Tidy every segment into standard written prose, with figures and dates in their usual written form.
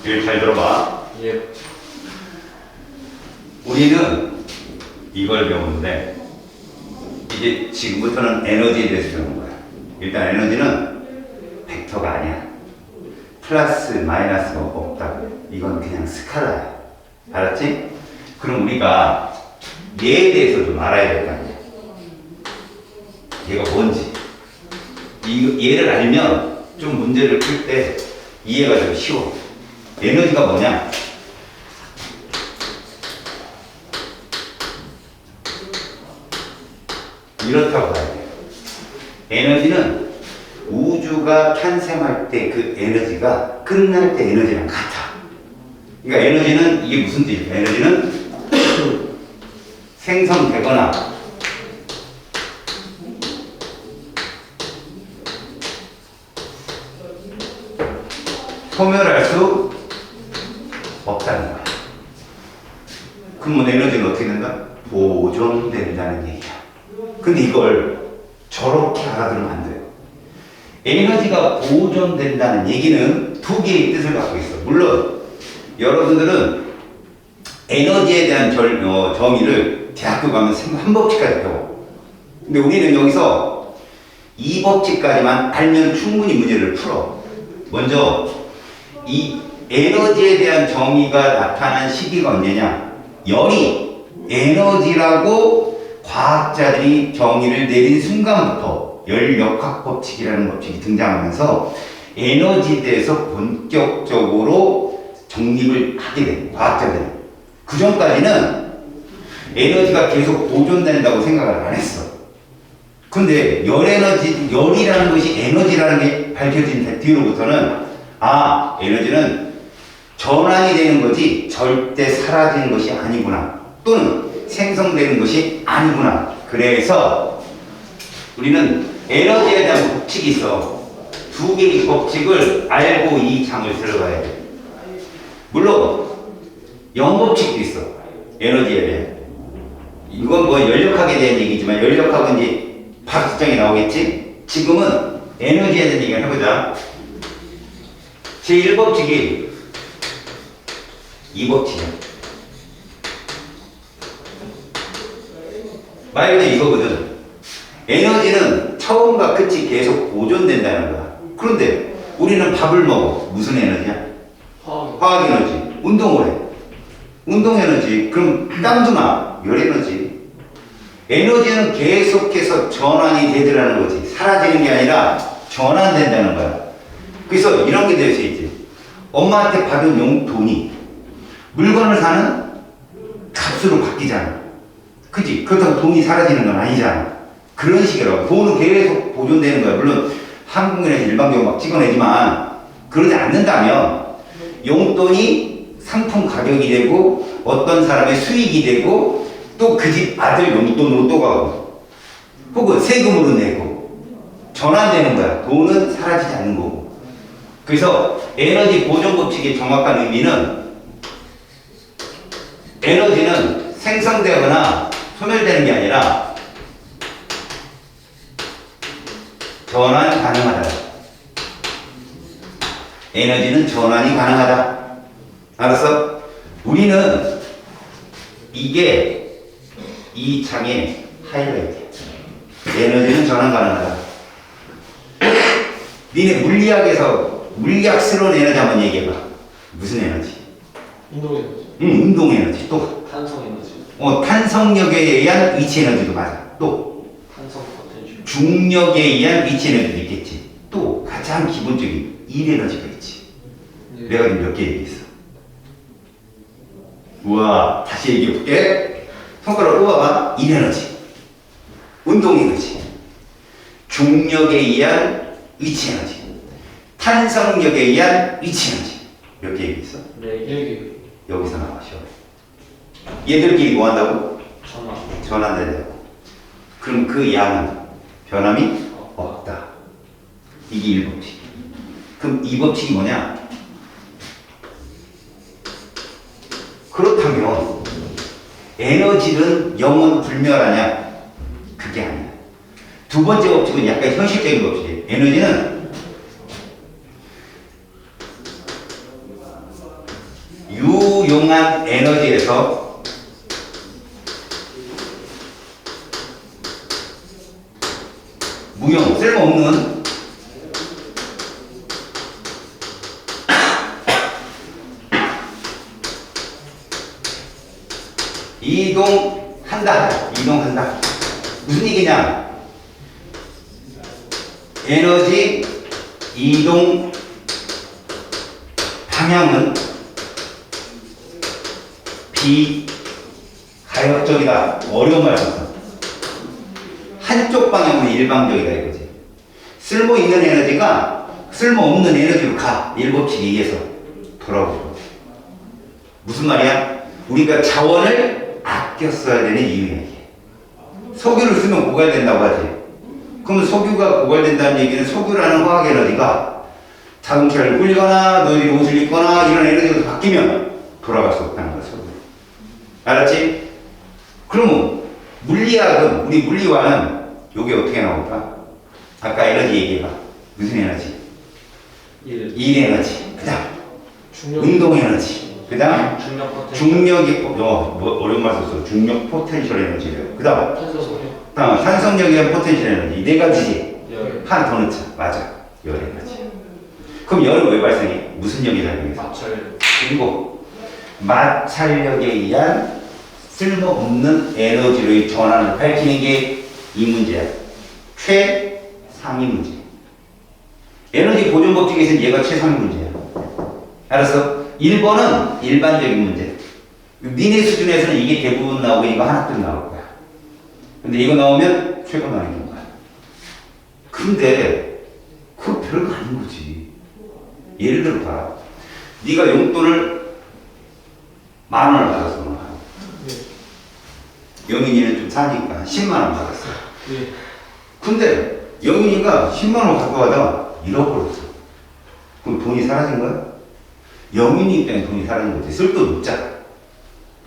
이걸 잘 들어봐. 예. 우리는 이걸 배우는데 이제 지금부터는 에너지에 대해서 배우는 거야. 일단 에너지는 벡터가 아니야. 플러스 마이너스가 없다고. 이건 그냥 스칼라야. 알았지? 그럼 우리가 얘에 대해서 좀 알아야 될 거 아니야. 얘가 뭔지. 얘를 알면 좀 문제를 풀 때 이해가 좀 쉬워. 에너지가 뭐냐? 이렇다고 봐야 돼요. 에너지는 우주가 탄생할 때 그 에너지가 끝날 때 에너지랑 같아. 그러니까 에너지는 이게 무슨 뜻이야? 에너지는 생성되거나 소멸할 수 없다는 거야. 그러면 에너지는 어떻게 된다? 보존된다는 얘기야. 근데 이걸 저렇게 알아들으면 안 돼요. 에너지가 보존된다는 얘기는 두 개의 뜻을 갖고 있어. 물론 여러분들은 에너지에 대한 정의를 대학교 가면 한 법칙까지 배워. 근데 우리는 여기서 이 법칙까지만 알면 충분히 문제를 풀어. 먼저 이 에너지에 대한 정의가 나타난 시기가 언제냐? 열이 에너지라고 과학자들이 정의를 내린 순간부터 열역학 법칙이라는 법칙이 등장하면서 에너지에 대해서 본격적으로 정립을 하게 된 과학자들이. 그 전까지는 에너지가 계속 보존된다고 생각을 안 했어. 근데 열이라는 것이 에너지라는 게 밝혀진 뒤로부터는 에너지는 전환이 되는 거지 절대 사라지는 것이 아니구나. 또는 생성되는 것이 아니구나. 그래서 우리는 에너지에 대한 법칙이 있어. 두 개의 법칙을 알고 이 장을 들어가야 돼. 물론 영법칙도 있어. 에너지에 대해. 이건 뭐 연력학에 대한 얘기지만 연력학은 이제 바로 특정이 나오겠지. 지금은 에너지에 대한 얘기를 해보자. 제1법칙이 이 법칙이야. 말 그대로 이거거든. 에너지는 처음과 끝이 계속 보존된다는 거야. 그런데 우리는 밥을 먹어. 무슨 에너지야? 화학 에너지. 운동을 해. 운동 에너지. 그럼 땀도 나. 열 에너지. 에너지는 계속해서 전환이 되더라는 거지. 사라지는 게 아니라 전환된다는 거야. 그래서 이런 게 될 수 있지. 엄마한테 받은 용돈이 물건을 사는 값으로 바뀌잖아. 그치? 그렇다고 돈이 사라지는 건 아니잖아. 그런 식이라고. 돈은 계속 보존되는 거야. 물론 한국인에서 일반적으로 막 찍어내지만 그러지 않는다면 용돈이 상품 가격이 되고 어떤 사람의 수익이 되고 또 그 집 아들 용돈으로 또 가고 혹은 세금으로 내고 전환되는 거야. 돈은 사라지지 않는 거고. 그래서 에너지 보존 법칙의 정확한 의미는 에너지는 생성되거나 소멸되는 게 아니라 전환 가능하다. 에너지는 전환이 가능하다. 알았어? 우리는 이게 이 장의 하이라이트야. 에너지는 전환 가능하다. 니네 물리학스러운 에너지 한번 얘기해봐. 무슨 에너지? 운동 에너지. 운동 에너지. 또 탄성 에너지. 탄성력에 의한 위치 에너지도 맞아. 또 탄성 포텐셜. 중력에 의한 위치 에너지도 있겠지. 또 가장 기본적인 일 에너지가 있지. 네. 내가 지금 몇 개 얘기했어. 우와, 다시 얘기해볼게. 손가락 뽑아봐. 일 에너지, 운동 에너지, 중력에 의한 위치 에너지, 탄성력에 의한 위치 에너지. 몇 개 얘기했어? 네, 1개. 여기서 나와, 시험. 얘들끼리 뭐 한다고? 전화. 전환된다고. 그럼 그 양은 변함이 없다. 이게 1법칙. 그럼 2법칙이 뭐냐? 그렇다면 에너지는 영원 불멸하냐? 그게 아니야. 두 번째 법칙은 약간 현실적인 법칙이에요. 에너지는 유용한 에너지에서 무용, 쓸모없는 이동한다. 무슨 얘기냐? 에너지 이동 방향은 비가역적이다. 어려운 말 썼어. 한쪽 방향은 일방적이다 이거지. 쓸모 있는 에너지가 쓸모 없는 에너지로 가. 일법칙에 의해서 돌아오고. 무슨 말이야? 우리가 자원을 아껴 써야 되는 이유야 이게. 석유를 쓰면 고갈된다고 하지. 그러면 석유가 고갈된다는 얘기는 석유라는 화학 에너지가 자동차를 굴리거나 너희들이 옷을 입거나 이런 에너지로 바뀌면 돌아갈 수 없다는 거야. 석유. 알았지? 그러면 물리학은 우리 물리와는 요게 어떻게 나올까? 아까 에너지 얘기해봐. 무슨 에너지? 일 에너지. 그 다음 운동 에너지. 그 다음 중력이 뭐 어려운 말 썼어. 중력 포텐셜 에너지래요. 그 다음 산성력에 의한 포텐셜 에너지. 이 네 가지지. 하나 더 넣자. 맞아. 열 에너지. 그럼 열은 왜 발생해? 무슨力작용해서? 마찰. 그리고 마찰력에 의한 쓸모없는 에너지로의 전환을 밝히는 게 이 문제야. 최상위 문제. 에너지 보존 법칙에서는 얘가 최상위 문제야. 알았어? 1번은 일반적인 문제. 니네 수준에서는 이게 대부분 나오고 이거 하나쯤 나올 거야. 근데 이거 나오면 최고 난이도인 거야. 근데 그거 별거 아닌 거지. 예를 들어 봐. 네가 용돈을 10,000원을 받았어. 영인이는 좀 사니까 10만원 받았어. 근데 영인이가 10만원 갖고 가다가 잃어버렸어. 그럼 돈이 사라진 거야? 영인이 때문에 돈이 사라진 거지. 쓸 돈 없잖아.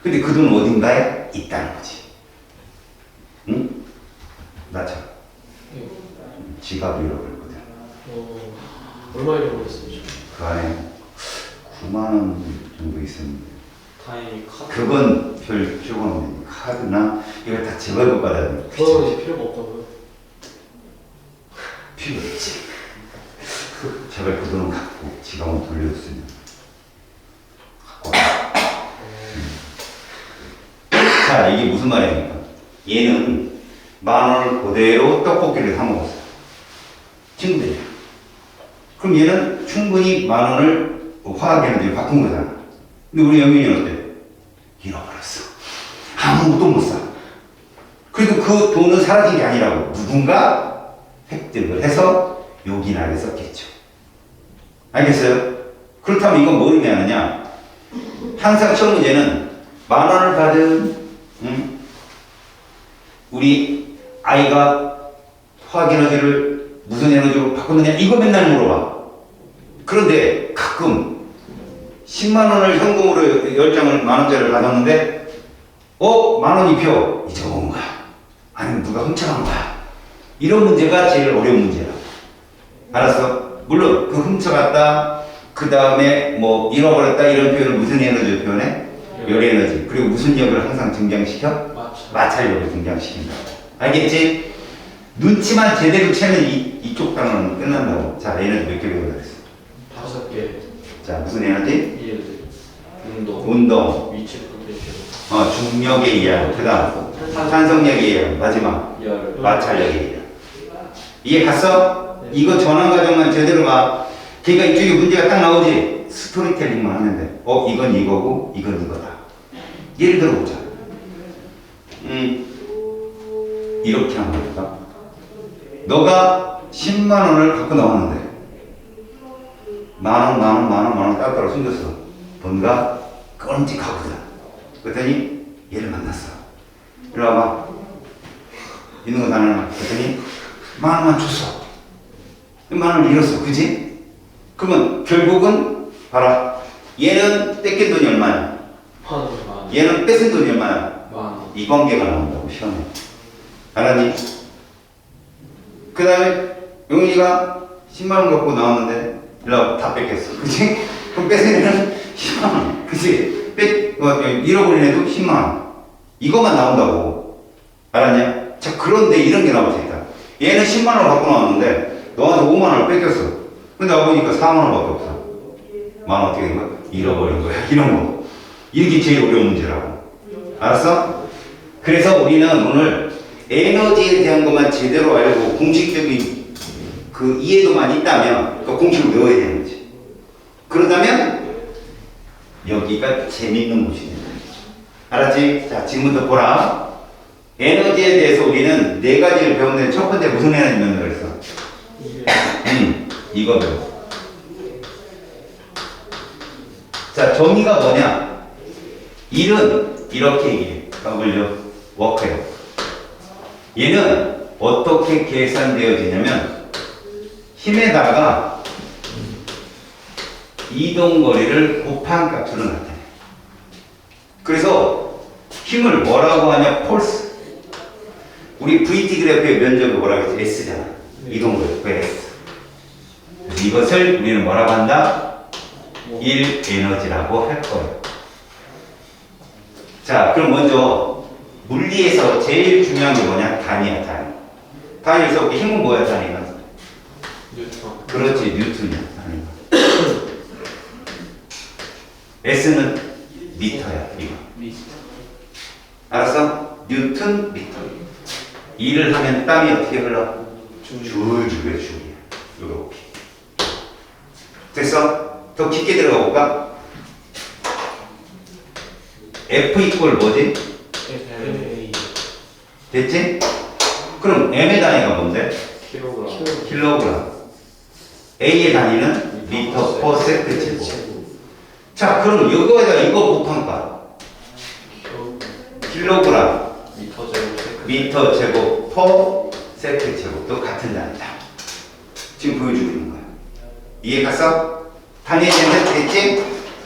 근데 그 돈은 어딘가에 있다는 거지. 응? 나참 지갑을 잃어버렸거든. 얼마 잃어버렸어요? 그 안에 9만원 정도 있었는데. 다행히 카드. 그건 별 필요가 없는 카드나 이걸 다 재발급 받아야 돼. 그건 이제 필요가 없다고요? 필요 있지. 제발 그 돈은 갖고 지갑은 돌려줬으면 갖고 와. 자, 이게 무슨 말입니까? 얘는 10,000원을 그대로 떡볶이를 사 먹었어. 친구들이야. 그럼 얘는 충분히 10,000원을 화학 에너지로 바꾼 거잖아. 근데 우리 영민이는 어때? 잃어버렸어. 아무것도 못 사. 그래도 그 돈은 사라진 게 아니라고. 누군가 획득을 해서 요긴하게 썼겠죠. 알겠어요? 그렇다면 이건 뭐 의미하느냐? 항상 시험 문제는 10,000원을 받은 우리 아이가 화학 에너지를 무슨 에너지로 바꿨느냐? 이거 맨날 물어봐. 그런데 가끔 10만원을 현금으로 10장을 10,000원짜리를 받았는데 10,000원 입혀 잊어먹은 거야. 아니면 누가 훔쳐간 거야. 이런 문제가 제일 어려운 문제야. 알았어? 물론 그 훔쳐갔다 그 다음에 뭐 잃어버렸다 이런 표현을 무슨 에너지로 표현해? 열 에너지. 그리고 무슨 역을 항상 등장시켜? 마찰력을 등장시킨다. 알겠지? 눈치만 제대로 채면 이쪽 단어는 끝난다고. 자, 에너지 몇 개 배우다 그랬어? 5개. 자, 무슨 에너지? 운동. 위치 포텐셜. 중력에 의한. 그 다음 산성력에 의한. 마지막 마찰력에 의한. 이해 갔어? 네. 이거 전환 과정만 제대로 봐. 그러니까 이쪽에 문제가 딱 나오지. 스토리텔링만 하는데 이건 이거고 이건 이거다. 예를 들어 보자. 이렇게 하면 될까? 너가 10만원을 갖고 나왔는데 만원 따로따로 숨겼어. 뭔가 끔찍하거든. 그랬더니 얘를 만났어. 이리 와봐. 있는 거 다 내놔. 그랬더니 10,000원만 줬어. 10,000원을 잃었어. 그지? 그러면 결국은 봐라. 얘는 뺏긴 돈이 얼마야? 얘는 뺏은 돈이 얼마야? 이 관계가 나온다고 시험에. 알았니? 그 다음에 용인이가 10만원 갖고 나왔는데 일로 다 뺏겼어. 그치? 그럼 뺏은 애는 10만 원. 그치? 잃어버린 애도 10만 원. 이것만 나온다고. 알았냐? 자, 그런데 이런 게 나올 수 있다. 얘는 10만 원을 갖고 나왔는데 너한테 5만 원을 뺏겼어. 근데 와보니까 4만 원밖에 없어. 만 원 어떻게 된 거야? 잃어버린 거야. 이런 거. 이게 제일 어려운 문제라고. 알았어? 그래서 우리는 오늘 에너지에 대한 것만 제대로 알고 공식적인 그 이해도만 있다면 그 공식을 외워야 되는 거지. 그러다면 여기가 재밌는 곳이다. 알았지? 자, 지금부터 보라. 에너지에 대해서 우리는 네 가지를 배웠는데 첫 번째 무슨 에너지 배운다 그랬어? 이거 배웠어. 자, 정의가 뭐냐? 일은 이렇게 얘기해. W, 워크예요. 얘는 어떻게 계산되어지냐면 힘에다가 이동거리를 곱한 값으로 나타내. 그래서 힘을 뭐라고 하냐? 폴스. 우리 VT 그래프의 면적이 뭐라고 했지? S잖아. 이동거리. 그 S. 그래서 이것을 우리는 뭐라고 한다? 1 에너지라고 할 거예요. 자, 그럼 먼저 물리에서 제일 중요한 게 뭐냐? 단위야, 단위. 단위에서 힘은 뭐야, 단위가? 뉴턴. 그렇지, 뉴턴이야, 단위가. S는 미터야, 이거. 알았어? 뉴턴, 미터. 일을 하면 땀이 어떻게 흘러? 줄줄에 줄이야. 요렇게. 됐어? 더 깊게 들어가 볼까? F 이꼴 뭐지? 됐지? 그럼 M의 단위가 뭔데? 킬로그램. 킬로그램. A의 단위는 미터 퍼 세트 제곱. 자, 그럼 이거에다 이거 곱한 거. 킬로그램. 미터 제곱. 미터 제곱 퍼 세트 제곱도 같은 단위다. 지금 보여주고 있는 거야. 이해 갔어? 단위에 대한 됐지?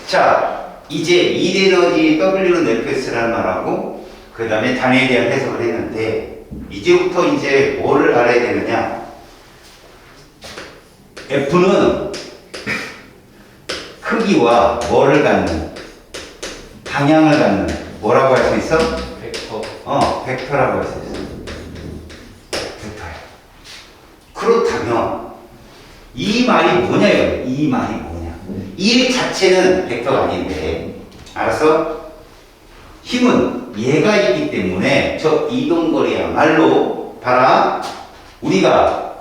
자, 이제 1에너지 W는 FS라는 말하고 그 다음에 단위에 대한 해석을 했는데 이제부터 이제 뭐를 알아야 되느냐? F는 크기와 뭐를 갖는 방향을 갖는 뭐라고 할 수 있어? 벡터. 벡터라고 할 수 있어. 벡터야. 그렇다면 이 말이 뭐냐 이거야. 이 말이 뭐냐? 이 자체는 벡터가 아닌데, 알았어? 힘은 얘가 있기 때문에 저 이동거리야말로 봐라. 우리가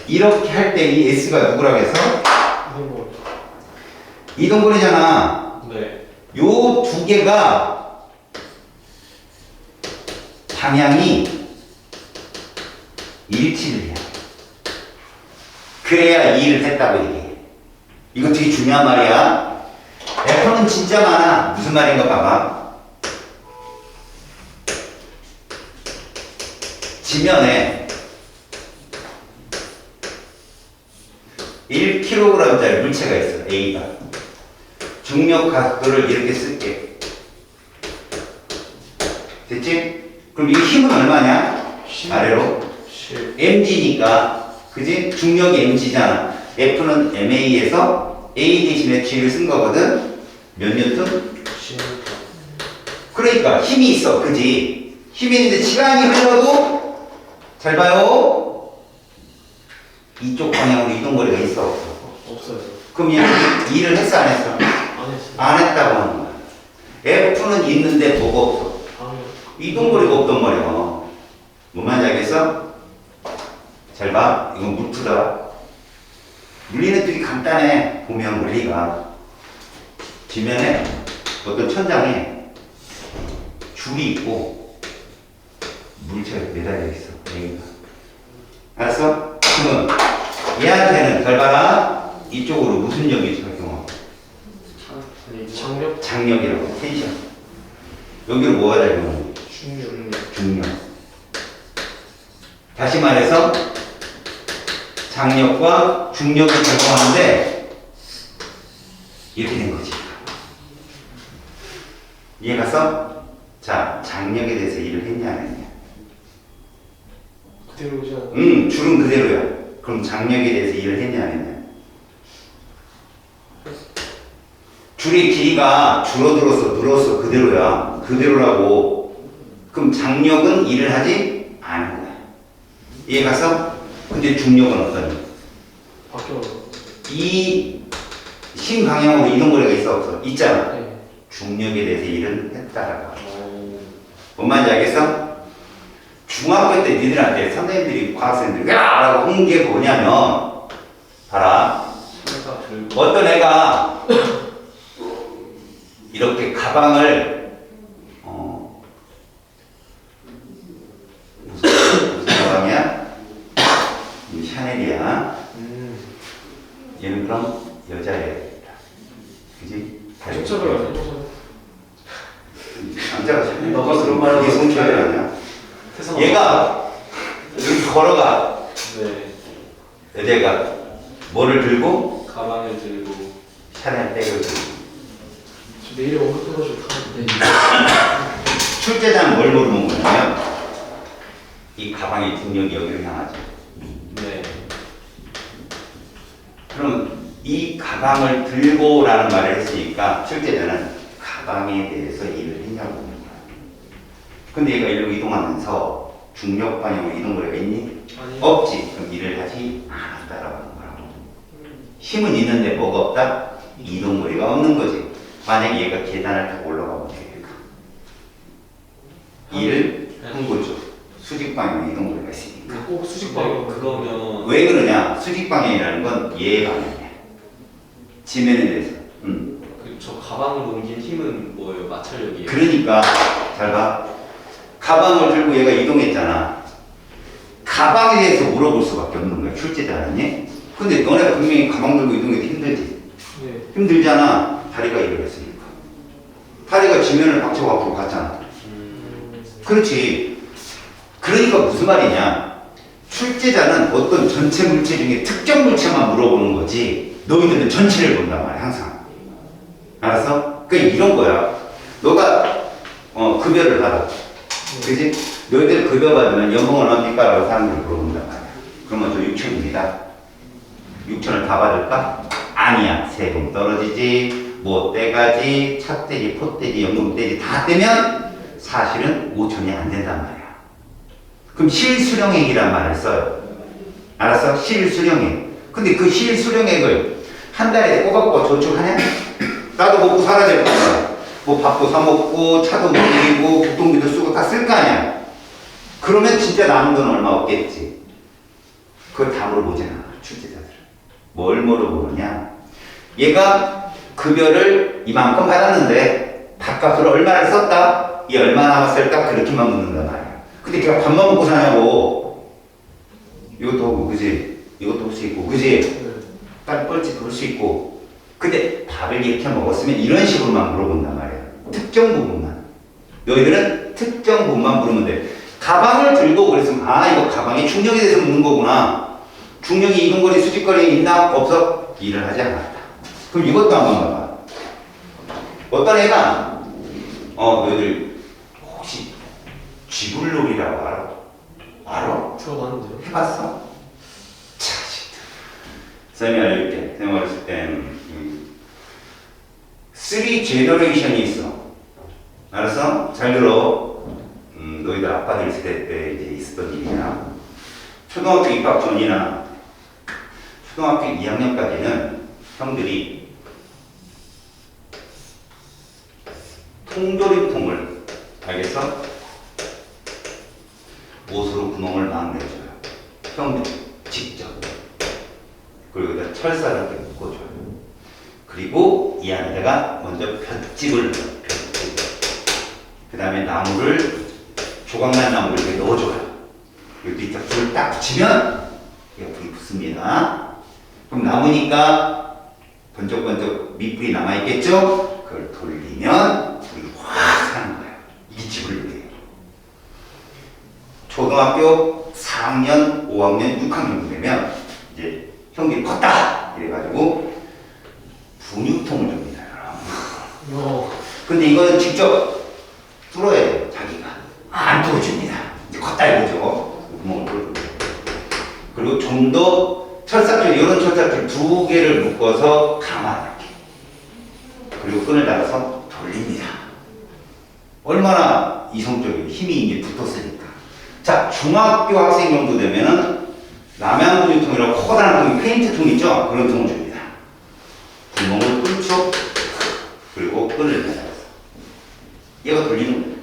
이렇게 할 때 이 S가 누구라고 해서? 이동거리잖아. 네. 요 두 개가 방향이 일치를 해야 돼. 그래야 일을 했다고 얘기해. 이거 되게 중요한 말이야. F는 진짜 많아. 무슨 말인가 봐봐. 지면에 1kg짜리 물체가 있어. A가. 중력 각도를 이렇게 쓸게. 됐지? 그럼 이 힘은 얼마냐? 아래로. mg니까. 그지? 중력이 mg잖아. F는 MA에서 A 대신에 G를 쓴 거거든? 몇 뉴턴? 10m. 그러니까 힘이 있어. 그지? 힘이 있는데 시간이 흘러도 잘 봐요. 이쪽 방향으로 이동거리가 있어. 없어? 없어요. 그럼 얘는 일을 했어 안 했어? 안 했어요. 안 했다고 하는 거야. F는 있는데 뭐가 없어? 이동거리가 없단 말이야. 뭔 말인지 알겠어? 잘 봐. 이건 물투다. 물리는 되게 간단해. 보면 물리가. 지면에 어떤 천장에 줄이 있고 물체가 매달려 있어. A가. 알았어? 그러면 얘한테는 잘 봐라. 이쪽으로 무슨 lực이 작용하고? 장력. 장력이라고. 텐션. 여기로 뭐가 작용하는 거야? 중력. 다시 말해서 장력과 중력이 작용하는데 이렇게 된 거지. 이해 갔어? 자, 장력에 대해서 일을 했냐 안 했냐? 그대로죠. 줄은 그대로야. 그럼 장력에 대해서 일을 했냐 안 했냐? 줄의 길이가 줄어들어서 늘었어. 그대로야. 그대로라고. 그럼 장력은 일을 하지 않은 거야. 이해 갔어? 근데 중력은 어떠니? 바뀌어. 이 신방향으로 이동거리가 있어 없어? 있잖아. 네. 중력에 대해서 일을 했다라고. 뭔 말인지 알겠어? 중학교 때 니들한테 선생님들이 과학생들이 야라고 한 게 뭐냐면 봐라. 내가 들고. 어떤 애가 이렇게 가방을 무슨 가방이야? 이 샤넬이야. 얘는 그럼 여자애다. 그지? 진짜로 아니죠? 남자가 샤넬. 너가 그런 말 하고 이게 성격이 아니야. 세상. 얘가 여기 걸어가. 네. 여자애가 뭐를 들고? 가방을 들고. 샤넬 백을 들고. 저 내일 원고 끊어주고 타는데. 출제자는 뭘 물어본 거냐면 이 가방의 중력이 여기를 향하지. 네. 그럼 이 가방을 들고라는 말을 했으니까 출제자는 가방에 대해서 일을 했냐고 묻는 거야. 근데 얘가 일로 이동하면서 중력 방향으로 이동거리가 있니? 아니. 없지. 그럼 일을 하지 않았다라고 하는 거라고. 힘은 있는데 뭐가 없다? 이동거리가 없는 거지. 만약에 얘가 계단을 타고 올라가면 어떻게 될까? 일을 한 거죠. 수직 방향으로 이동거리가 있으니까. 꼭 수직방향 그러면. 왜 그러냐? 수직 방향이라는 건 얘 방향이야. 지면에 대해서. 저 가방을 옮긴 힘은 뭐예요? 마찰력이에요? 그러니까 잘 봐. 가방을 들고 얘가 이동했잖아. 가방에 대해서 물어볼 수밖에 없는 거야. 출제자는. 근데 너네가 분명히 가방 들고 이동해도 힘들지. 네. 힘들잖아. 다리가 이걸 했으니까. 다리가 지면을 박차고 앞으로 갔잖아. 그렇지. 그러니까 무슨 말이냐. 출제자는 어떤 전체 물체 중에 특정 물체만 물어보는 거지. 너희들은 전체를 본단 말이야. 항상. 알았어? 그러니까 이런 거야. 너가 급여를 받아. 그지? 너희들 급여 받으면 연봉 얼마입니까? 라고 사람들이 물어본단 말이야. 그러면 저 6천입니다. 6천을 다 받을까? 아니야. 세금 떨어지지, 뭐 떼가지, 차 떼지, 포 떼지, 연금 떼지 다 떼면 사실은 5천이 안 된단 말이야. 그럼 실수령액이란 말을 써요. 알았어? 실수령액. 근데 그 실수령액을 한 달에 꼬박꼬박 저축하냐? 나도 먹고 살아야 될 거 아니야. 뭐 밥도 사 먹고 차도 먹이고 교통비도 쓰고 다 쓸 거 아니야. 그러면 진짜 남은 돈 얼마 없겠지. 그걸 다 물어보잖아. 출제자들은. 뭘 물어보느냐. 얘가 급여를 이만큼 받았는데 밥값으로 얼마를 썼다? 이 얼마 남았을까? 그렇게만 묻는단 말이야. 근데 걔가 밥만 먹고 사냐고. 이것도 하고 그지? 이것도 할 수 있고 그지? 빨리 뻘짓 그럴 수 있고. 근데 밥을 이렇게 먹었으면 이런 식으로만 물어본단 말이야. 특정 부분만. 너희들은 특정 부분만 물으면 돼. 가방을 들고 그랬으면 이거 가방의 중력에 대해서 묻는 거구나. 중력이 이동거리 수직거리에 있나? 없어? 일을 하지 않았다. 그럼 이것도 한번 봐봐. 어떤 애가 너희들 혹시 쥐불놀이라고 알아? 알아? 들어봤는데요? 해봤어? 자식들. 쌤이 알려줄게. 쌤 어렸을 때는 3 제너레이션이 있어. 알았어? 잘 들어. 너희들 아빠들 세대 때 이제 있었던 일이야. 초등학교 입학 전이나 초등학교 2학년까지는 형들이 통조림통을, 알겠어? 옷으로 구멍을 막 내줘요. 형들 직접. 그리고 여기다 철사를 이렇게 묶어줘요. 그리고 이 안에다가 먼저 볏짚을 넣어요. 볏짚. 그 다음에 나무를, 조각난 나무를 이렇게 넣어줘요. 여기 밑에 불을 딱 붙이면 이게 불이 붙습니다. 그럼 나무니까 번쩍번쩍 밑불이 남아있겠죠? 그걸 돌리면 불이 확 사는 거예요. 이 집을 넣어요. 초등학교 4학년, 5학년, 6학년 정도 되면 이제 형들이 컸다! 이래가지고 분유통을 줍니다. 근데 이거는 직접 뚫어야 돼요. 자기가. 안 뚫어줍니다. 이제 컸다 이거죠. 구멍을 뚫어줍니다. 그리고 좀 더 철사줄, 이런 철사줄 2개를 묶어서 감아 이렇게. 그리고 끈을 달아서 돌립니다. 얼마나 이성적이고 힘이 이제 붙었으니까. 자, 중학교 학생 정도 되면은 남양분유통이라고 커다란 통, 페인트통 있죠? 그런 통을 줍니다. 구멍을 뚫죠? 그리고 끈을 달아서 얘가 돌리는 거예요.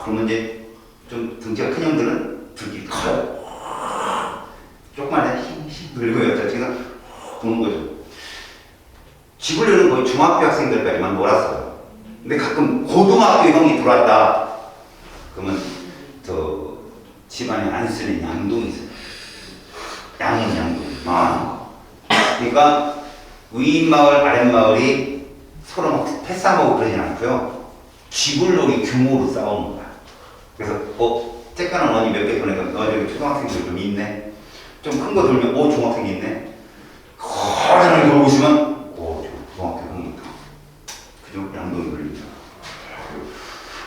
그러면 이제 좀 등치가 큰 형들은 들기 커요. 조그만 애 힘 들고 여자친구가 도는 거죠. 지구류는 거의 중학교 학생들까지만 놀았어요. 근데 가끔 고등학교 형이 들어왔다. 그러면 저 집안에 안 쓰는 양동이 있어요. 양은 양동. 그러니까 위마을 아랫마을이 서로 막 패싸먹고 그러진 않고요. 쥐불놀이 규모로 싸우는 거야. 그래서 쬐까는 언니 몇 개 보내니까 저기 초등학생들 좀 있네. 좀 큰 거 돌면 중학생이 있네. 거장을 돌고 있으면 중학교 형이 있다. 그죠? 양동이 걸립니다.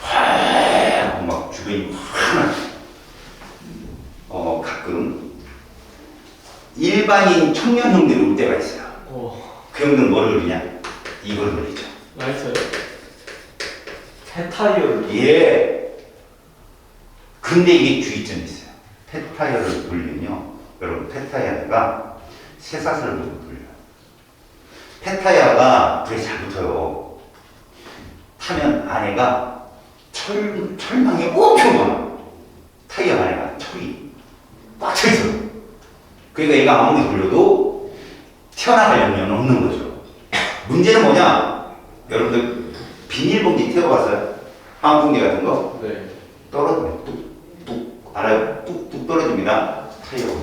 하고 막 주변이 화나. 가끔 일반인 청년 형들이 올 때가 있어요. 그 형들은 뭐를 걸리냐? 이걸 걸리죠. 라이터요? 폐타이어를. 예. 근데 이게 주의점이 있어요. 폐타이어를 돌리면요. 여러분, 폐타이어가 쇠사슬을 놓고 돌려요. 폐타이어가 불에 잘 붙어요. 타면 안에가 철망이 엄청 많아. 타이어 안에가 철이 꽉 차있어요. 그러니까 얘가 아무리 돌려도 튀어나갈 염려는 없는 거죠. 문제는 뭐냐? 여러분들 비닐봉지 태워봤어요? 빵봉지 같은 거? 네. 떨어져요. 뚝뚝 알아요? 뚝뚝 떨어집니다. 타이어가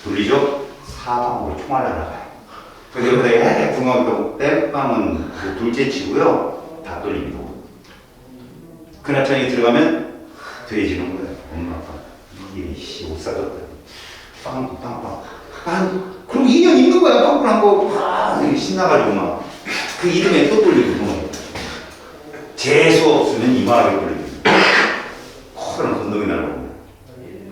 돌리죠? 사방으로 총알 날아가요. 그래서 여기다 중학교 땜빵은 그 둘째치고요. 다 돌립니다. 그나저나 들어가면 돼지는 거예요. 엄마 아빠 이씨 옷 사줬다. 빵빵빵 그럼 2년 입는 거야. 빵빵한 거 신나가지고 막 그 이름에 또 돌리고 그런 재수 없으면 이마하게 돌리고 커다란 건더기 날아옵니다.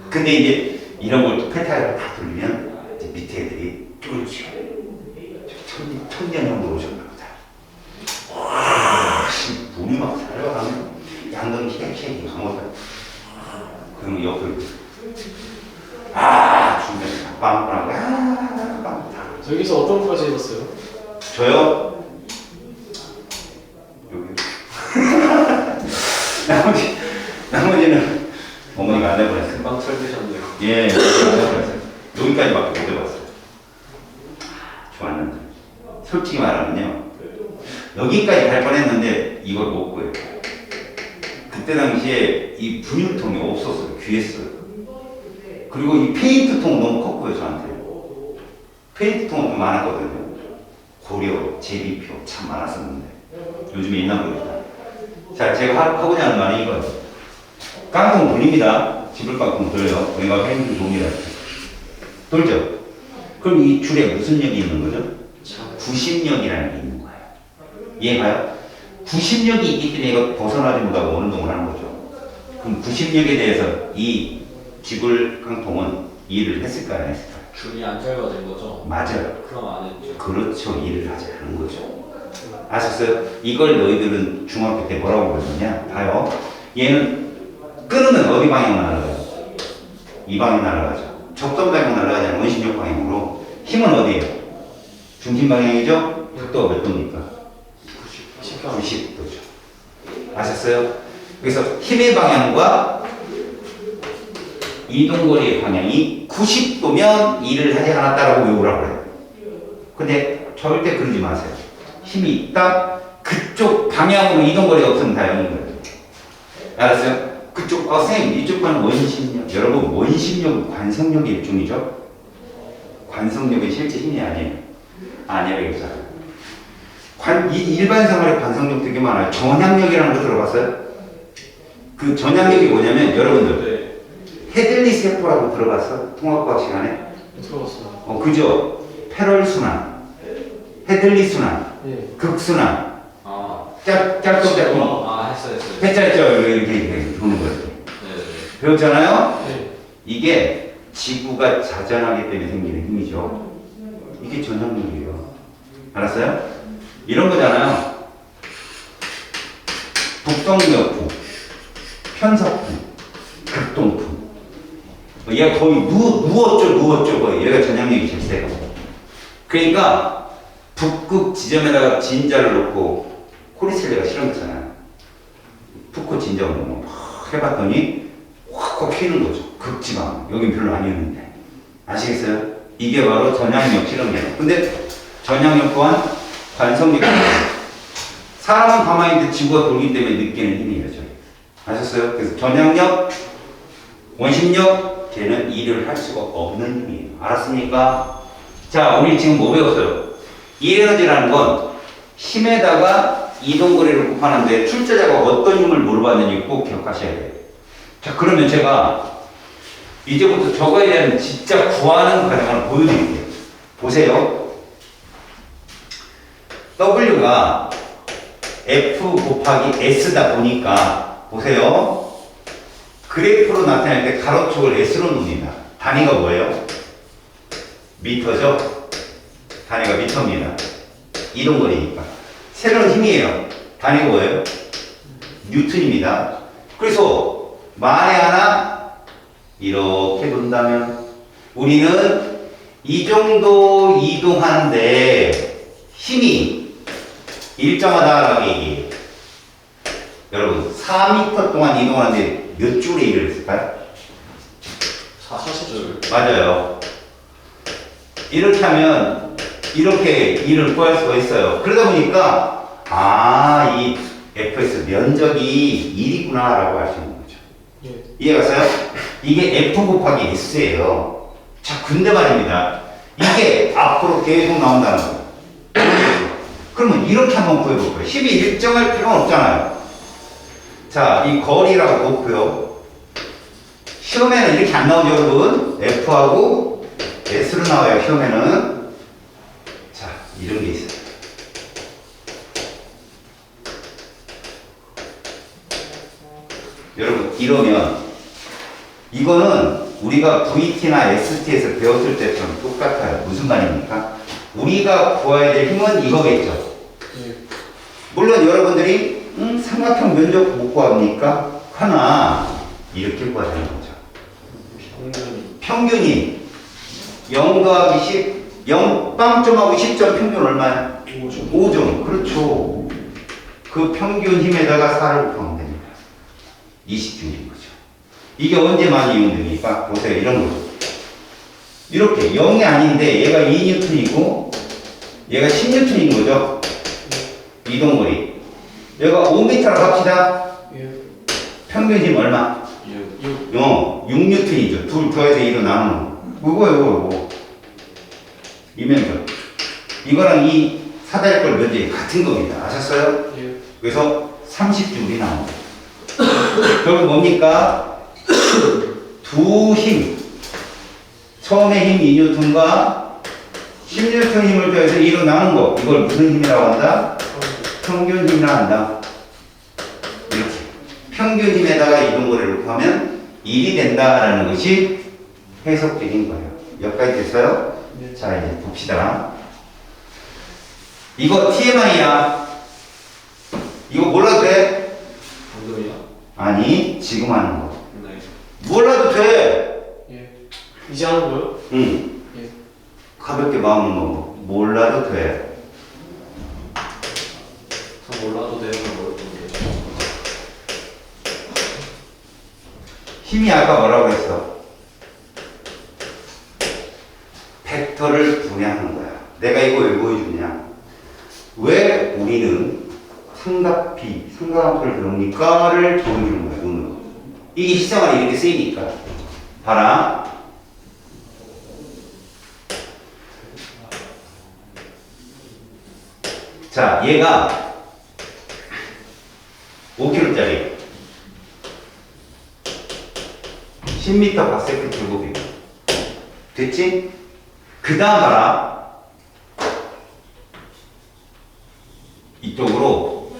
근데 이제 이런 걸 또 폐타이어를 다 돌리면 이제 밑에 애들이 쫄지. 천년형으로 오셨나 보다. 와, 물이 막 살아가면 양동이 쉐이쉐이 감아서 그러면 옆으로 중간에 빵빵하고 빵빵. 저기서 어떤 거까지 해봤어요? 저요? 여기. 나머지는 어머니가 안 해보냈어요. 금방 철드셨네요. 예, 안 해보냈어요. 여기까지밖에 못 해봤어요. 좋았는데. 솔직히 말하면요. 여기까지 갈 뻔했는데 이걸 못 구해요. 그때 당시에 이 분유통이 없었어요. 귀했어요. 그리고 이 페인트통 너무 컸고요, 저한테. 페인트통은 좀 많았거든요. 고려, 제비표 참 많았었는데 요즘에 있나 모르겠다. 자, 제가 하고자 하는 말은 이거예요. 깡통 돌립니다. 지불 깡통 돌려요. 내가 페인트 돕니다. 돌죠? 그럼 이 줄에 무슨 역이 있는 거죠? 구심력이라는 게 있는 거예요. 이해가요? 구심력이 있기 때문에 이거 벗어나지 못하고 원운동을 하는 거죠. 그럼 구심력에 대해서 이 지불 깡통은 일을 했을까 안 했을까? 줄이 안 짧아진 거죠? 맞아요. 그럼 안 했죠. 그렇죠. 일을 하지 않은 거죠. 아셨어요? 이걸 너희들은 중학교 때 뭐라고 배웠냐? 봐요. 얘는 끊으면 어디 방향으로 날아가요? 이 방향 날아가죠. 적점 방향 날아가잖아요. 원심력 방향으로. 힘은 어디에요? 중심 방향이죠? 각도가 몇 도입니까? 90도죠. 아셨어요? 그래서 힘의 방향과 이동거리의 방향이 90도면 일을 하지 않았다라고 외우라고 그래요. 근데 절대 그러지 마세요. 힘이 있다? 그쪽 방향으로 이동거리가 없으면 다 영는 거예요. 알았어요? 그쪽, 선생님, 이쪽 가는 원심력. 여러분, 원심력은 관성력의 일종이죠? 관성력은 실제 힘이 아니에요. 아니라고 일반 생활에 관성력 되게 많아요. 전향력이라는 거 들어봤어요? 그 전향력이 뭐냐면, 여러분들, 헤들리 세포라고 들어봤어? 통합과학 시간에? 들어봤어요. 그죠? 패럴순환, 헤들리 순환, 네. 극순환, 아. 짤끔짤끔. 했어요. 패짤짤 이렇게 도는 거예요. 네. 배웠잖아요? 네. 이게 지구가 자전하기 때문에 생기는 힘이죠. 이게 전향력이에요. 알았어요? 이런 거잖아요. 북동력부, 편석부, 극동부. 얘가 거의 누웠죠, 거의. 얘가 전향력이 제일 세고. 그러니까 북극 지점에다가 진자를 놓고 코리셀레가 실험했잖아요. 푸코 진자 운동을 막 해봤더니 확 휘는 거죠. 극지방. 여긴 별로 아니었는데. 아시겠어요? 이게 바로 전향력 실험이에요. 근데 전향력 또한 관성력. 사람은 가만히 있는데 지구가 돌기 때문에 느끼는 힘이에요. 저희. 아셨어요? 그래서 전향력, 원심력, 걔는 일을 할 수가 없는 힘이에요. 알았습니까? 자, 우리 지금 뭐 배웠어요? 이에너지라는 건 힘에다가 이동거리를 곱하는데 출제자가 어떤 힘을 물어봤는지 꼭 기억하셔야 돼요. 자, 그러면 제가 이제부터 저거에 대한 진짜 구하는 과정을 보여드릴게요. 보세요. W가 F 곱하기 S다 보니까 보세요. 그래프로 나타낼 때 가로축을 S로 놓습니다. 단위가 뭐예요? 미터죠? 단위가 미터입니다. 이동거리니까. 새로운 힘이에요. 단위가 뭐예요? 뉴턴입니다. 그래서 만에 하나 이렇게 본다면 우리는 이 정도 이동하는데 힘이 일정하다라고 얘기해요. 여러분 4m 동안 이동하는데 몇 줄의 일을 했을까요? 40줄. 맞아요. 이렇게 하면 이렇게 일을 구할 수가 있어요. 그러다 보니까 이 fs 면적이 1이구나 라고 할 수 있는 거죠. 예. 이해가세요? 이게 f 곱하기 s예요. 자, 근데 말입니다. 이게 앞으로 계속 나온다는 거예요. 그러면 이렇게 한번 구해볼 거예요. 힘이 일정할 필요는 없잖아요. 자, 이 거리라고 놓고요. 시험에는 이렇게 안 나오죠, 여러분? F하고 S로 나와요, 시험에는. 자, 이런 게 있어요. 여러분, 이러면 이거는 우리가 VT나 ST에서 배웠을 때처럼 똑같아요. 무슨 말입니까? 우리가 구해야 될 힘은 이거겠죠. 물론 여러분들이 삼각형 면적 못 구합니까? 하나 이렇게 구하는 거죠. 평균이 0 더하기 10, 0 빵점하고 10점 평균 얼마야? 5점. 5점. 그렇죠. 그 평균 힘에다가 4를 곱하면 됩니다. 20줄인 거죠. 이게 언제 많이 이용됩니까? 보세요. 이런 거죠. 이렇게 0이 아닌데 얘가 2N이고 얘가 10N인 거죠. 이동거리. 얘가 5m라고 합시다. 평균 힘 얼마? 6N이죠. 둘 더해서 2로 나누는 거. 이거. 이 면적. 이거랑 이 사다리꼴 면적이 같은 겁니다. 아셨어요? 그래서 30줄이 나옵니다. 결국 뭡니까? 두 힘. 처음에 힘 2N과 10N 힘을 더해서 2로 나눈 거. 이걸 무슨 힘이라고 한다? 평균 힘이라 한다. 이렇게. 평균 힘에다가 이동거리를 곱하면 1이 된다라는 것이 해석적인 거예요. 여기까지 됐어요? 네. 자, 이제 봅시다. 이거 TMI야. 이거 몰라도 돼? 방금이야? 아니, 지금 하는 거. 네. 몰라도 돼. 예. 이제 하는 거요? 응. 예. 가볍게 마음을 먹어. 몰라도 돼. 저 몰라도 되는 건 모르겠는데. 힘이 아까 뭐라고 했어? 벡터를 분해하는 거야. 내가 이거 왜 보여주냐? 왜 우리는 삼각비, 삼각함수를 배웁니까?를 보여주는 거야, 눈으로. 이게 실생활에 이렇게 쓰이니까. 봐라. 자, 얘가 5kg짜리 10m/s 제곱이고 됐지? 그 다음 봐라. 이쪽으로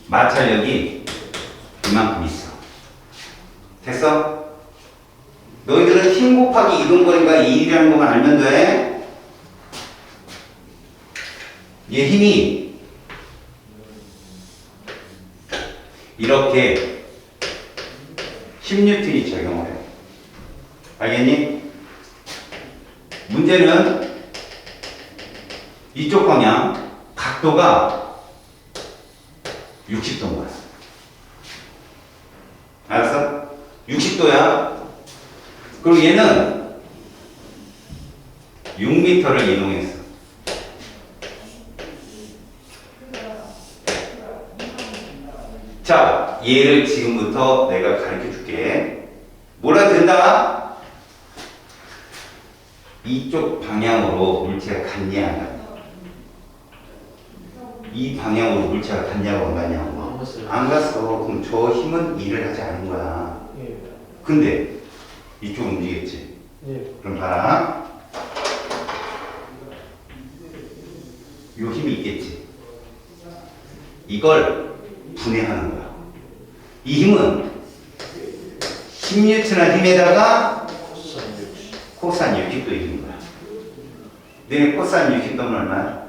마찰력이 이만큼 있어. 됐어? 너희들은 힘 곱하기 이동거리가 2이라는 것만 알면 돼. 얘 힘이 이렇게 10N이 적용을 해. 알겠니? 문제는 이쪽 방향 각도가 60도인 거야. 알았어? 60도야. 그리고 얘는 6m를 이동했어. 자, 얘를 지금부터 내가 가르쳐 줄게. 뭐라 된다? 이쪽 방향으로 물체가 갔냐 안 갔냐? 이 방향으로 물체가 갔냐고 안 갔냐고? 안 갔어요. 안 갔어. 그럼 저 힘은 일을 하지 않은 거야. 예. 근데 이쪽 움직였지. 예. 그럼 봐라. 요 힘이 있겠지. 이걸 분해하는 거야. 이 힘은 10N의 힘에다가 코사인 60도의 힘인 거야. 너네 코사인 60도면 얼마야?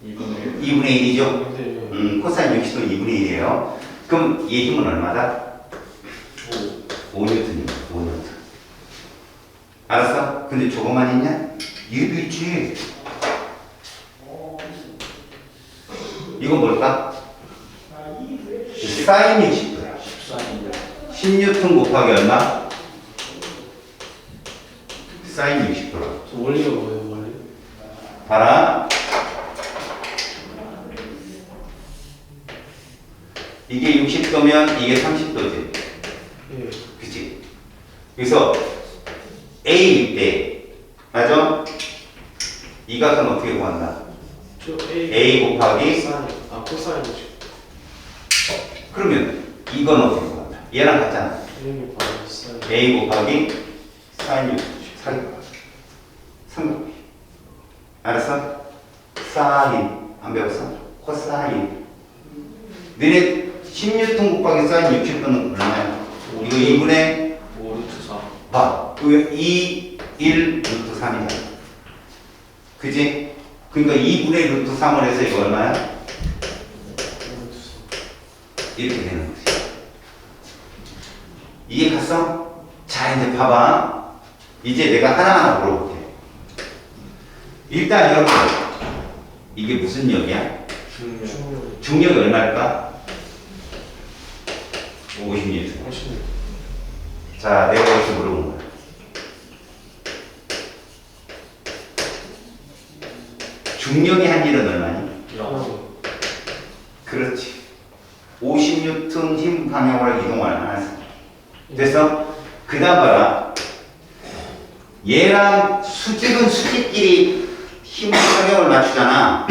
2분의 1이죠? 네. 코사인 60도는 2분의 1이에요. 그럼 얘 힘은 얼마다? 5N입니다. 5N. 알았어? 근데 저거만 있냐? 얘도 있지. 이건 뭘까? 사인 60도야. 10N 곱하기 얼마? 사인 60도라. 저 원리가 뭐예요, 원리? 봐라. 이게 60도면 이게 30도지. 예. 그치? 그래서 A일 때, 맞아? 이 값은 어떻게 구한다? 저 A 곱하기 코사인. 아, 코사인 60. 그러면 이건 어떻게 구한다? 얘랑 같잖아. 이름이 바로 사인. A 곱하기 사인 60 삼각비. 알았어? 사인 안 배웠어? 코사인. 너네 10N 곱하기 사인 60도는 얼마야? 이거 2분의 5 루트 3. 봐. 그 2, 1 루트 3이잖아. 그지? 그러니까 2분의 루트 3을 해서 이거 얼마야? 이렇게 되는 거지. 이해 갔어? 자, 이제 봐봐. 이제 내가 하나하나 물어볼게. 일단 여러분, 이게 무슨 역이야? 중력. 중력이 얼마일까? 50N. 50. 자, 내가 여기서 물어본 거야. 중력이 한 일은 얼마니? 그렇지. 50N 힘 방향으로 이동을 하는. 됐어? 그 다음 봐라. 얘랑 수직은 수직끼리 힘 방향을 맞추잖아.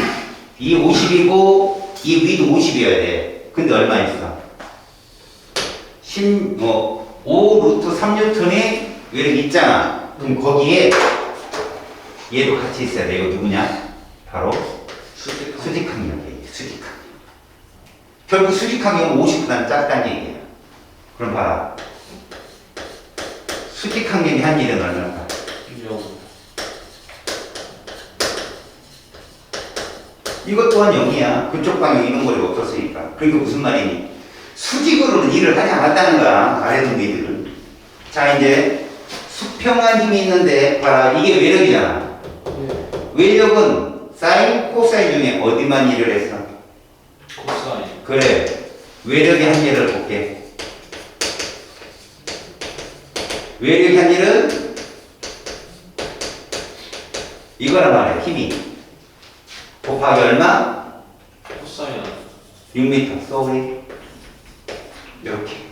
이 50이고 이 위도 50이어야 돼. 근데 얼마 있어? 5 루트 3N이 이렇게 있잖아. 그럼 거기에 얘도 같이 있어야 돼. 이거 누구냐? 바로 수직항력이야. 수직항력. 결국 수직항력은 50보다는 작다는 얘기야. 그럼 봐라. 수직항력이 한 일은 얼마일까? 이것 또한 0이야. 그쪽 방향 이동 거리가 없었으니까. 그러니까 무슨 말이니? 수직으로는 일을 하지 않았다는 거야. 아래 동기들은. 자, 이제 수평한 힘이 있는데 봐라. 이게 외력이잖아. 예. 외력은 사인, 코사인 중에 어디만 일을 했어? 코사인. 그래. 외력의 한 일을 볼게. 외력의 한 일은 이거란 말이야. 힘이. 곱하기 얼마? 코사인. 6m. 쏘리. 이렇게.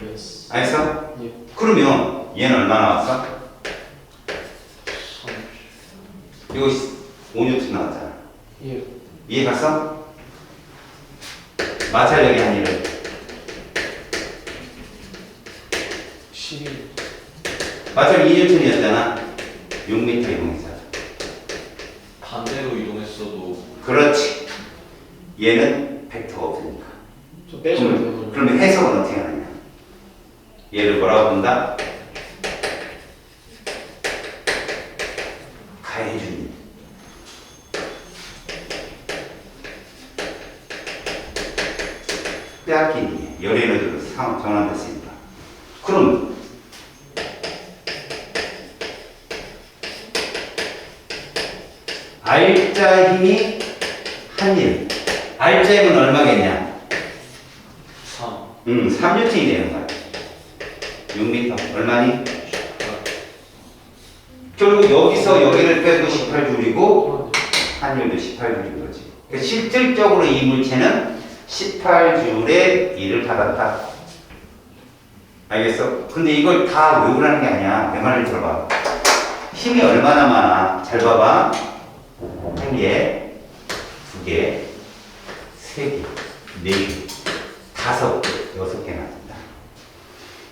예스. 알았어? 예. 그러면 얘는 얼마 나왔어? 3. 이거 5N 나왔잖아. 예. 이해 갔어? 마찰력의 한 일은 12. 마찰 2N이었잖아. 6m 이동했잖아. 반대로 이동했어도 그렇지. 얘는 벡터가 없으니까. 저 빼주면 되거든요. 그러면 해석은 어떻게 하느냐? 얘를 뭐라고 본다? 가해주니. 빼앗긴 힘이 열 에너지로 전환됐으니까. 그럼 R자 힘이 한 일. R자 힘은 얼마겠냐? 3. 3N이 되는 거야. 6m. 얼마니? 결국 여기서 여기를 빼도 18줄이고 한율도 18줄인 거지. 그러니까 실질적으로 이 물체는 18줄의 일을 받았다. 알겠어? 근데 이걸 다 외우라는 게 아니야. 내 말을 들어봐. 힘이 얼마나 많아? 잘 봐봐. 한 개, 두 개, 세 개, 네 개, 다섯 개, 여섯 개나 된다.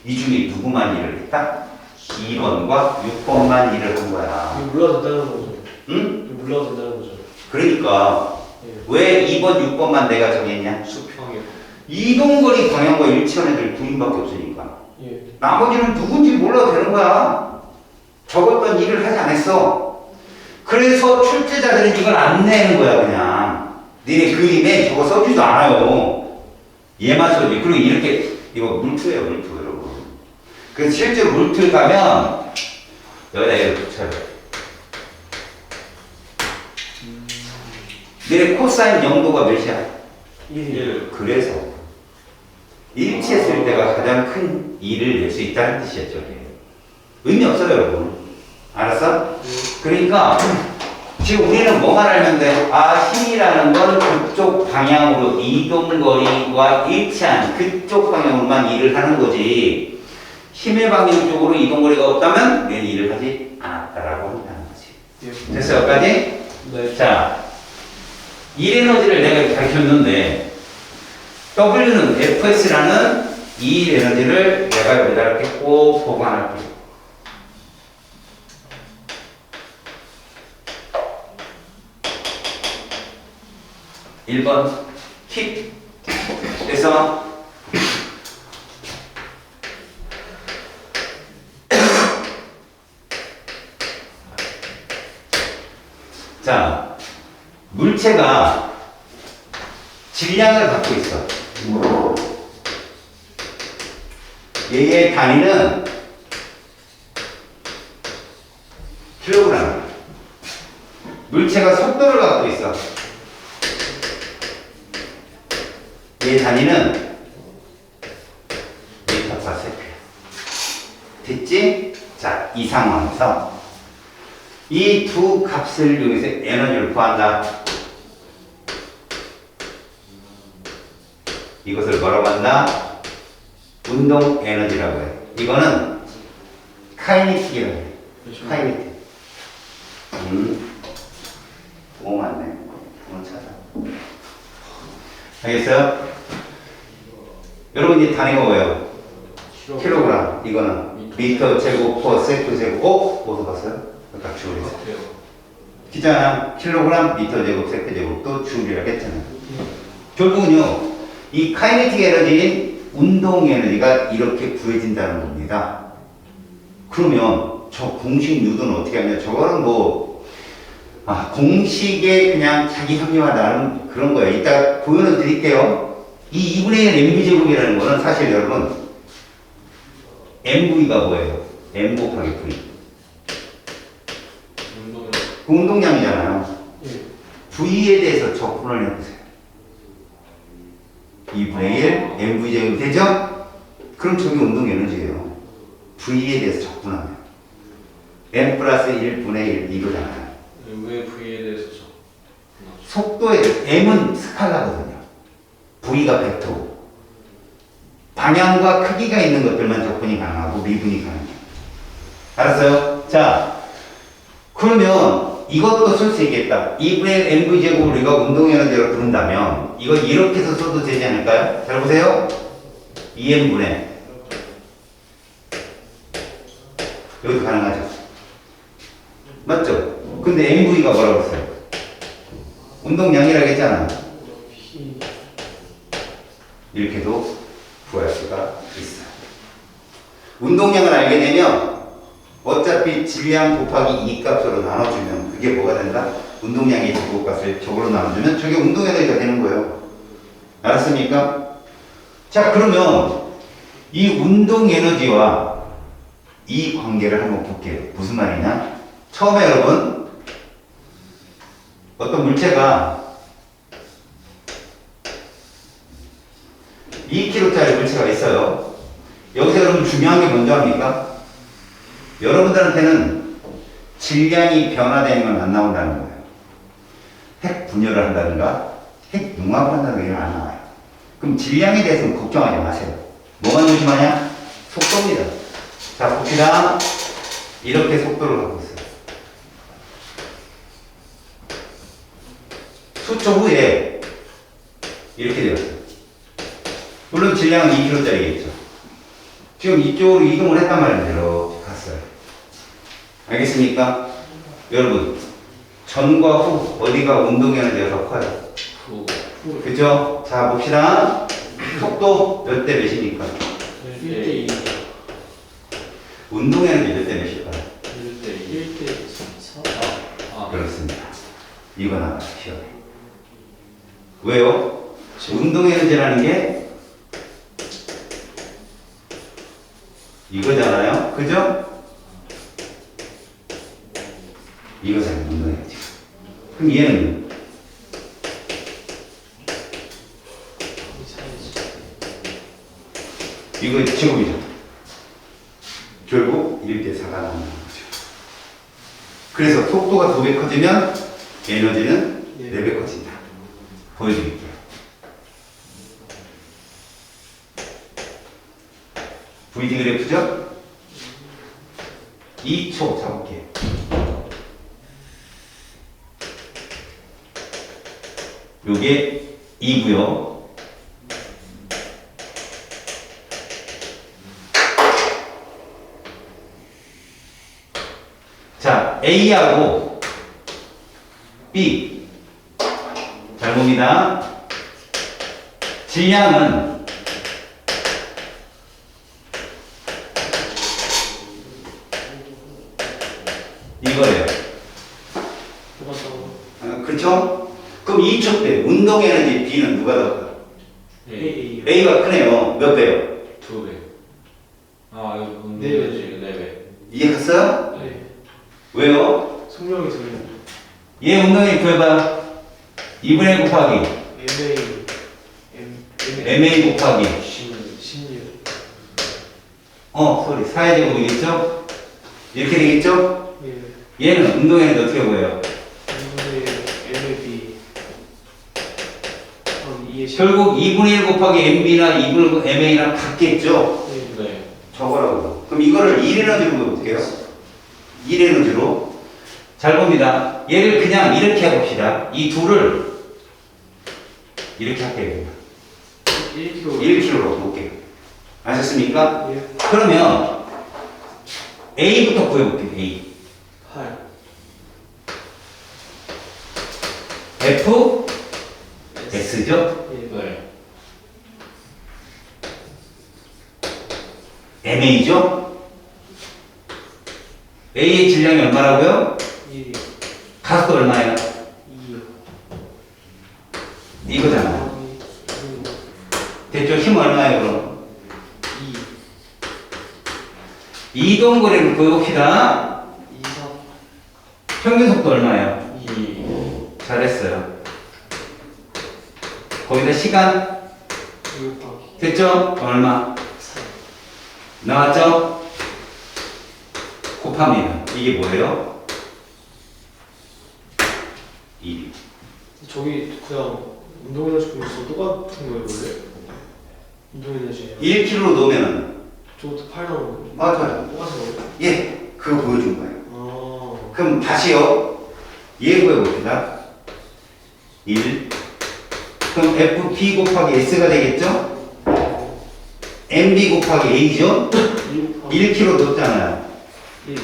이 중에 누구만 일을 했다? 2번과 6번만 일을 한 거야. 이거 몰라도 된다는 거죠. 응? 이거 몰라도 된다는 거죠. 그러니까 예. 왜 2번, 6번만 내가 정했냐? 수평이. 이동거리 방향과 일치하는 애들 둘인밖에 없으니까. 예. 나머지는 누군지 몰라도 되는 거야. 적었던 일을 하지 않았어. 그래서 출제자들은 이걸 안 내는 거야, 그냥. 니네 그림에 저거 써주지도 않아요. 얘만 써지. 그리고 이렇게, 이거 물투예요, 물투, 여러분. 그래서 실제로 물투 가면, 여기다 이렇게 붙여요. 니네 코사인 0도가 몇이야? 1이. 그래서 일치했을 때가 가장 큰 일을 낼 수 있다는 뜻이었죠. 이게. 의미 없어요, 여러분. 알았어? 그러니까 지금 우리는 뭐만 알면 돼? 아, 힘이라는 건 그쪽 방향으로 이동거리와 일치한 그쪽 방향으로만 일을 하는 거지. 힘의 방향 쪽으로 이동거리가 없다면 얘는 일을 하지 않았다라고 한다는 거지. 예. 됐어, 여기까지? 네. 자, 일 에너지를 내가 이렇게 가르쳤는데 W는 Fs라는 이 에너지를 내가 여기다 이렇게 꼭 보관할게. 일 번 킵. 그래서 자, 물체가 질량을 갖고 있어. 얘의 단위는 킬로그램. 물체가 속도를 갖고 있어. 얘의 단위는 미터 퍼 세컨드. 됐지? 자, 이 상황에서 이 두 값을 이용해서 에너지를 구한다. 이것을 뭐라고 한다? 운동 에너지라고 해. 이거는 카이네틱이라고 해. 그렇죠. 카이네틱. 너무 많네. 한번 찾아. 알겠어요? 여러분 이 단위가 뭐예요? 킬로그램. 이거는 미터 제곱 퍼 세컨드 제곱. 어디서 봤어요? 아까 줄에서. 같아요. 기잖아. 킬로그램 미터 제곱 세컨드 제곱도 줄이라고 했잖아요. 결국은요, 이 카이네틱 에너지인 운동 에너지가 이렇게 구해진다는 겁니다. 그러면 저 공식 유도는 어떻게 하냐? 저거는 뭐 공식에 그냥 자기 합리화라는 그런 거예요. 이따 보여는 드릴게요. 이 2분의 1 mv제곱이라는 거는 사실 여러분 mv가 뭐예요? m 곱하기 v. 운동을. 그 운동량이잖아요. 예. v에 대해서 적분을 해보세요. 2분의 1 mv제곱이 되죠? 그럼 저게 운동 에너지예요. v에 대해서 적분하면 m 플러스 1분의 1 이거잖아요. 왜 V에 대해서 저? 속도에 대해서 m은 스칼라거든요. v가 벡터. 방향과 크기가 있는 것들만 적분이 가능하고 미분이 가능해요. 알았어요? 자, 그러면 이것도 쓸 수 있겠다. 2분의 1 mv제곱을 우리가 운동에너지로 부른다면 이걸 이렇게 해서 써도 되지 않을까요? 잘 보세요. 2m분의 여기도 가능하죠. 맞죠? 근데 mv가 뭐라고 했어요? 운동량이라고 했잖아. P. 이렇게도 구할 수가 있어요. 운동량을 알게 되면 어차피 질량 곱하기 이 값으로 나눠주면 그게 뭐가 된다? 운동량의 제곱값을 저걸로 나눠주면 저게 운동에너지가 되는 거예요. 알았습니까? 자, 그러면 이 운동 에너지와 이 관계를 한번 볼게요. 무슨 말이냐? 처음에 여러분 어떤 물체가 2kg짜리 물체가 있어요. 여기서 여러분 중요한 게 뭔지 압니까? 여러분들한테는 질량이 변화되는 건 안 나온다는 거예요. 핵 분열을 한다든가 핵 융합을 한다든가 이런 안 나와요. 그럼 질량에 대해서는 걱정하지 마세요. 뭐만 조심하냐? 속도입니다. 자, 봅시다. 이렇게 속도를 갖고 있어요. 수초 후에 이렇게 되었어요. 물론 질량은 2kg짜리겠죠. 지금 이쪽으로 이동을 했단 말이에요. 이렇게 갔어요. 알겠습니까? 여러분, 전과 후 어디가 운동 에너지가 더 커요? 후. 그죠? 자, 봅시다. 속도 몇 대 몇입니까? 1대2. 운동 에너지 몇 대 몇일까요? 1대 1대4. 그렇습니다. 이거 나가요, 시험에. 왜요? 운동 에너지라는 게 이거잖아요. 그죠? 이거잖아요, 운동 에너지. 그럼 얘는 이거 제곱이죠. 결국 1대4가 나오는 거죠. 그래서 속도가 2배 커지면 에너지는 4배 커진다. 보여드릴게요. VD 그래프죠? 2초 잡을게요. 요게 2고요. 자, A하고 B. 잘 봅니다. 질량은 이거예요. 그렇죠? 그럼 2초 때 운동 에너지 B는 누가 더 커요? A. A가 크네요. 몇 배요? 2배. 아, 이거 운동 네 배. 에너지 4배. 이해 갔어요? 네. 왜요? 성명이 소리. 얘 운동이 구해봐. 2분의 1 곱하기 MA. MA 곱하기 16. 소리 4의 제곱이겠죠? 이렇게 되겠죠? 예. 얘는 운동 에너지 어떻게 구해요? 2분의 MAB. 그럼 2의 10. 결국 2분의 1 곱하기 MB나 2분의 1 MA랑 같겠죠? 네. 네. 저거라고. 그럼 이거를 1에너지로 보면 어떻게 해요? 1에너지로. 잘 봅니다. 얘를 그냥 이렇게 해봅시다. 이 둘을 이렇게 할게요. 1kg. 1kg로 볼게요. 아셨습니까? 예. 그러면 A부터 구해볼게요. A. 8. F, S죠? 예. 네. MA죠? A의 질량이 얼마라고요? 1. 가속도 얼마예요? 2. 이거잖아요. 됐죠? 힘 얼마예요, 그럼? 2. 이동거리를 구해봅시다. 2, 4. 평균 속도 얼마예요? 2. 잘했어요. 거기다 시간 2 곱하기 됐죠? 얼마? 4. 나왔죠? 곱합니다. 이게 뭐예요? 2. 저기 그냥 운동에너지 보면서 똑같은 거예요 원래? 운동에너지 1kg 넣으면 저것도 8 나오는 거 맞아요. 똑같은 거예요? 예, 그거 보여준 거예요. 아 그럼 다시요. 얘 구해봅시다. 1. 그럼 FP 곱하기 S가 되겠죠? MB 곱하기 A죠? 1 곱하기 1kg 넣었잖아요. 1.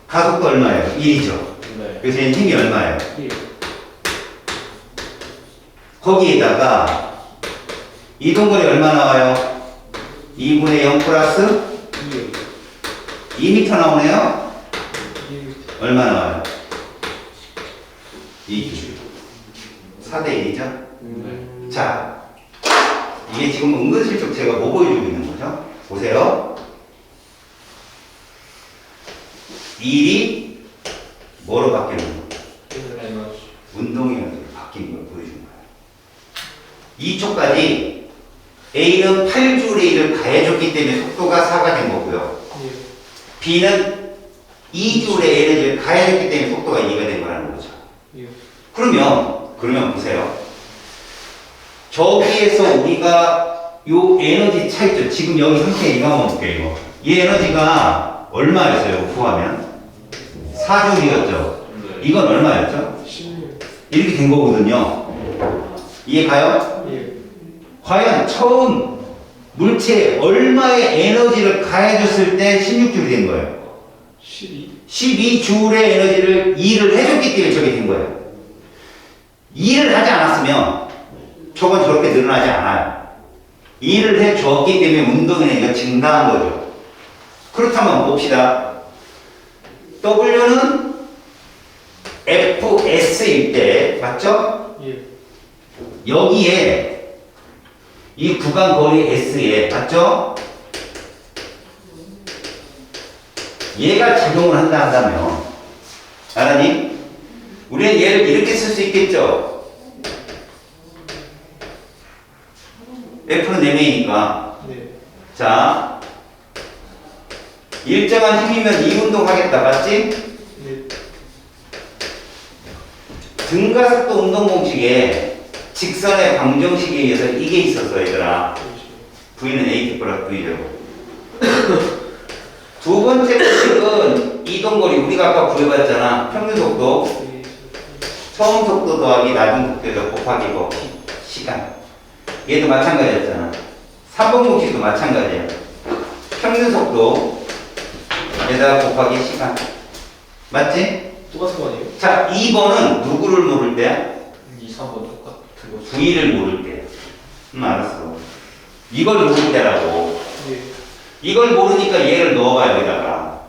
가속도 얼마예요? 1이죠. 네. 그래서 얘는 힘이 얼마예요? 1. 거기에다가 이동거리 얼마 나와요? 2분의 0 플러스 2m 나오네요? 2. 얼마 나와요? 2. 4대 1이죠? 자, 이게 지금 은근슬쩍 제가 뭐 보여주고 있는 거죠? 보세요. 1이 뭐로 바뀌는 거? 에너지. 운동 에너지로 바뀐 걸 보여준 거예요. 2초까지 A는 8J의 1을 가해줬기 때문에 속도가 4가 된 거고요. 예. B는 2J의 에너지를 가해줬기 때문에 속도가 2가 된 거라는 거죠. 예. 그러면 보세요. 저기에서 우리가 요 에너지 차이죠. 지금 여기 상태 이거 한번 볼게요. 이 에너지가 얼마였어요? 구하면 4J였죠. 네. 이건 얼마였죠? 16. 이렇게 된 거거든요. 이해 가요? 예. 과연 처음 물체에 얼마의 에너지를 가해줬을 때 16줄이 된 거예요? 12. 12줄의 에너지를 2를 해줬기 때문에 저게 된 거예요. 2를 하지 않았으면 저건 저렇게 늘어나지 않아요. 2를 해줬기 때문에 운동 에너지가 증가한 거죠. 그렇다면 봅시다. W는 FS일 때, 맞죠? 예. 여기에 이 구간 거리 S에, 맞죠? 얘가 작용을 한다 한다면, 알았니? 우리는 얘를 이렇게 쓸 수 있겠죠? F는 4명이니까. 네. 자, 일정한 힘이면 이 운동 하겠다, 맞지? 네. 등가속도 운동 공식에 직선의 방정식에 의해서 이게 있었어, 얘들아. V는 AT 플러스 V제곱. 두 번째 공식은 이동거리, 우리가 아까 구해봤잖아. 평균속도. 처음 속도 더하기 낮은 속도에서 곱하기 뭐 시간. 얘도 마찬가지였잖아. 3번 공식도 마찬가지야. 평균속도 에다가 곱하기 시간. 맞지? 똑같은 거 아니에요? 자, 2번은 누구를 모를 때야? 2, 3번 똑같은 거. V를 모를 때. 알았어. 이걸 모를 때라고. 예. 이걸 모르니까 얘를 넣어봐, 여기다가.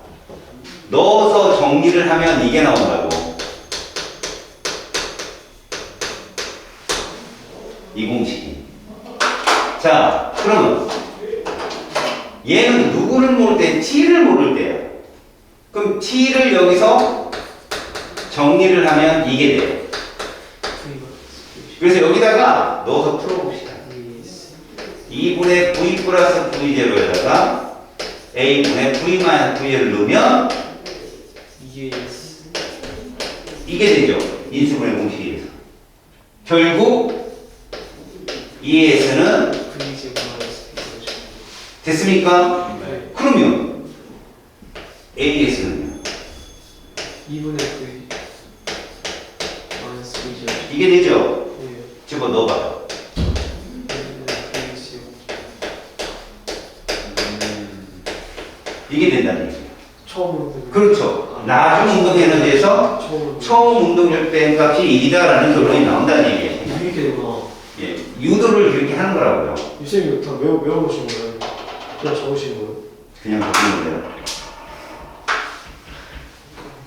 넣어서 정리를 하면 이게 나온다고. 이 공식이. 자, 그러면 얘는 누구를 모를 때? T를 모를 때야. 그럼 T를 여기서 정리를 하면 이게 돼요. 그래서 여기다가 넣어서 풀어봅시다. 2분의 V 플러스 V0에다가 A분의 V 마이너스 V를 넣으면 이게 이게 되죠. 인수분해 공식에 의해서. 결국 ES는 V제곱 마이너스 됐습니까? 네. 그러면 AS는요? 2분의 V 마이너스 V제곱. 이게 되죠. 예. 집어 넣어봐요. 2분의 V제곱. 이게 된다는 얘기예요. 처음으로 된 그렇죠. 나중 운동 에너지에서 처음으로 처음 운동력 뺀 값이 1이다라는 결론이 나온다는 얘기예요. 이렇게 되구나. 예, 유도를 그렇게 하는 거라고요. 유쌤이 다 외워보신 거예요? 그냥 적으신 거예요? 그냥 바꾸는 거예요.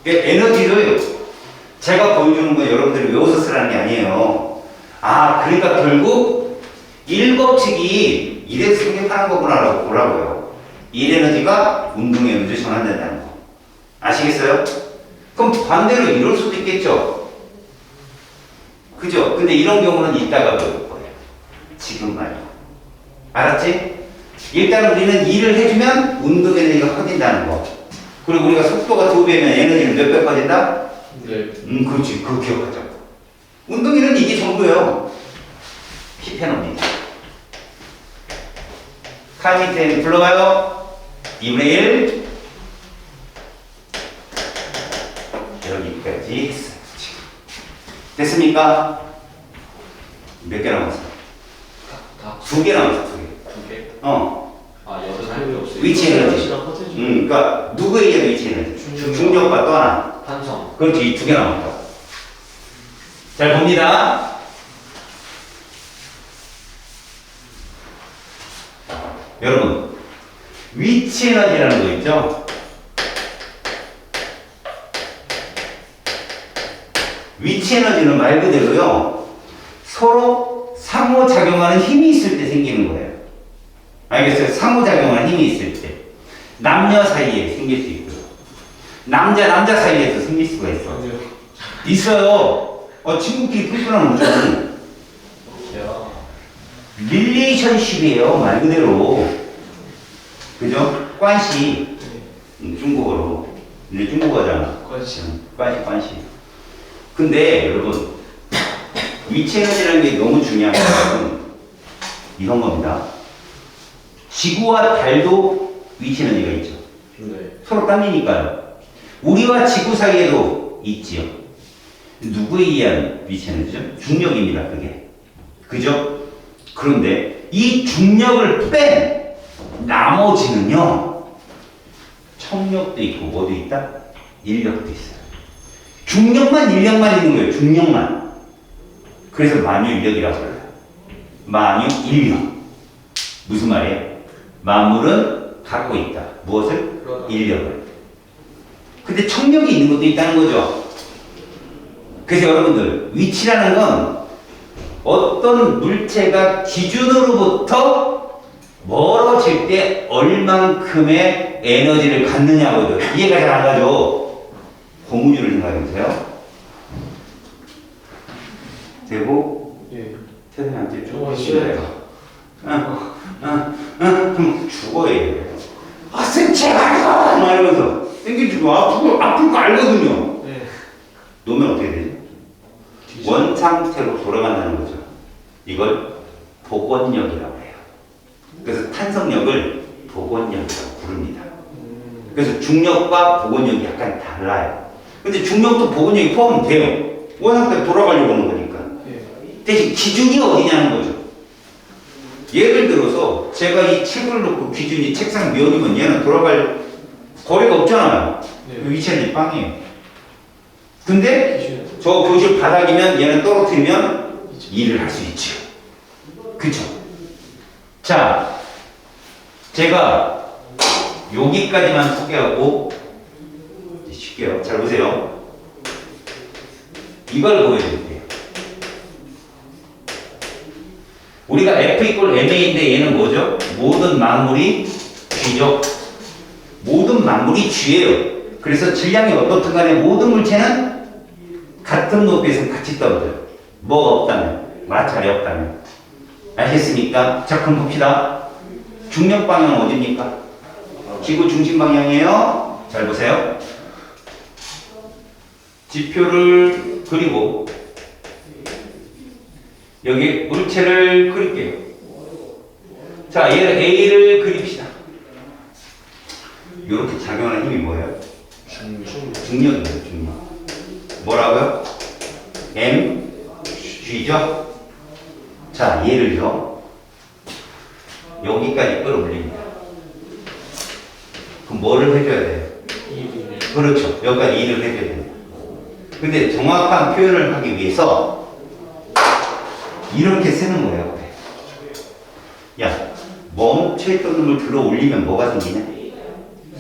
에너지를 제가 보여주는 건 여러분들이 외워서 쓰라는 게 아니에요. 아, 그러니까 결국 1법칙이 이래서 생각하는 거구나라고 보라고요. 1에너지가 운동 에너지로 전환된다는 거. 아시겠어요? 그럼 반대로 이럴 수도 있겠죠? 그죠? 근데 이런 경우는 이따가 배울 거예요. 지금 말이야. 알았지? 일단 우리는 일을 해주면 운동 에너지가 커진다는 거. 그리고 우리가 속도가 2배면 에너지는 몇 배 커진다? 네. 그렇지. 그거 기억하자. 운동 에너지는 이게 전부예요. 피펜옵니다. 카미텐 불러봐요. 2분의 1. 여기까지 했어요. 됐습니까? 몇 개 남았어? 다 2개 남았어, 2개. 두 개? 어. 아, 여섯 할게 없어요. 위치 에너지. 컨텐츠. 그러니까 누구에 의한 위치 에너지? 중력. 중력과 또 하나. 탄성. 그렇지, 이 2개 남았다. 잘 봅니다. 여러분, 위치 에너지라는 거 있죠? 위치 에너지는 말 그대로요, 서로 상호작용하는 힘이 있을 때 생기는 알겠어요? 상호작용할 힘이 있을 때 남녀 사이에 생길 수 있고요. 남자 사이에서 생길 수가 있어. 아니요. 있어요. 친구끼리 끈끈한 우정은 야. 릴레이션십이에요. 말 그대로. 그죠? 관시. 중국어로. 이제 중국어잖아. 관시. 관시. 근데 여러분 위치 에너지라는 게 너무 중요한 건 이런 겁니다. 지구와 달도 위치 에너지가 있죠. 네. 서로 딸리니까요. 우리와 지구 사이에도 있지요. 누구에 의한 위치 에너지죠? 중력입니다. 그게. 그죠? 그런데 이 중력을 뺀 나머지는요. 청력도 있고 뭐도 있다? 인력도 있어요. 중력만 인력만 있는 거예요. 중력만. 그래서 만유인력이라고 불러요. 만유인력. 무슨 말이에요? 만물은 갖고 있다. 무엇을? 인력을. 근데 청력이 있는 것도 있다는 거죠. 그래서 여러분들 위치라는 건 어떤 물체가 기준으로부터 멀어질 때 얼만큼의 에너지를 갖느냐거든. 이해가 잘 안 가죠? 고무줄을 생각해보세요. 되고 예. 태생한테 저거 쭉 싫어요. 그럼 죽어야 돼요. 승체가 막 이러면서 땡겨주고 아플 거 알거든요. 예. 놓으면 어떻게 되지? 원상태로 돌아간다는 거죠. 이걸 복원력이라고 해요. 그래서 탄성력을 복원력이라고 부릅니다. 그래서 중력과 복원력이 약간 달라요. 근데 중력도 복원력이 포함돼요. 원상태로 돌아가려고 하는 거니까. 예. 대신 기준이 어디냐는 거죠. 예를 들어서 제가 이 책을 놓고 기준이 책상 면이면 얘는 돌아갈 거리가 없잖아요. 네. 위치는 빵이에요. 근데 기준이 저 교실 바닥이면 얘는 떨어뜨리면 일을 할 수 있죠. 그쵸? 자, 제가 여기까지만 소개하고 이제 쉴게요. 잘 보세요. 이걸 보여드릴게요. 우리가 F 이퀄 MA인데 얘는 뭐죠? 모든 만물이 G죠. 모든 만물이 G예요. 그래서 질량이 어떻든 간에 모든 물체는 같은 높이에서 같이 떨어져요. 뭐가 없다면, 마찰이 없다면. 아시겠습니까? 자, 그럼 봅시다. 중력 방향은 어디입니까? 지구 중심 방향이에요. 잘 보세요. 지표를 그리고 여기 물체를 그릴게요. 자, 얘를 A를 그립시다. 이렇게 작용하는 힘이 뭐예요? 중력이에요, 중력. 뭐라고요? M, G죠? 자, 얘를요. 여기까지 끌어올립니다. 그럼 뭐를 해줘야 돼요? 그렇죠. 여기까지 일을 해줘야 돼요. 근데 정확한 표현을 하기 위해서 이렇게 쓰는 거예요. 야, 멈춰있던 놈을 들어 올리면 뭐가 생기냐?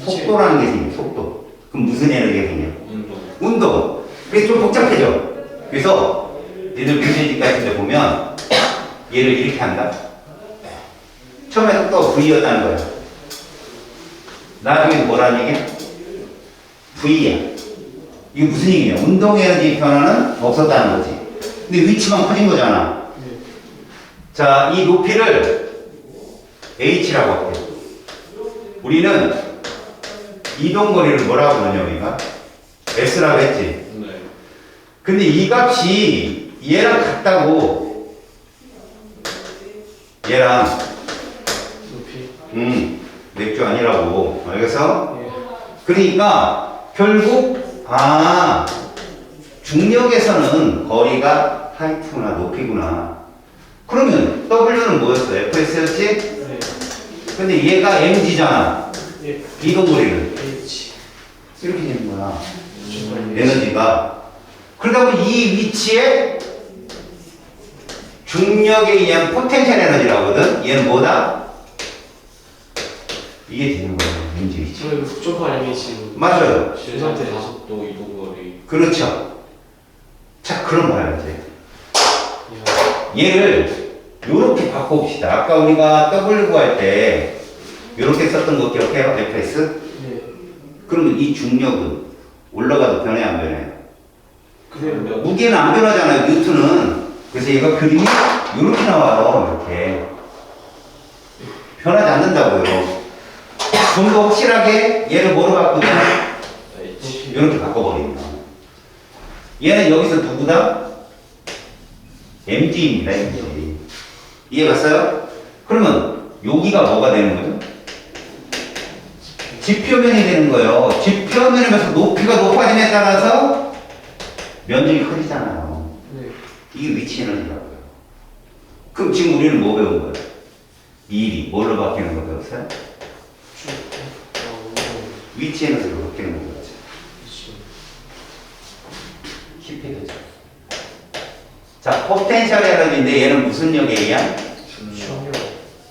속도라는 게 생겨, 속도. 그럼 무슨 에너지가 생겨? 운동. 그게 좀 복잡해져. 그래서 얘들 교재집 같은 데 보면 얘를 이렇게 한다. 처음에 속도가 V였다는 거야. 나중에 뭐라는 얘기야? V야. 이게 무슨 얘기냐? 운동 에너지 변화는 없었다는 거지. 근데 위치만 커진 거잖아. 자, 이 높이를 H라고 할게요. 우리는 이동거리를 뭐라고 부르냐, 우리가? S라고 했지. 네. 근데 이 값이 얘랑 같다고. 얘랑, 높이. 맥주 아니라고. 알겠어? 예. 그러니까, 결국, 중력에서는 거리가 하이트구나, 높이구나. 그러면 W는 뭐였어? FS였지? 네. 근데 얘가 mg잖아. 예. 이동거리는. H. 이렇게 되는 거야. 정말 에너지가. 그러다 보니 이 위치에 중력에 의한 포텐셜 에너지라고 하거든. 얘는 뭐다? 이게 되는 거예요. mg 위치. 저희 점프하는 H. 맞아요. 실상 가속도 이동거리. 그렇죠. 자, 그럼 뭐야, 이제. 이야. 얘를 요렇게 바꿔봅시다. 아까 우리가 W 구할 때 요렇게 썼던 거 기억해요? Fs? 예. 그러면 이 중력은 올라가도 변해 안 변해요? 그대로. 무게는 안 변하잖아요. 뉴턴은. 그래서 얘가 그림이 요렇게 나와요. 이렇게. 변하지 않는다고요. 좀 더 확실하게 얘를 뭐로 바꾸냐? H. 이렇게 바꿔버립니다. 얘는 여기서 누구다? mg입니다. mg. 이해 갔어요? 그러면 여기가 뭐가 되는 거죠? 지표면이 되는 거예요. 지표면이면서 높이가 높아짐에 따라서 면적이 커지잖아요. 네. 이게 위치 에너지라고요. 그럼 지금 우리는 뭐 배운 거예요? 일이 뭘로 바뀌는 거 배웠어요? 위치 에너지로 바뀌는 거 배웠죠. 힙이 되죠. 자, 포텐셜 에너지인데 얘는 무슨力에 의한? 중력.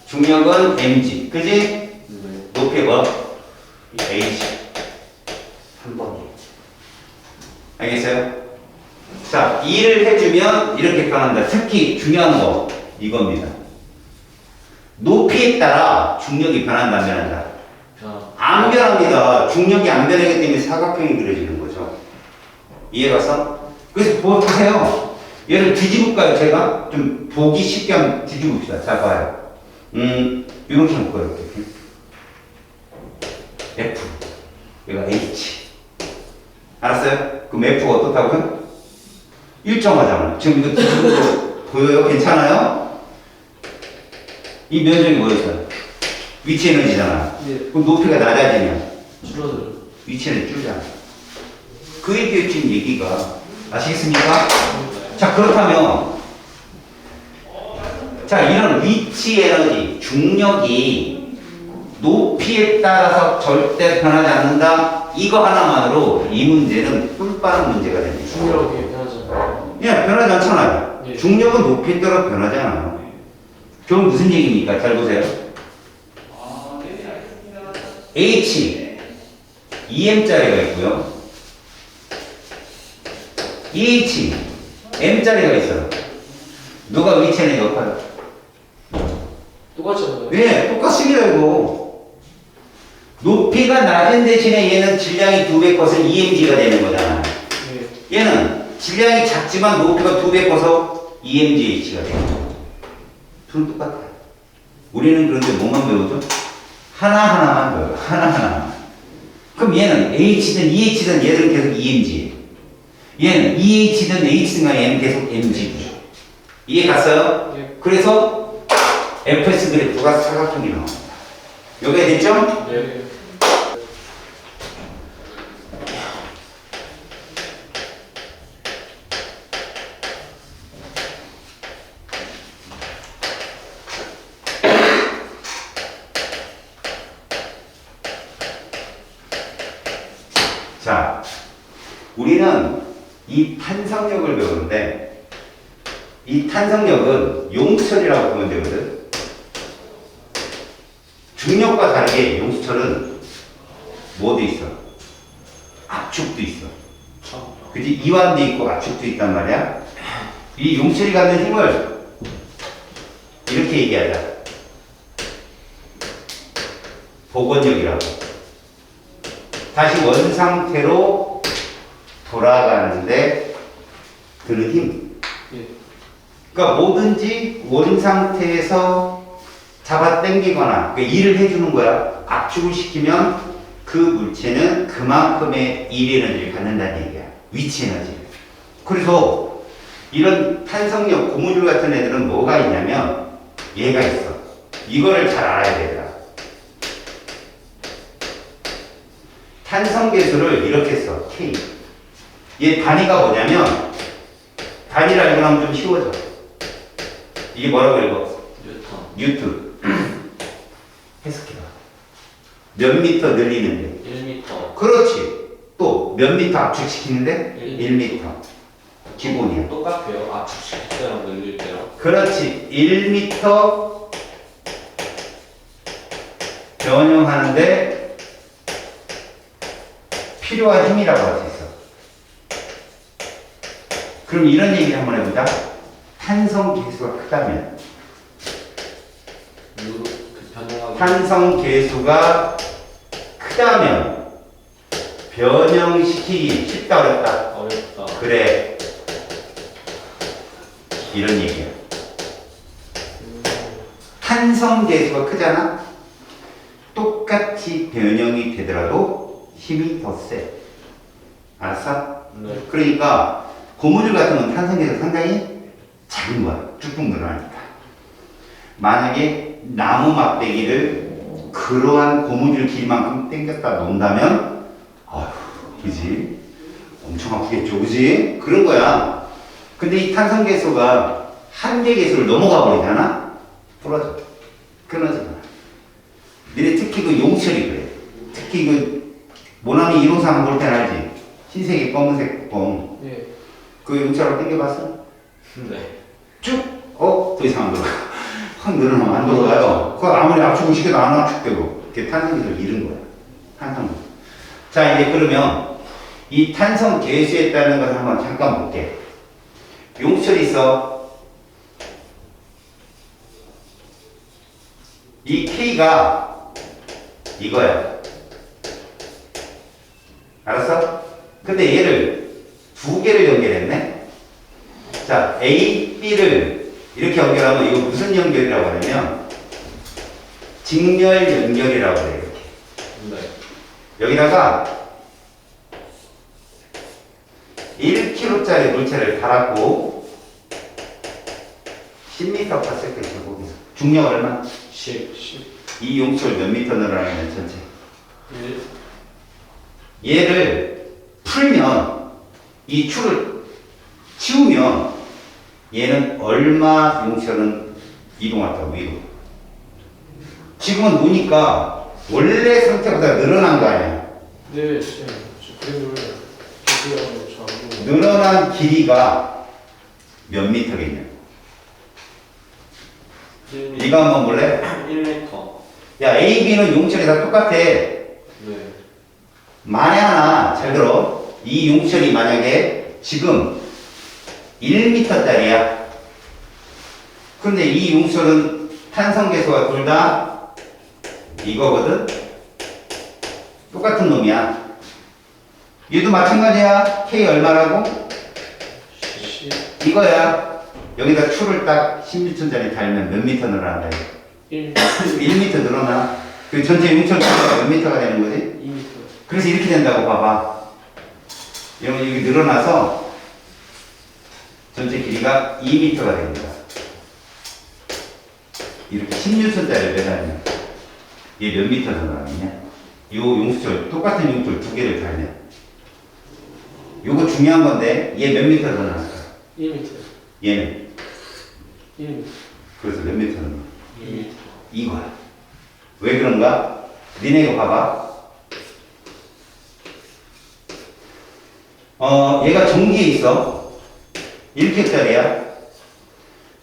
중력은 mg. 그지? 네. 높이 뭐? h. 한 번이. 알겠어요? 자, 일을 해주면 이렇게 변한다. 특히 중요한 거 이겁니다. 높이에 따라 중력이 변한다, 안 변한다? 안 변합니다. 중력이 안 변하기 때문에 사각형이 그려지는 거죠. 이해 갔어? 그래서 보세요. 얘를 뒤집을까요? 제가 좀 보기 쉽게 한번 뒤집읍시다. 자, 봐요. 이렇게 볼까요? 이렇게. F. 얘가 H. 알았어요? 그럼 F가 어떻다고요? 일정하잖아요. 지금 이거 뒤집어도 보여요? 괜찮아요? 이 면적이 뭐였어요? 위치 에너지잖아. 예. 그럼 높이가 낮아지면 줄어들어. 위치는 줄잖아. 그 얘기에 지금 얘기가 아시겠습니까? 자, 그렇다면 자, 이런 위치 에너지, 중력이 높이에 따라서 절대 변하지 않는다. 이거 하나만으로 이 문제는 꿀빠른 문제가 됩니다. 중력이 변하잖아요. 예, 변하지 않잖아요. 예. 중력은 높이에 따라 변하지 않아요. 그럼 무슨 얘기입니까? 잘 보세요. H, EM짜리가 있고요. EH, M짜리가 있어요. 누가 위치는 역할을? 똑같잖아요. 네, 똑같습니다, 이거. 높이가 낮은 대신에 얘는 질량이 2배 커서 EMG가 되는 거잖아요. 예. 얘는 질량이 작지만 높이가 2배 커서 EMGH가 되는 거예요. 둘은 똑같아요. 우리는 그런데 뭐만 배우죠? 하나하나만 배워요. 하나하나만. 그럼 얘는 H든 EH든 얘들은 계속 EMG예요. 얘는 EH든 H든 간에 얘는 계속 MG. 이해 갔어요? 예. 그래서 FS 그래프가 사각형이 나옵니다. 여기가 됐죠? 네. 자, 우리는 이 탄성력을 배우는데 이 탄성력은 용수철이라고 보면 되거든. 중력과 다르게 용수철은 뭐도 있어? 압축도 있어. 그지? 이완도 있고 압축도 있단 말이야. 이 용철이 갖는 힘을 이렇게 얘기하자. 복원력이라고. 다시 원 상태로 돌아가는데 드는 힘. 예. 그러니까 뭐든지 원 상태에서 잡아 당기거나 그러니까 일을 해주는 거야. 압축을 시키면 그 물체는 그만큼의 일 에너지를 갖는다는 얘기야. 위치 에너지. 그래서 이런 탄성력 고무줄 같은 애들은 뭐가 있냐면 얘가 있어. 이거를 잘 알아야 되더라. 탄성계수를 이렇게 써. K. 얘 단위가 뭐냐면 단위를 알고 나면 좀 쉬워져. 이게 뭐라고 읽어? 뉴턴. 해석해봐. 몇 미터 늘리는데? 1m. 그렇지. 또 몇 미터 압축시키는데? 1미터. 기본이야. 똑같아요. 압축시킬 때랑 늘릴 때랑. 그렇지. 1미터 변형하는데 필요한 힘이라고 할 수 있어. 그럼 이런 얘기를 한번 해보자. 탄성 계수가 크다면 탄성 계수가 크다면 변형시키기 쉽다 어렵다. 어렵다. 그래. 이런 얘기야. 탄성 계수가 크잖아? 똑같이 변형이 되더라도 힘이 더 세. 알았어? 네. 그러니까 고무줄 같은 건 탄성 계수가 상당히 작은 거야. 쭉쭉 늘어나니까. 만약에 나무 막대기를 그러한 고무줄 길이만큼 당겼다 놓는다면 아휴, 그지? 엄청 아프겠죠, 그지? 그런 거야. 근데 이 탄성 계수가 한계 계수를 넘어가 버리잖아? 부러져. 끊어져. 니네 특히 그 용철이 그래. 특히 그 모나미 153 볼 때는 알지? 흰색에 검은색 껌. 예. 그 용철하고 당겨봤어? 네. 쭉, 더 이상 안 돌아가. 확 늘어나면 안 돌아가요. 그거 아무리 압축을 시켜도 안 압축되고. 그게 탄성계수를 잃은 거야. 탄성계수. 자, 이제 그러면 이 탄성 계수에 따른 걸 한번 잠깐 볼게. 용철이 있어. 이 K가 이거야. 알았어? 근데 얘를 두 개를 연결했네? 자, A, B를 이렇게 연결하면 이거 무슨 연결이라고 하냐면 직렬 연결이라고 해요. 이렇게. 네. 여기다가 1kg짜리 물체를 달았고 10m/s 거기서 중력 얼마? 10. 이 용철 몇 미터 늘어나면 전체 1. 얘를 풀면 이 축을 치우면 얘는 얼마 용철은 이동할까 위로. 지금은 노니까 원래 상태보다 늘어난 거 아니야. 네, 쌤. 저 그림을 기술하고 저하고. 늘어난 길이가 몇 미터겠냐? 네가 한번 볼래? 1m. 야, A, B는 용철이 다 똑같아. 네. 만에 하나 잘 들어. 이 용철이 만약에 지금 1m짜리야. 근데 이 용철은 탄성 계수가 둘 다 이거거든. 똑같은 놈이야. 얘도 마찬가지야. K 얼마라고? 10. 이거야. 여기다 추를 딱 10m짜리 달면 몇 미터 늘어난다. 1. 1m 늘어나. 그 전체 용철 추가 몇 미터가 되는 거지? 2m. 그래서 이렇게 된다고 봐봐. 여기 늘어나서 전체 길이가 2m가 됩니다. 이렇게 10N짜리를 매달면 얘 몇 미터 늘어나느냐? 요 용수철, 똑같은 용철 두 개를 달면 요거 중요한 건데 얘 몇 미터 늘어날까? 1m. 얘는 1m. 그래서 몇 미터 늘어나? 2m. 이거야. 왜 그런가? 니네가 봐봐. 얘가 전기에 있어. 1킬짜리야.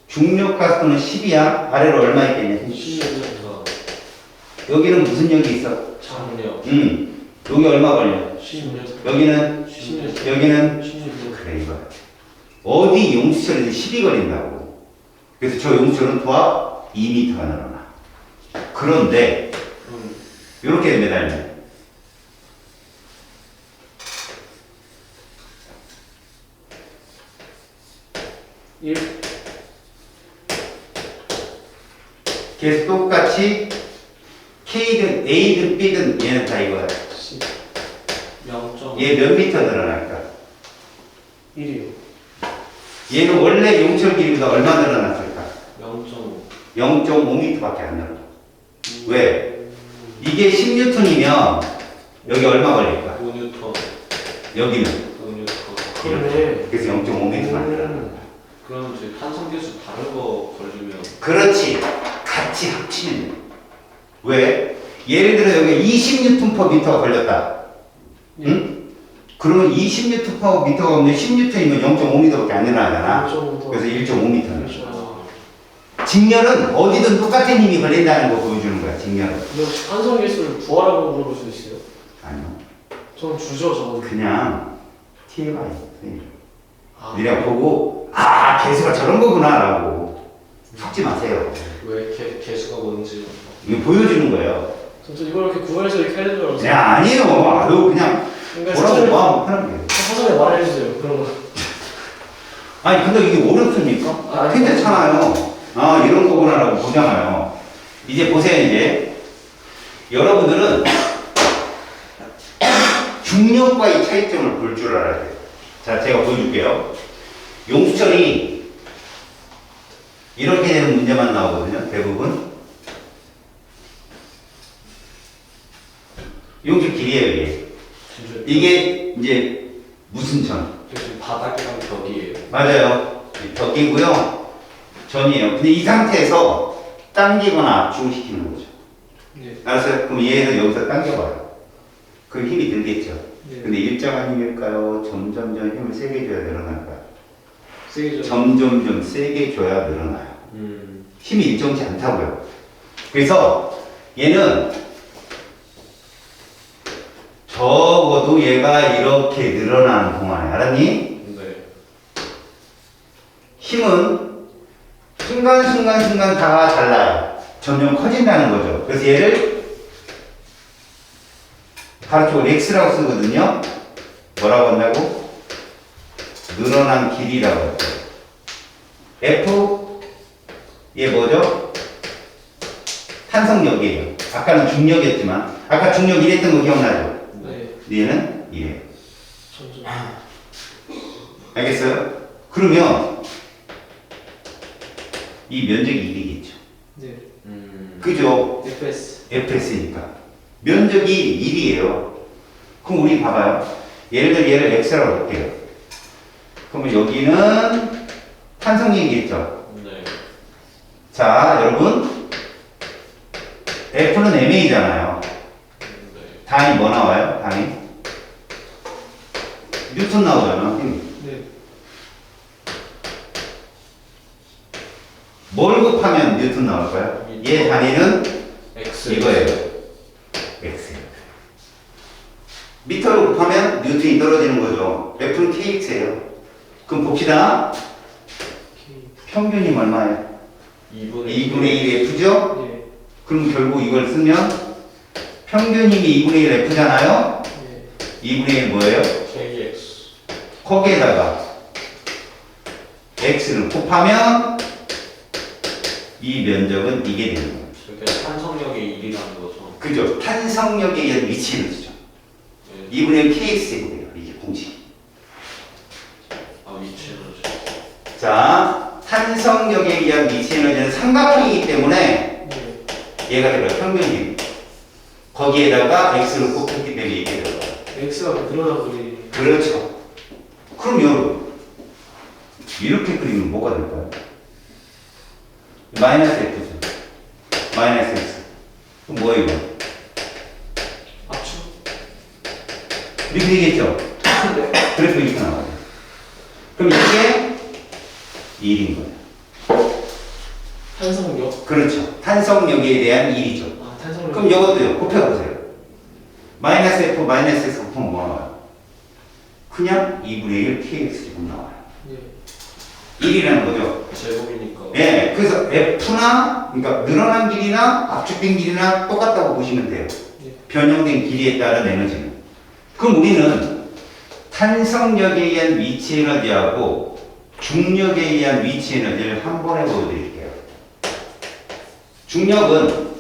중력 가속도는 10이야. 아래로 얼마 있겠냐? 10m. 여기는 무슨 역이 있어? 장력. 여기 얼마 걸려? 10m. 여기는? 10m. 여기는? 10m. 그래, 이거야. 어디 용수철에서 10이 걸린다고. 그래서 저 용수철은 도합 2m가 늘어나. 그런데, 이렇게 매달면. 계속 똑같이 K든 A든 B든 얘는 다 이거야. 10. 0. 얘 몇 미터 늘어날까? 1이요. 얘는 원래 용철 길이보다 얼마 늘어났을까? 0.5. 0.5m밖에 안 늘어나. 왜? 이게 10N이면 여기 얼마 걸릴까? 5N. 여기는 5N. 그러네. 그래서 0.5m만 늘어나. 그러면 저희 탄성계수 다른 거 걸리면 그렇지. 같이 합치면 돼. 왜? 예를 들어 여기 20N/m가 걸렸다. 응? 그러면 20N/m가 없는 10N이면 0.5m밖에 안 늘어나잖아. 1.5. 그래서 1.5m. 아. 직렬은 어디든 똑같은 힘이 걸린다는 거 보여주는 거야. 직렬은. 근데 혹시 탄성 계수를 구하라고 물어볼 수 있어요? 아니요. 저는 주죠, 저는. 그냥 TMI. 아. 니네가 보고 계수가 저런 거구나라고 속지 마세요. 왜 개수가 뭔지 이거 보여주는 거예요. 저 이걸 이렇게 구분해서 이렇게 해야 되는 줄 네, 알았어요. 아니에요. 아유, 그냥 그러니까 뭐라고 마음 편하게. 사전에 말해주세요. 그런 거. 아니, 근데 이게 어렵습니까? 아, 괜찮잖아요. 아, 이런 거구나라고 보잖아요. 이제 보세요, 이제. 여러분들은 중력과의 차이점을 볼 줄 알아야 돼요. 자, 제가 보여줄게요. 용수철이 이렇게 되는 문제만 나오거든요, 대부분. 용수 길이에요, 이게. 진짜 이게 이제 무슨 전? 지금 바닥이랑 벽이에요. 맞아요. 벽이고요. 전이에요. 근데 이 상태에서 당기거나 압축시키는 거죠. 네. 알았어요? 그럼 얘는 여기서 당겨봐요. 그럼 힘이 들겠죠. 네. 근데 일정한 힘일까요? 점점점 힘을 세게 줘야 늘어날까요? 세게 좀. 점점점 세게 줘야 늘어나요. 힘이 일정치 않다고요. 그래서 얘는 적어도 얘가 이렇게 늘어나는 동안에, 알았니? 네. 힘은 순간순간 다 달라요. 점점 커진다는 거죠. 그래서 얘를 가르쳐 X라고 쓰거든요. 뭐라고 한다고? 늘어난 길이라고 하죠. F, 얘 뭐죠? 탄성력이에요. 아까는 중력이었지만, 아까 중력 이랬던 거 기억나죠? 네. 얘는 이래요. 점점. 알겠어요? 그러면 이 면적이 1이겠죠. 네. 그죠? FS. FS니까. 면적이 1이에요. 그럼 우리 봐봐요. 예를 들어 얘를 X라고 할게요. 그러면 여기는 탄성력이겠죠. 네. 자, 여러분. F는 MA잖아요. 네. 단위 뭐 나와요? 단위? 뉴턴 나오잖아. 힘. 네. 뭘 곱하면 뉴턴 나올까요? 얘 단위는 X. 이거예요. X. 미터로 곱하면 뉴턴이 떨어지는 거죠. F는 KX예요. 그럼 봅시다. 평균이 얼마예요? 2분의 1 F죠? 네. 그럼 결국 이걸 쓰면 평균임이 2분의 1 F잖아요? 네. 2분의 1 뭐예요? KX. 거기에다가 X를 곱하면 이 면적은 이게 되는 거예요. 그러니까 탄성력이 1이라는 거죠. 그죠? 탄성력에 의한 위치 에너지죠. 네. 2분의 1 KX제곱이에요. 이게 공식이. 아, 위치는. 자, 탄성력에 의한 위치 에너지는 삼각형이기 때문에 네. 얘가 들어요. 평균임. 거기에다가 X를 곱했기 때문에 이게 들어요. X가 늘어난 거리. 그렇죠. 그러면 이렇게 그리면 뭐가 될까요? 마이너스 F죠. 마이너스 X. 그럼 뭐예요? 이거? 압축. 이렇게 되겠죠? 네. 그래서 이렇게 나와요. 그럼 이게 1인 거예요. 탄성력. 그렇죠. 탄성력에 대한 1이죠. 아, 탄성력. 그럼 이것도요. 곱해보세요. 마이너스 F, 마이너스 X 곱하면 뭐 나와요? 그냥 2분의 1 KX 제곱 나와요. 네. 1이라는 거죠. 제곱이니까. 네, 그래서 F나, 그러니까 늘어난 길이나 압축된 길이나 똑같다고 보시면 돼요. 네. 변형된 길이에 따른 에너지는. 그럼 우리는 탄성력에 의한 위치 에너지하고 중력에 의한 위치 에너지를 한 번에 보여드릴게요. 중력은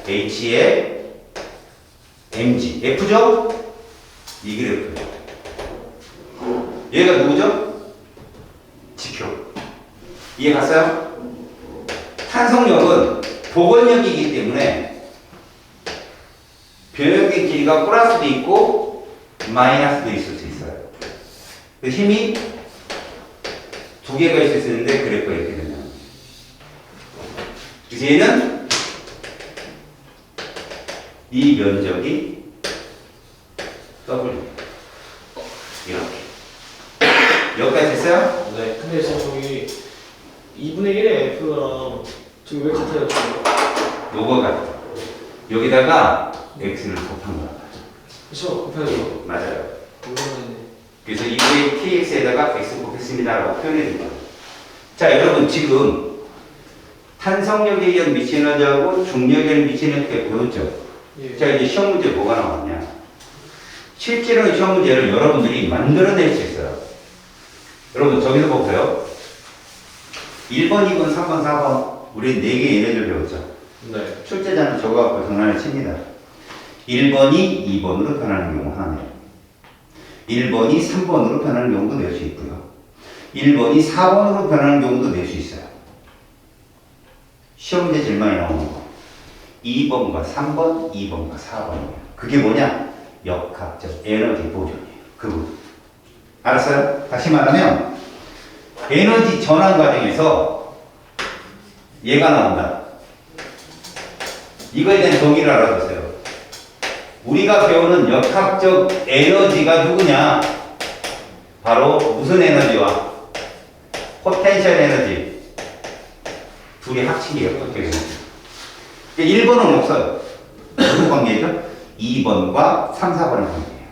H에 mg, F죠? 이 그래프죠. 얘가 누구죠? 지표. 이해 갔어요? 탄성력은 복원력이기 때문에 변형된 길이가 플러스도 있고 마이너스도 있을 수 있어요. 그 힘이 두 개가 있을 수 있는데 그래프가 이렇게 된다. 그래서 얘는 이 면적이 W 이렇게. 여기까지 됐어요? 네. 근데 지금 저기 2분의 1의 F랑 저기 왜 같아요? 지금? 요거가 여기다가 x를 곱한 거야. 그쵸? 곱해야죠. 맞아요. 물론이네. 그래서 2분의 kx에다가 x 곱했습니다라고 표현해 준 거예요. 자, 여러분 지금 탄성력에 의한 미치 에너지하고 중력에 의한 미치 에너지가 배웠죠. 예. 자, 이제 시험 문제 뭐가 나왔냐? 실제로는 시험 문제를 여러분들이 만들어낼 수 있어요. 여러분 저기서 보세요. 1번, 2번, 3번, 4번 우리 4개의 에너지를 배웠죠. 네. 출제자는 저거 갖고 장난을 칩니다. 1번이 2번으로 변하는 경우 하나네요. 1번이 3번으로 변하는 경우도 낼 수 있고요. 1번이 4번으로 변하는 경우도 낼 수 있어요. 시험 문제 제일 많이 나오는 거. 2번과 3번, 2번과 4번이에요. 그게 뭐냐? 역학적 에너지 보존이에요. 그 부분. 알았어요? 다시 말하면 에너지 전환 과정에서 얘가 나온다. 이거에 대한 정의를 알아두세요. 우리가 배우는 역학적 에너지가 누구냐? 바로 무슨 에너지와 포텐셜 에너지 둘이 합치기 역학적 에너지. 1번은 없어요. 무슨 관계죠? 2번과 3, 4번의 관계예요.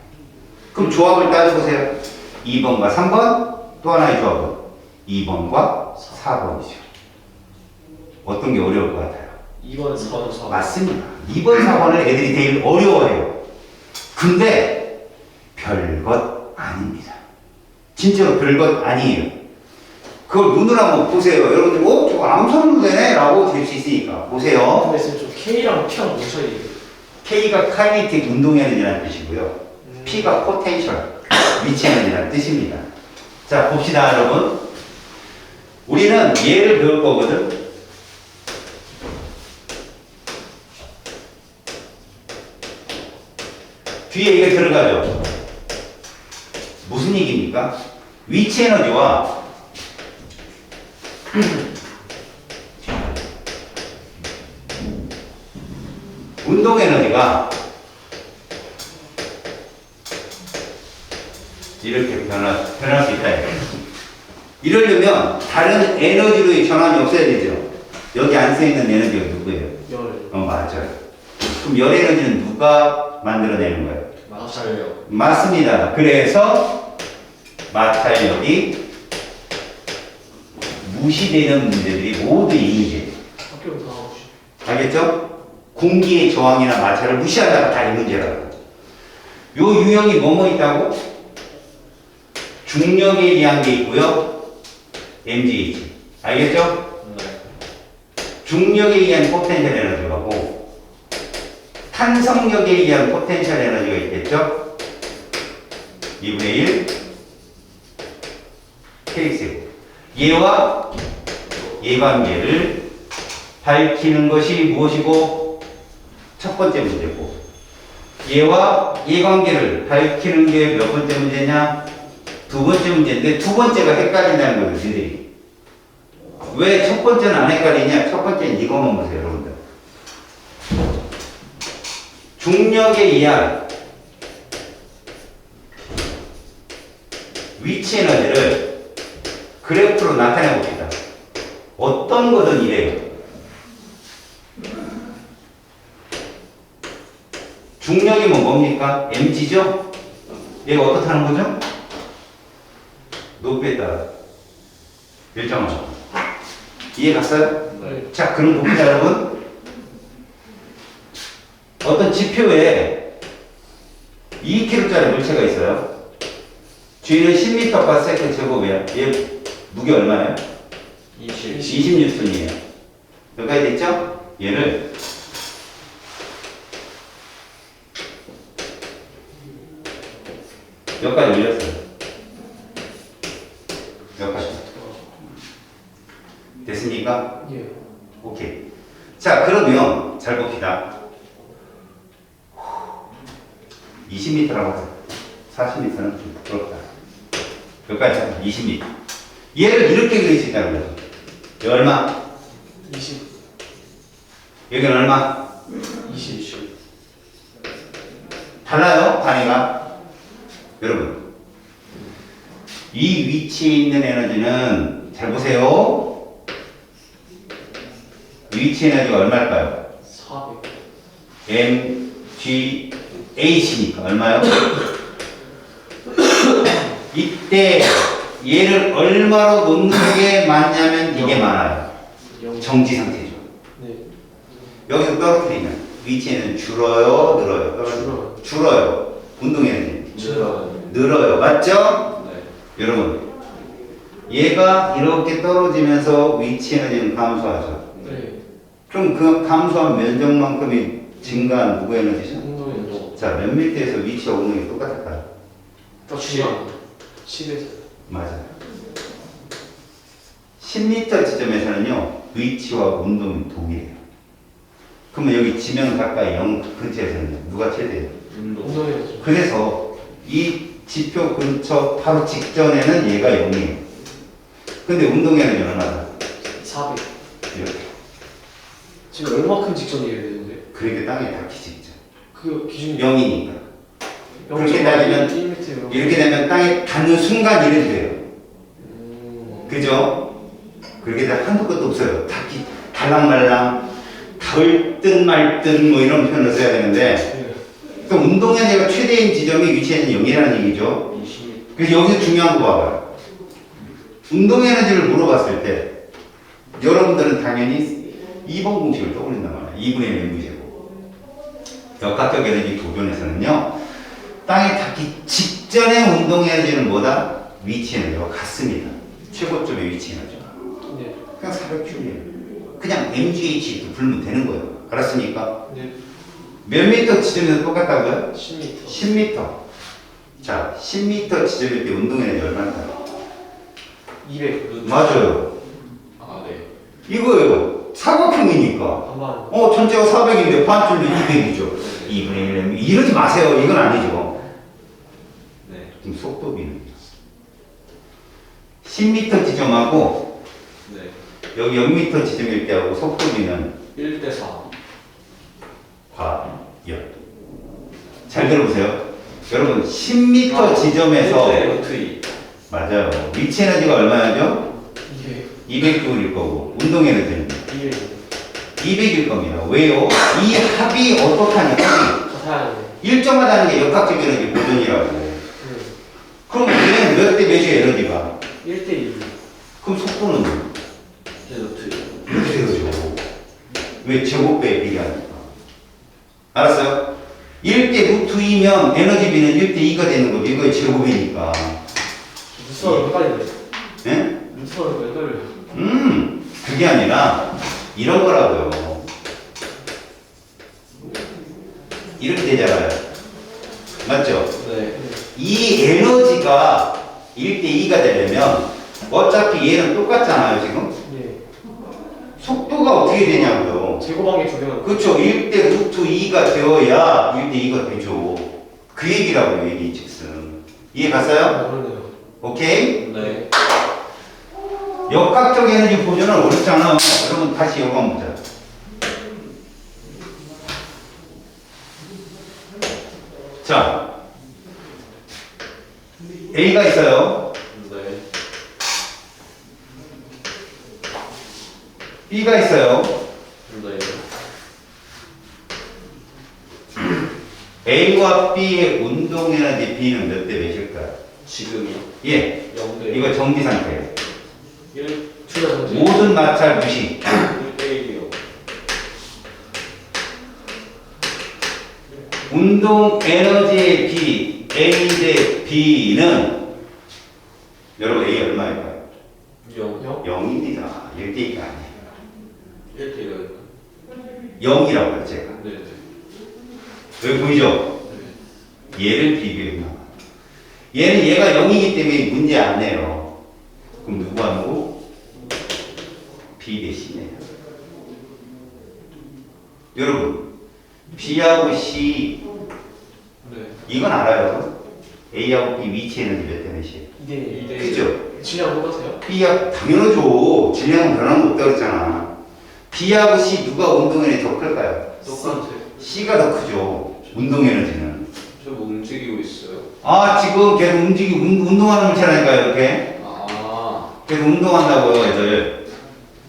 그럼 조합을 따져보세요. 2번과 3번, 또 하나의 조합은 2번과 4번이죠. 어떤 게 어려울 것 같아요? 2번, 4번, 4번. 맞습니다. 2번, 4번을 애들이 되게 어려워해요. 근데 별것 아닙니다. 진짜로 별것 아니에요. 그걸 눈으로 한번 보세요. 여러분들, 저거 암산도 되네? 라고 될 수 있으니까. 보세요. 근데 지금 좀 K랑 P랑 뭔 차이예요? K가 카이네틱 운동 에너지라는 뜻이고요. P가 포텐셜, 위치 에너지라는 뜻입니다. 자, 봅시다, 여러분. 우리는 얘를 배울 거거든. 뒤에 이게 들어가죠. 무슨 얘기입니까? 위치 에너지와 운동 에너지가 이렇게 변할 수 있다. 이러려면 다른 에너지로의 전환이 없어야 되죠. 여기 안 쓰여있는 에너지가 누구예요? 열. 맞아요. 그럼 열 에너지는 누가 만들어내는 거예요? 맞아요. 맞습니다. 그래서 마찰력이 무시되는 문제들이 모두 있는 게 학교는 다 하고 싶어. 알겠죠? 공기의 저항이나 마찰을 무시하다가 다 이 문제라고. 요 유형이 뭐뭐 있다고? 중력에 의한 게 있고요. MGH. 알겠죠? 네. 중력에 의한 포텐셜 에너지가 고 탄성력에 의한 포텐셜 에너지가 있겠죠? 2분의 1 K세고 얘와 얘 관계를 밝히는 것이 무엇이고 첫 번째 문제고 얘와 얘 관계를 밝히는 게 몇 번째 문제냐? 두 번째 문제인데 두 번째가 헷갈린다는 거예요, 너희들이. 왜 첫 번째는 안 헷갈리냐? 첫 번째는 이거만 보세요, 여러분들. 중력에 의한 위치 에너지를 그래프로 나타내 봅시다. 어떤 거든 이래요. 중력이면 뭡니까? mg죠? 얘가 어떻다는 거죠? 높이에 따라 일정하죠. 이해 갔어요? 네. 자, 그럼 봅시다, 여러분. 어떤 지표에 2kg짜리 물체가 있어요. G는 10m/s 제곱이에요. 얘 무게 얼마예요? 20N이에요. 여기까지 됐죠? 얘를 여기까지 올렸어요. 여기까지. 됐습니까? 예. 오케이. 자, 그러면 잘 봅시다. 20m라고 하세요. 40m는 좀 부끄럽다. 여기까지 잡아. 20m. 얘를 이렇게 그릴 수 있다는 거죠. 여기 얼마? 20. 여기는 얼마? 20. 달라요, 단위가. 여러분, 이 위치에 있는 에너지는 잘 보세요. 위치 에너지가 얼마일까요? 400. mgh니까 얼마요? 이때 얘를 얼마로 놓는 게 맞냐면 이게 많아요. 영. 정지 상태죠. 네. 여기서 떨어뜨리면 위치에는 줄어요, 늘어요? 줄어요. 줄어요. 운동 에너지 늘어요. 늘어요. 맞죠? 네. 여러분, 얘가 이렇게 떨어지면서 위치 에너지는 감소하죠. 네. 그럼 그 감소한 면적만큼이 증가한 누구 에너지죠? 운동이 자, 몇 미터에서 위치와 운동이 똑같을까요? 더 중요한 10에서 맞아요. 10m 지점에서는요, 위치와 운동이 동일해요. 그러면 여기 지면 가까이 0 근처에서는요, 누가 최대예요? 운동이 그래서 이 지표 근처 바로 직전에는 얘가 0이에요. 근데 운동에는 얼마나? 400. 이렇게. 지금 얼마큼 직전이에요, 되는데? 그러니까 땅에 닿기 직전. 그 기준이 0이니까. 그렇게 따지면 1m. 이렇게 되면 땅에 닿는 순간 이렇게 돼요. 그죠? 그렇게 다 한도 끝도 없어요. 닿기, 달랑말랑, 닿을 듯 말 듯 뭐 이런 표현을 써야 되는데, 네. 그럼 운동에너지가 최대인 지점이 위치에는 0이라는 얘기죠. 20. 그래서 여기서 중요한 거 봐봐요. 운동에너지를 물어봤을 때, 여러분들은 당연히 2번 공식을 떠올린단 말이에요. 2분의 1 mv제곱. 역학적 에너지 도전에서는요, 땅에 닿기 직전의 운동에너지는 뭐다? 위치 에너지와 같습니다. 최고점의 위치 에너지가. 네. 그냥 400J예요. 그냥 mgh 불면 되는 거예요. 알았습니까? 네. 몇 미터 지점에서 똑같다고요? 10m. 10m. 자, 10m 지점일 때 운동에너지 얼마일까요? 200. 맞아요. 아, 네. 이거예요. 사각형이니까. 반반. 전체가 400인데 반 줄면 200이죠. 2분의 1. 이러지 마세요. 이건 아니죠. 네. 지금 속도비는 10m 지점하고 네. 여기 0m 지점일 때하고 속도비는 1대 4. 과열. 잘 들어보세요. 여러분 10m 지점에서 1대 루트 2. 맞아요. 위치 에너지가 얼마냐죠? 200. 200J일 거고 운동 에너지는 200. 200일 겁니다. 왜요? 이 합이 어떻다니까? 같아야 돼. 일정하다는 게 역학적 에너지 보존이라고. 네. 그럼 얘는 몇 대 몇이 에너지가? 1대1. 그럼 속도는 1대 루트 2. 이렇게 되죠. 왜 제곱배에 비례하니까. 알았어요? 1대 루트 2면 에너지비는 1대 2가 되는 거죠. 이거의 제곱이니까. 루트가 헷갈리네. 예? 루트가 헷갈려. 그게 아니라 이런 거라고요. 이렇게 되잖아요. 맞죠? 네. 이 에너지가 1대 2가 되려면 어차피 얘는 똑같잖아요, 지금. 네. 속도가 어떻게 되냐고요. 제곱항의 두 개가. 그렇죠. 1대 루트 2가 되어야 1대 2가 되죠. 그 얘기라고요, 얘기 즉슨. 이해 갔어요? 그러네요. 오케이? 네. 역학적 에너지 보존은 어렵잖아요. 여러분 다시 이거 한번 보자. 자, A가 있어요. 네. B가 있어요. 네. A와 B의 운동 에너지 B는 몇 대 몇일까요? 지금이요? 예, 0대 이거 정지 상태예요. 1. 둘다 정지. 모든 마찰 무시. 1대 1이요. 운동 에너지의 B, A 대 B는 여러분 A 얼마일까요? 0. 0입니다. 1대2가 아니에요. 1대 1. 0이라고요, 제가. 네. 네. 여기 보이죠? 얘를 비교해보면 얘는 얘가 0이기 때문에 문제 안 내요. 그럼 누구가 누구? B 대 C네요. 여러분 B하고 C 네. 이건 알아요. A하고 B 위치 에너지 몇 대 몇이에요? 2대1. 2대 그죠? 질량 똑같아요? B하고 당연하죠. 질량은 변화는 없다고 그랬잖아. B하고 C 누가 운동 에너지 더 클까요? 똑같아요. C가 더 크죠. 운동 에너지는. 저 뭐 움직이고 있어요. 아 지금 걔 운동하는 물체라니까요. 이렇게 아. 계속 운동한다고요, 애들.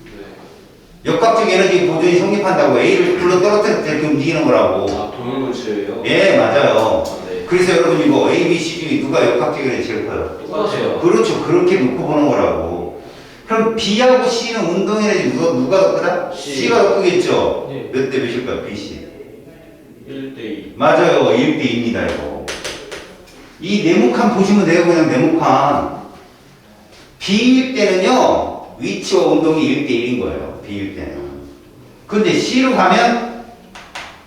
네. 역학적 에너지 보존이 성립한다고 A를 불러 떨어뜨릴 때 이렇게 움직이는 거라고. 아, 동일물체예요? 예, 맞아요. 아, 네. 그래서 여러분 이거 A, B, C 중에 누가 역학적 에너지 제일 커요? 똑같아요. 그렇죠. 그렇게 놓고 보는 거라고. 그럼 그럼 B하고 C는 운동 에너지 누가 더 크다? C. C가 더 크겠죠? 네. 몇 대 몇일까요? B, C. 1대2. 맞아요. 1대2입니다, 이거. 이 네모칸 보시면 돼요. 그냥 네모칸. B일 때는요, 위치와 운동이 1대1인 거예요. B일 때는. 근데 C로 가면,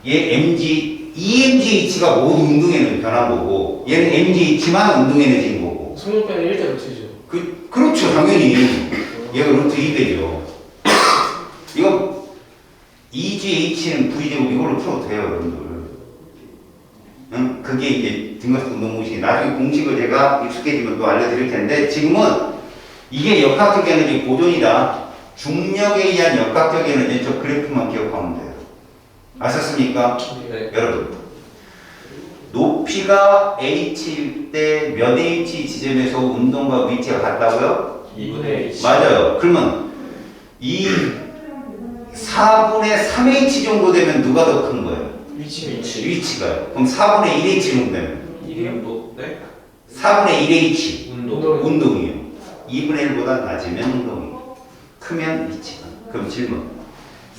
얘 MG, EMGH가 모두 운동 에너지 변한 거고, 얘는 MGH만 운동 에너지인 거고. 성형뼈는 1대 몇이죠? 그렇죠. 당연히. 얘가 루트 2배죠. 이거 EGH는 V제곱 이걸로 풀어도 돼요, 여러분들. 응? 그게 이제 등가스 운동 공식이 나중에 공식을 제가 익숙해지면 또 알려드릴 텐데 지금은 이게 역학적 에너지 보존이다. 중력에 의한 역학적 에너지 저 그래프만 기억하면 돼요. 아셨습니까? 네. 여러분 높이가 h일 때 몇 h 지점에서 운동과 위치가 같다고요? 2분의 H. 맞아요. 그러면 이 4분의 3h 정도 되면 누가 더 큰 거예요? 위치가요. 그럼 4분의 1h 정도 되면 1이요? 네? 4분의 1h 운동. 운동이요. 2분의 1보다 낮으면 운동이 크면 위치가. 그럼 질문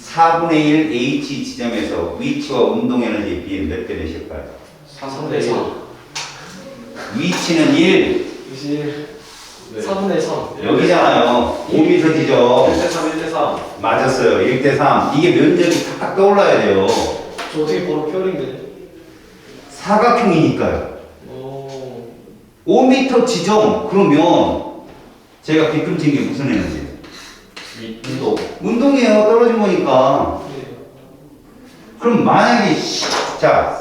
4분의 1 h 지점에서 위치와 운동 에너지에 비해 몇 대 몇일까요? 3대 4. 위치는 1 21. 네. 4분의 3. 여기잖아요. 5m 지점 1대 3, 1대 3. 맞았어요. 1대 3 이게 면적이 탁탁 떠올라야 돼요. 저 어떻게 바로 펴링되네? 사각형이니까요. 오. 5m 지점 그러면 제가 뒤꿈친 게 무슨 에너지예요? 운동. 운동이에요. 떨어진 거니까. 네. 그럼 만약에 자,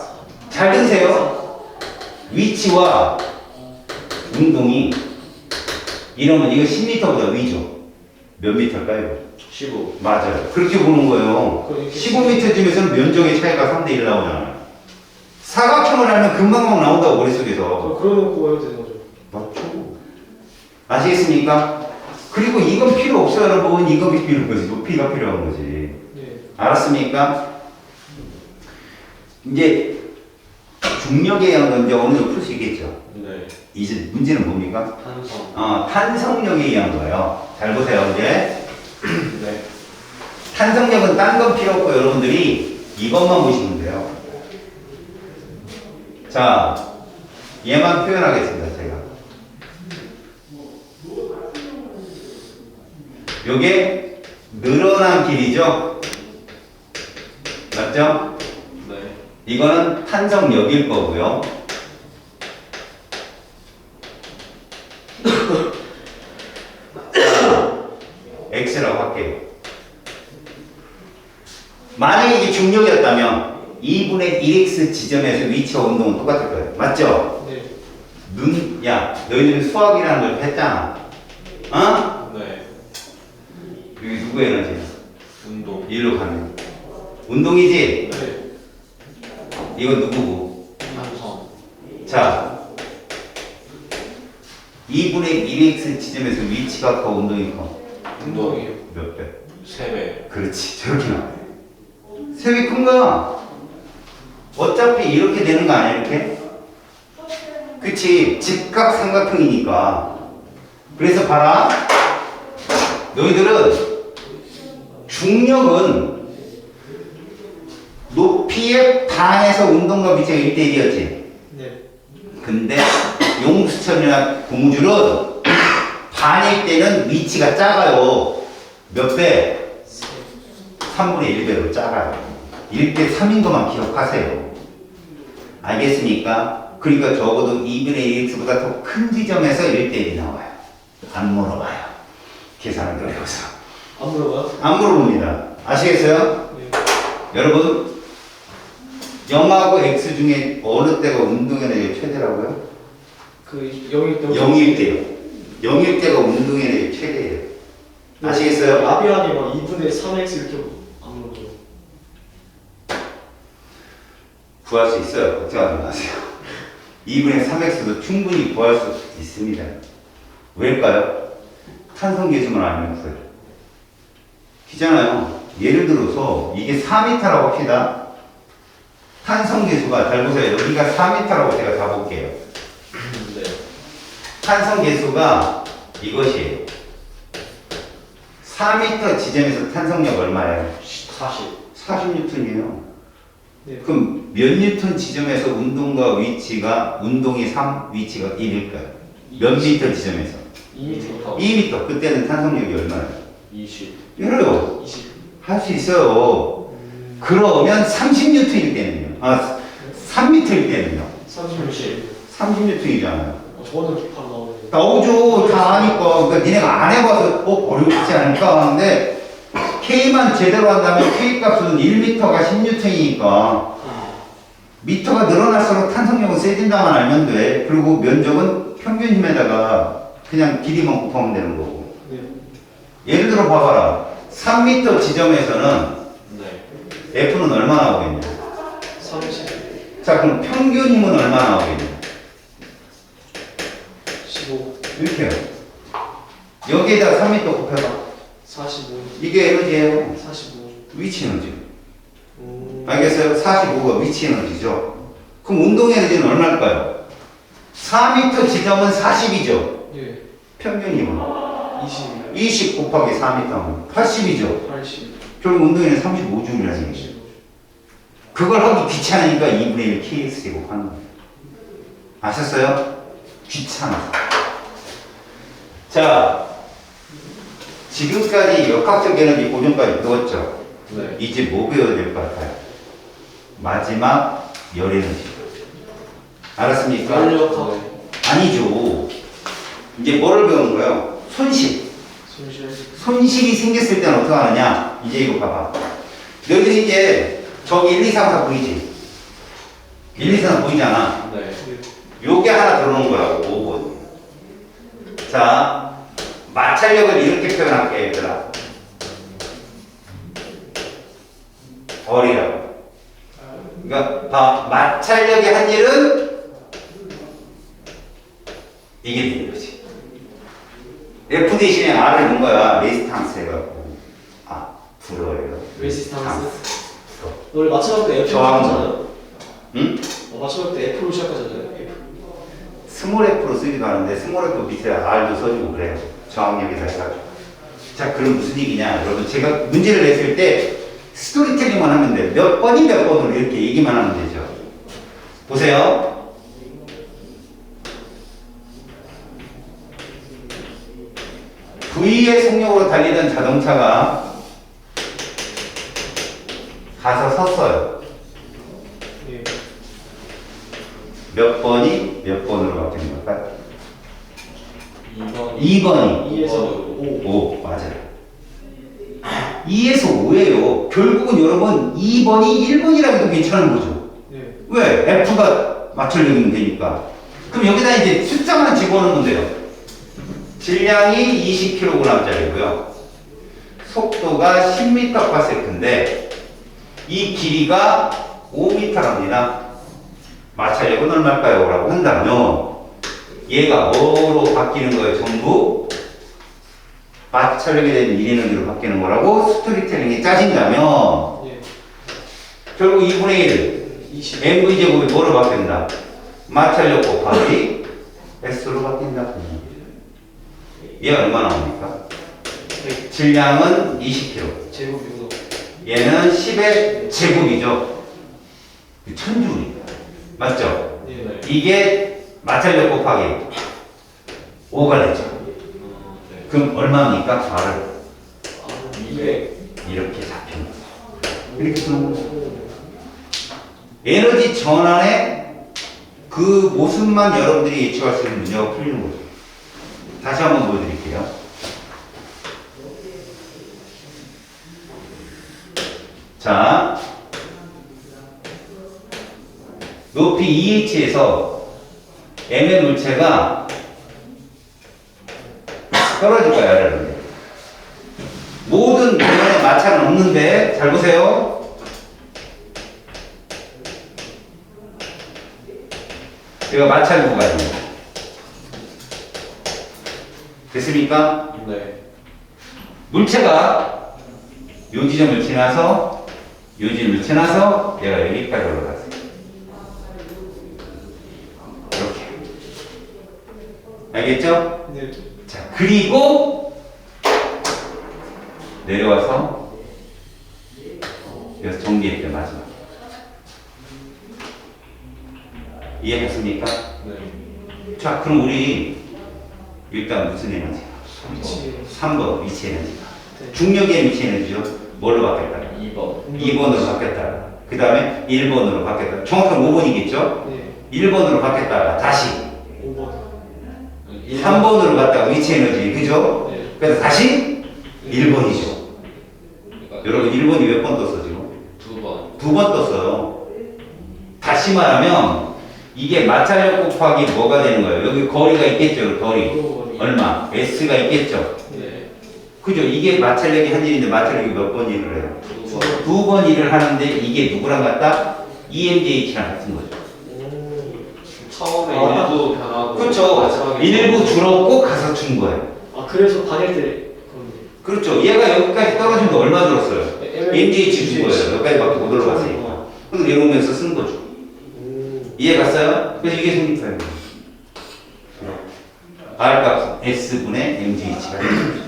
잘 드세요. 위치와 운동이 이러면 이거 10m보다 위죠. 몇 미터일까요? 15. 맞아요. 그렇게 보는 거예요. 15m 쯤에서는 면적의 차이가 3대 1 나오잖아요. 사각형을 하면 금방 나온다고 머릿속에서. 그러놓고 해도 되는 거죠. 맞죠. 아시겠습니까? 그리고 이건 필요 없어요, 여러분. 이건 필요한 거지. 높이가 필요한 거지. 네. 알았습니까? 이제 중력에 의한 이제 어느 정도 풀 수 있겠죠. 네. 이제 문제는 뭡니까? 탄성. 탄성력에 의한 거예요. 잘 보세요, 이제. 네. 탄성력은 딴 건 필요 없고 여러분들이 이것만 보시면 돼요. 자, 얘만 표현하겠습니다, 제가. 요게 늘어난 길이죠? 맞죠? 네. 이거는 탄성력일 거고요. X라고 할게요. 만약에 이게 중력이었다면 2분의 1x 지점에서 위치와 운동은 똑같을 거예요. 맞죠? 네. 야, 너희들은 수학이라는 걸 했잖아. 어? 네. 여기 누구의 에너지? 운동. 일로 가면. 운동이지? 네. 이건 누구고? 탄성. 자, 2분의 1x 지점에서 위치가 커, 운동이 커. 운동이에요. 몇 배? 3배. 그렇지, 저렇게 나와요. 색이 큰가? 어차피 이렇게 되는 거 아니야, 이렇게? 그치, 직각 삼각형이니까. 그래서 봐라. 너희들은 중력은 높이에 반해서 운동과 위치가 1대1이었지. 네. 근데 용수철이나 고무줄은 반일 때는 위치가 작아요. 몇 배? 3분의 1배로 작아요. 1대 3인 것만 기억하세요. 알겠습니까? 그러니까 적어도 2분의 1x보다 더 큰 지점에서 1대 1이 나와요. 안 물어봐요. 계산하기 어려워서. 안 물어봐요? 안 물어봅니다. 아시겠어요? 네. 여러분 0하고 x 중에 어느 때가 운동에너지 최대라고요? 그 0일 때 0일 때요. 0일 때가 운동에너지 최대예요. 아시겠어요? 나비안이 막 2분의 3x 이렇게 안 물어봐요. 구할 수 있어요. 걱정하지 마세요. 2분의 3x도 충분히 구할 수 있습니다. 왜일까요? 탄성계수만 알면 써요. 키잖아요. 예를 들어서 이게 4m라고 합시다. 탄성계수가 잘 보세요. 여기가 4m라고 제가 잡을게요. 네. 탄성계수가 이것이에요. 4m 지점에서 탄성력 얼마예요? 40. 40N이에요. 네. 그럼 몇 뉴턴 지점에서 운동과 위치가 운동이 3, 위치가 1일까요? 몇 미터 지점에서? 2m. 2m. 그때는 탄성력이 얼마예요? 20. 이래요. 20. 할 수 있어요. 그러면 30N일 때는요. 3m일 때는요. 30. 30N이잖아요. 저거는 바로 나오네. 나오죠. 다 아니까. 그러니까 니네가 안 해봐서 어렵지 않을까 하는데 K만 제대로 한다면 K 값은 1m가 10N이니까 미터가 늘어날수록 탄성력은 세진다만 알면 돼. 그리고 면적은 평균 힘에다가 그냥 길이만 곱하면 되는 거고. 네. 예를 들어 봐봐라. 3m 지점에서는 네. F는 얼마 나오겠냐? 30. 자, 그럼 평균 힘은 얼마 나오겠냐? 15. 이렇게요. 여기에다 3m 곱해봐. 45. 이게 에너지예요. 45. 위치 에너지. 알겠어요? 45가 위치 에너지죠. 그럼 운동 에너지는 얼마일까요? 4m 지점은 40이죠. 예. 평균 힘은 20. 20 곱하기 4m면 80이죠. 80. 결국 운동에는 35줄이라는 얘기죠. 그걸 하기 귀찮으니까 2분의 1 KS 제곱하는 거예요. 아셨어요? 귀찮아서. 자, 지금까지 역학적 에너지 보존까지 배웠죠? 네. 이제 뭐 배워야 될 것 같아요? 마지막 열 에너지. 알았습니까? 연력학. 아니죠. 이제 뭐를 배우는 거예요? 손실. 손실. 손실이 생겼을 때는 어떻게 하느냐? 이제 이거 봐봐. 너희들이 이제 저기 1, 2, 3, 4 보이지? 1, 2, 3 보이잖아. 네. 요게 하나 들어오는 거라고, 5번. 자, 마찰력을 이렇게 표현할게, 얘들아. 벌이라고. 그러니까, 봐. 마찰력이 한 일은 이게 되는 거지. F 대신에 R을 넣은 거야. 레지스탕스 해갖고. 아, 불어예요. 레지스탕스. 원래 맞춰볼 때 F로 저항. 시작하잖아요. 응? 맞춰볼 때 F로 시작하잖아요. F. 스몰 F로 쓰기도 하는데 스몰 F 밑에 R도 써주고 그래요. 저항력에다 해가지고. 자, 그럼 무슨 얘기냐? 여러분, 제가 문제를 냈을 때 스토리텔링만 하면 돼. 몇 번이 몇 번으로 이렇게 얘기만 하면 되죠. 보세요. V의 속력으로 달리던 자동차가 가서 섰어요. 예. 몇 번이 몇 번으로 바뀌는 걸까요? 2번. 2번이 2에서 5. 5, 맞아요. 2에서 5예요. 결국은 여러분 2번이 1번이라고 해도 괜찮은 거죠. 예. 왜? F가 맞춰주면 되니까. 그럼 여기다 이제 숫자만 집어넣으면 돼요. 질량이 20kg짜리고요. 속도가 10m/s인데 이 길이가 5m랍니다. 마찰력은 얼마일까요? 라고 한다면 얘가 뭐로 바뀌는 거예요? 전부 마찰력에 대한 일에너지로 바뀌는 거라고 스토리텔링이 짜진다면 예. 결국 2분의 1 20. mv제곱이 뭐로 바뀐다? 마찰력 곱하기 s로 바뀐다. 얘가 얼마 나옵니까? 질량은 20kg. 제곱이고. 얘는 10의 제곱이죠. 1000줄이다. 맞죠? 예. 네. 이게 마찰력 곱하기 5가 되죠. 네. 그럼 얼마입니까? 말을 200. 이렇게 잡힌 거죠. 이렇게 쓰는 거죠. 에너지 전환의 그 모습만 여러분들이 예측할 수 있는 문제가 풀리는 거죠. 다시 한번 보여드릴게요. 자, 높이 EH에서 M의 물체가 떨어질 거야, 여러분. 모든 공간에 마찰은 없는데, 잘 보세요. 여기가 마찰 구간이에요. 됐습니까? 네. 물체가 요 지점을 지나서 요 지점을 지나서 얘가 여기까지 올라갔어요. 이렇게. 알겠죠? 네. 자, 그리고 내려와서 여기서 정리했대 마지막. 이해했습니까? 네. 자, 그럼 우리 일단 무슨 에너지? 위치. 3번 위치 에너지. 네. 중력의 위치 에너지죠. 뭘로 바뀌었다? 2번. 2번으로 바뀌었다. 그 다음에 1번으로 바뀌었다. 정확한 5번이겠죠? 네. 1번으로 바뀌었다가 다시 5번. 3번으로 갔다가 위치 에너지, 그죠? 네. 그래서 다시 1번이죠. 그러니까 여러분 1번이 몇 번 떴어 지금? 2번. 2번 떴어요. 다시 말하면 이게 마찰력 곱하기 뭐가 되는 거예요? 여기 거리가 있겠죠, 거리. 얼마? S가 있겠죠. 네. 그죠? 이게 마찰력이 한 일인데 마찰력이 몇 번 일을 해요? 2번. 2번 일을 하는데 이게 누구랑 같다? EMJH랑 같은 거죠. 처음에 아. 일부 변하고 그렇죠. 마지막에 일부 줄었고 가서 준 거예요. 아 그래서 반일 때 그런. 그렇죠. 얘가 여기까지 떨어진 거 얼마 들었어요? EMJH 준 거예요. 여기까지밖에 못 올라갔으니까. 그래서 내려오면서 쓴 거죠. 이해 갔어요? 그래서 이게 성립하는 거예요. R값 S분의 MGH가 되는 거죠.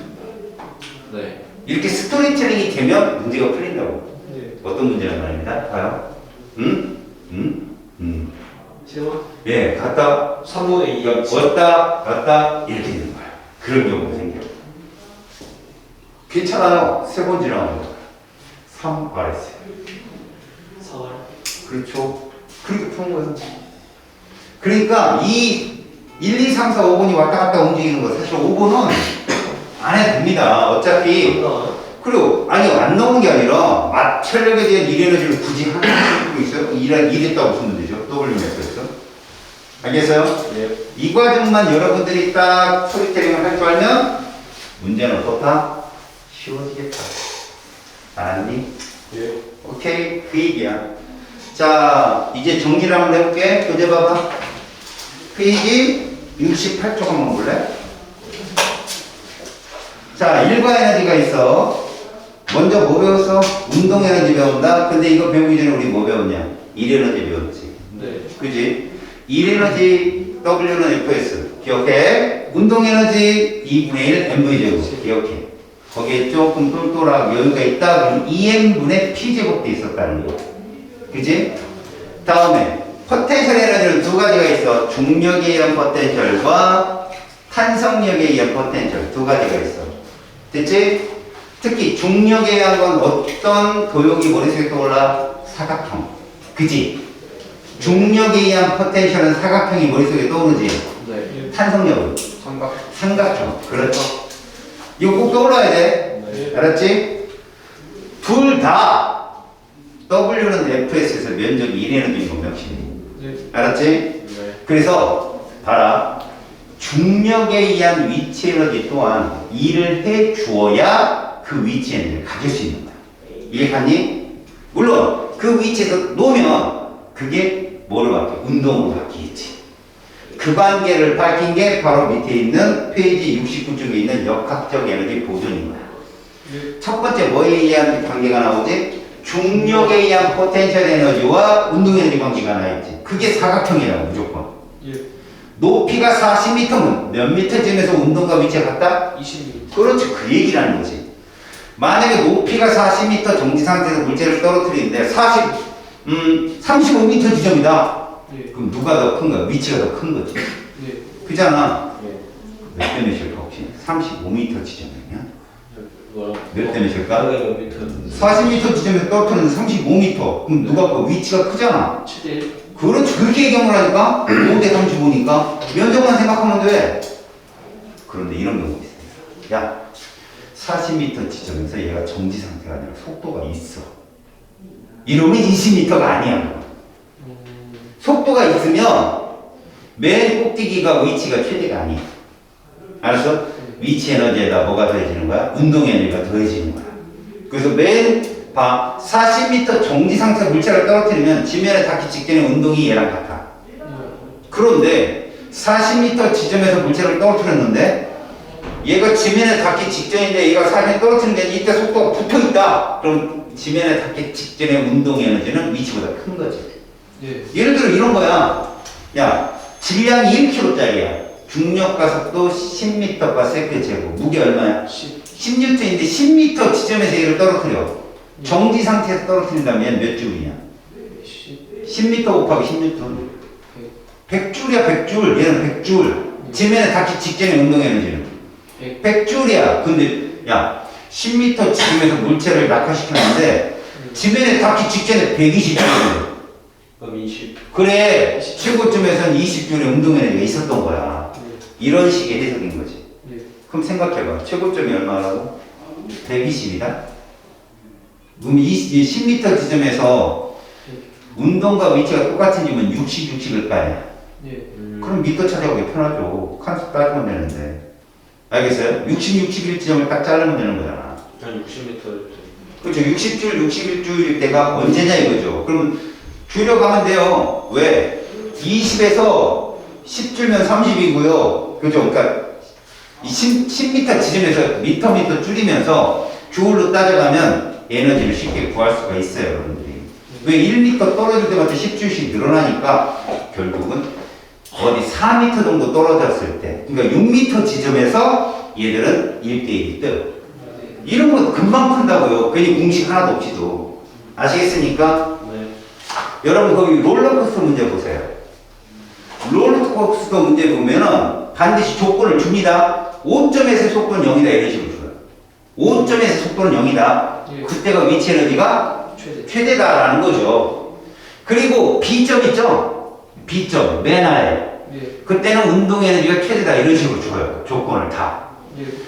네. 이렇게 스토리텔링이 되면 문제가 풀린다고. 네. 어떤 문제란 말입니다. 봐요. 응? 응? 응. 제가 예, 갔다 3분의 2. 왔다 갔다 이렇게 되는 거예요. 그런 경우가 생겨요. 괜찮아요. 세 번 지나가는 거예요. 3 RS. 4월. 그렇죠. 그렇게 푸는 거예요. 그러니까 이 1, 2, 3, 4, 5번이 왔다 갔다 움직이는 거 사실 5번은 안 해도 됩니다. 어차피 그리고 아니 안 나오는 게 아니라 마찰력에 대한 일에너지를 굳이 하는 게 있어요? 일했다고 쓰면 되죠. W 매트에서. 알겠어요? 네. 이 과정만 여러분들이 딱 스토리텔링을 할 줄 알면 문제는 어떻다? 쉬워지겠다. 알았니? 네. 오케이, 그 얘기야. 자, 이제 정리를 한번 해볼게. 교재 봐봐. 페이지 68쪽 한번 볼래? 자, 일과 에너지가 있어. 먼저 뭐 배웠어? 운동 에너지 배운다. 근데 이거 배우기 전에 우리 뭐 배웠냐? 일 에너지 배웠지. 네. 그지? 일 에너지 W는 FS. 기억해? 운동 에너지 2분의 1 MV 제곱. 기억해. 거기에 조금 똘똘하게 여유가 있다. 그럼 EM분의 P 제곱도 있었다는 거. 그지? 다음에 포텐셜 에너지는 두 가지가 있어. 중력에 의한 포텐셜과 탄성력에 의한 포텐셜 두 가지가 있어. 됐지? 특히 중력에 의한 건 어떤 도형이 머릿속에 떠올라? 사각형. 그지? 중력에 의한 포텐셜은 사각형이 머릿속에 떠오르지? 네. 탄성력은? 삼각형. 그렇죠. 이거 꼭 떠올라야 돼. 네. 알았지? 둘 다 W는 FS에서 면적이 1에너지인 건 몇이니? 네. 알았지? 네. 그래서 봐라. 중력에 의한 위치 에너지 또한 일을 해 주어야 그 위치 에너지를 가질 수 있는 거야. 이해 갔니? 물론 그 위치에서 놓으면 그게 뭐로 바뀌어? 운동으로 바뀌겠지. 그 관계를 밝힌 게 바로 밑에 있는 페이지 69쪽에 있는 역학적 에너지 보존인 거야. 첫 번째 뭐에 의한 관계가 나오지? 중력에 의한 포텐셜 에너지와 운동 에너지 관계가 나있지. 그게 사각형이라고 무조건. 예. 높이가 40m면 몇 미터쯤에서 운동과 위치가 같다? 20mm. 그렇지. 그 얘기라는 거지. 만약에 높이가 40m 정지 상태에서 물체를 떨어뜨리는데 35m 지점이다. 예. 그럼 누가 더 큰 거야? 위치가 더 큰 거지. 예. 그잖아. 네. 몇 대 몇일까 혹시? 35m 지점이면? 뭐요? 몇 대 몇일까? 몇 미터? 40m 지점에서 떨어뜨리는 35m. 그럼 누가 그 위치가 크잖아. 7대1. 그렇지. 그렇게 얘기하면 하니까 5대 35니까 면적만 생각하면 돼. 그런데 이런 경우가 있어요. 야, 40m 지점에서 얘가 정지 상태가 아니라 속도가 있어. 이러면 20m가 아니야. 속도가 있으면 맨 꼭대기가 위치가 최대가 아니야. 알았어? 위치 에너지에다 뭐가 더해지는 거야? 운동 에너지가 더해지는 거야. 그래서 맨 봐, 40m 정지 상태 물체를 떨어뜨리면 지면에 닿기 직전에 운동이 얘랑 같아. 그런데 40m 지점에서 물체를 떨어뜨렸는데 얘가 지면에 닿기 직전인데 얘가 40m 떨어뜨리는데 이때 속도가 붙어있다. 그럼 지면에 닿기 직전의 운동 에너지는 위치보다 큰 거지. 예. 예를 들어 이런 거야. 야, 질량이 1kg짜리야. 중력과 속도 10m/s 제곱. 무게 얼마야? 10. 10N인데 10m 지점에서 얘를 떨어뜨려. 정지 상태에서 떨어뜨린다면 몇 줄이냐? 10m 곱하기 10N. 100줄이야, 100줄. 얘는 100줄. 지면에 닿기 직전에 운동 에너지는 100줄이야. 근데 야, 10m 지점에서 물체를 낙하시켰는데 지면에 닿기 직전에 120줄이야. 그럼 20. 그래, 최고점에서는 20줄의 운동 에너지가 있었던 거야. 이런 식의 해석인 거지. 그럼 생각해봐. 최고점이 얼마라고? 120이다. 그럼 10m 지점에서 운동과 위치가 똑같으면 60을 까야. 그럼 미터 찾아보기 편하죠. 칸수 따지면 되는데. 알겠어요? 60 지점을 딱 자르면 되는 거잖아. 한 60m를. 그렇죠. 60줄, 61줄일 때가 언제냐 이거죠. 그러면 줄여가면 돼요. 왜? 20에서 10줄면 30이고요. 그죠? 그러니까 10m 지점에서 미터 줄이면서 줄로 따져가면 에너지를 쉽게 구할 수가 있어요, 여러분들이. 왜 1m 떨어질 때마다 10줄씩 늘어나니까 결국은 어디 4m 정도 떨어졌을 때, 그러니까 6m 지점에서 얘들은 1대1이 떠요. 이런 거 금방 푼다고요. 괜히 공식 하나도 없이도. 아시겠습니까? 네. 여러분 거기 롤러코스터 문제 보세요. 롤러코스터 문제 보면은 반드시 조건을 줍니다. 5점에서 속도는 0이다 이런 식으로 줘요. 5점에서 속도는 0이다. 그때가 위치 에너지가 최대다라는 거죠. 그리고 B점 있죠? B점 맨 아래. 그때는 운동 에너지가 최대다 이런 식으로 줘요. 조건을 다.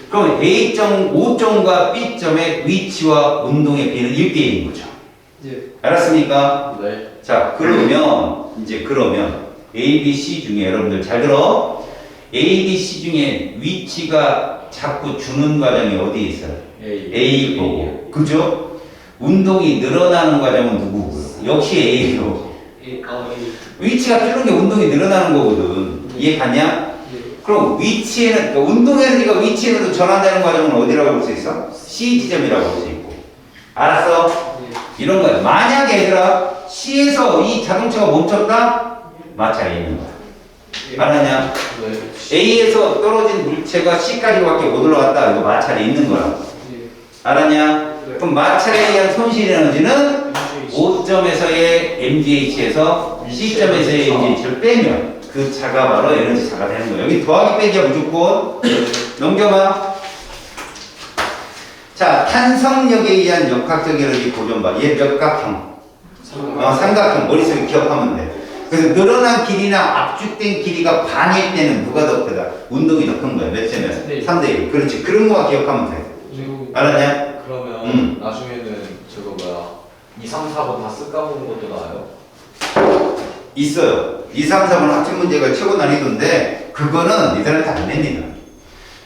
그럼 A점, 5점과 B점의 위치와 운동의 비는 1대1인 거죠. 알았습니까? 네. 자, 그러면 A, B, C 중에 여러분들 잘 들어. A, B, C 중에 위치가 자꾸 주는 과정이 어디에 있어요? A 거고. 그죠? 운동이 늘어나는 과정은 누구고요? 역시 A요. 위치가 주는 게 운동이 늘어나는 거거든. 이해 갔냐? 그럼 위치에는, 그러니까 운동 에너지가 위치 에너지로 전환되는 과정은 어디라고 볼 수 있어? C 지점이라고 볼 수 있고. 알았어? 이런 거야. 만약에 얘들아, C에서 이 자동차가 멈췄다? 마찰이 있는 거야. 알았냐? A에서 떨어진 물체가 C까지밖에 못 올라갔다. 이거 마찰이 있는 거야. 알았냐? 그럼 마찰에 의한 손실 에너지는 5점에서의 MGH에서 C점에서의 MGH를 빼면 그 차가 바로 에너지 차가 되는 거예요. 여기 더하기 빼기야 무조건. 넘겨봐. 자, 탄성력에 의한 역학적 에너지 보존바. 얘 역각형. 삼각형. 머릿속에 기억하면 돼. 그래서 늘어난 길이나 압축된 길이가 반일 때는 누가 더 크다? 운동이 더 큰 거야. 몇 점에서? 3대1. 그렇지. 그런 거만 기억하면 돼. 알았냐? 그러면 나중에는 저거 뭐야 2, 3, 4번 다 쓸 까먹는 것도 나와요? 있어요. 2, 3, 4번 학습 문제가 최고 난이도인데 그거는 니들한테 안 냅니다.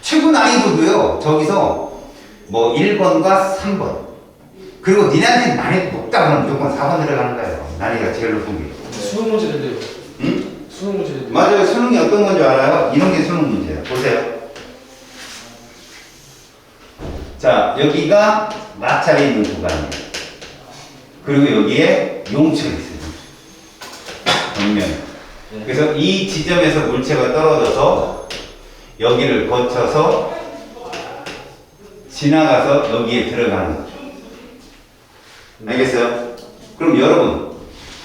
최고 난이도도요. 저기서 뭐 1번과 3번 그리고 니네한테 난이도 높다 그러면 무조건 4번 들어가는 거예요. 난이도가 제일 높은 게. 수능 문제인데요. 응? 수능 문제인데. 맞아요. 수능이 어떤 건지 알아요? 이런 게 수능 문제예요. 보세요. 자, 여기가 마찰이 있는 구간이에요. 그리고 여기에 용철이 있어요. 정면. 그래서 이 지점에서 물체가 떨어져서 여기를 거쳐서 지나가서 여기에 들어가는 거죠. 알겠어요? 그럼 여러분,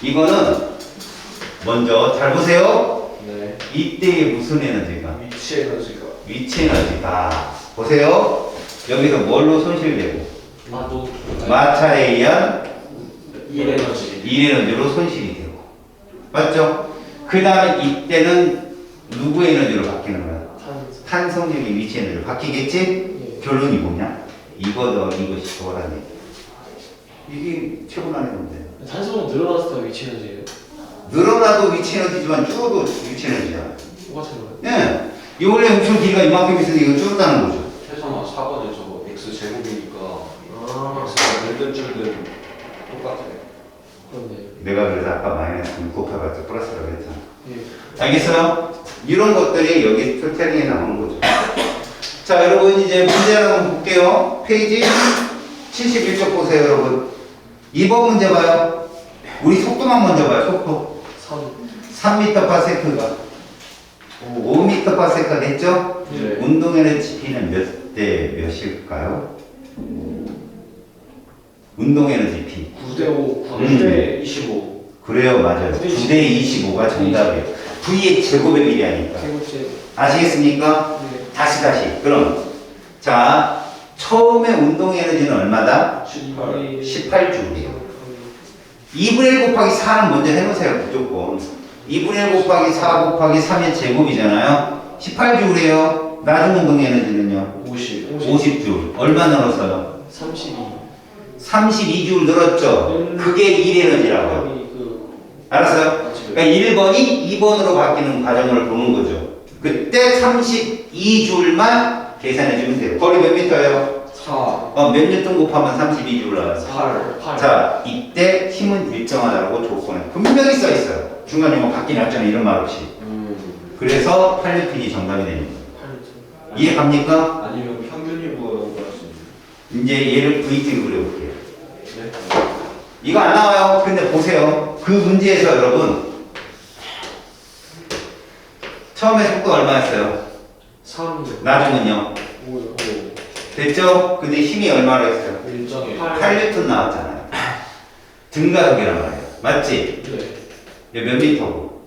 이거는 먼저 잘 보세요. 네. 이때의 무슨 에너지가? 위치 에너지가. 보세요. 여기서 뭘로 손실되고? 마찰에 의한 일 에너지. 일 에너지로 손실이 되고. 맞죠? 그 다음에 이때는 누구 에너지로 바뀌는 거야? 탄성력이 위치 에너지로 바뀌겠지? 결론이 뭐냐? 이거더 이것이 저거라는 얘기. 이게 최고 난이도인데. 탄소는 늘어났을 때 위치 에너지예요? 늘어나도 위치 에너지지만 줄어도 위치 에너지야. 똑같은 거예요? 예. 이 원래 음출 길이가 이만큼 있으니 이거 줄었다는 거죠. 최소한 4번에 저거 x 제곱이니까 x가 늘든 줄든 똑같아요. 그렇네. 내가 그래서 아까 마이너스 곱해봤자 플러스라고 했잖아. 예. 알겠어요? 이런 것들이 여기 필터링에 나오는 거죠. 자, 여러분 이제 문제 한번 볼게요. 페이지 71쪽 보세요, 여러분. 2번 문제 봐요. 우리 속도만 먼저 봐요, 속도. 3m/s가. 5m/s 됐죠? 네. 운동 에너지 P는 몇 대 몇일까요? 운동 에너지 P 9대5, 9대25. 그래요, 맞아요. 9대 25가 정답이에요. V의 제곱의 비례하니까. 제곱제. 아시겠습니까? 네. 다시. 그럼 자, 처음에 운동 에너지는 얼마다? 18J예요. 2분의 1 곱하기 4는 먼저 해보세요. 무조건. 2분의 1 곱하기 4 곱하기 3의 제곱이잖아요. 18J래요. 나중 운동 에너지는요? 50J. 얼마 늘었어요? 32. 32J 늘었죠? 그게 1 에너지라고요. 알았어요? 그러니까 1번이 2번으로 바뀌는 과정을 보는 거죠. 그때 32J만 계산해주면 돼요. 거리 몇 미터예요? 4. 몇 뉴턴 곱하면 32J 나와요? 8. 자, 이때 힘은 일정하다고 조건에 분명히 써 있어요. 중간에 뭐 바뀌긴 하잖아요. 이런 말 없이. 그래서 8뉴턴이 정답이 됩니다. 이해 갑니까? 아니면 평균이 구하라고 할 수 있는. 이제 얘를 VT로 그려볼게요. 네. 이거 안 나와요. 근데 보세요. 그 문제에서 여러분 처음에 속도 얼마였어요? 3. 나중은요? 5. 됐죠? 근데 힘이 얼마로 했어요? 일정에 8뉴턴 나왔잖아요. 등가속이란 말이에요. 맞지? 네. 얘 몇 미터고?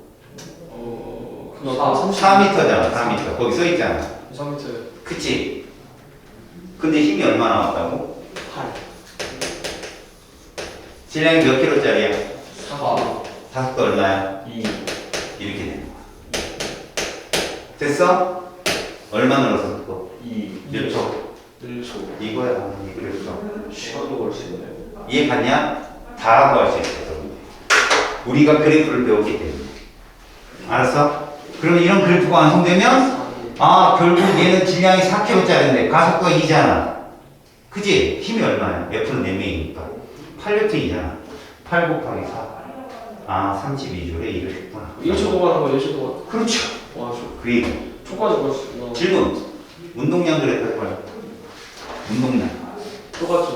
그거 4m잖아. 4m. 거기 써 있잖아. 3m. 그치? 근데 힘이 얼마 나왔다고? 8. 질량이 몇 킬로짜리야? 4. 다섯도 얼마야? 2. 이렇게 되는 거야. 됐어? 얼마 늘어서 또? 2. 몇 초? 1초. 이거야. 그랬어. 시간도 걸 수 있네. 이해 갔냐? 다 구할 수 있어. 우리가 그래프를 배웠기 때문에. 알았어? 그러면 이런 그래프가 완성되면 아, 결국 얘는 질량이 4kg짜리인데 가속도가 2잖아. 그지? 힘이 얼마야? F는 4명이니까. 8N이잖아. 8 곱하기 4. 아, 32J에 이를 했구나. 1초 동안 한 거, 1초 동안. 그렇죠. 와, 그 얘기. 초까지 보였어. 질문. 운동량 그래프 해봐요. 운동량. 똑같죠.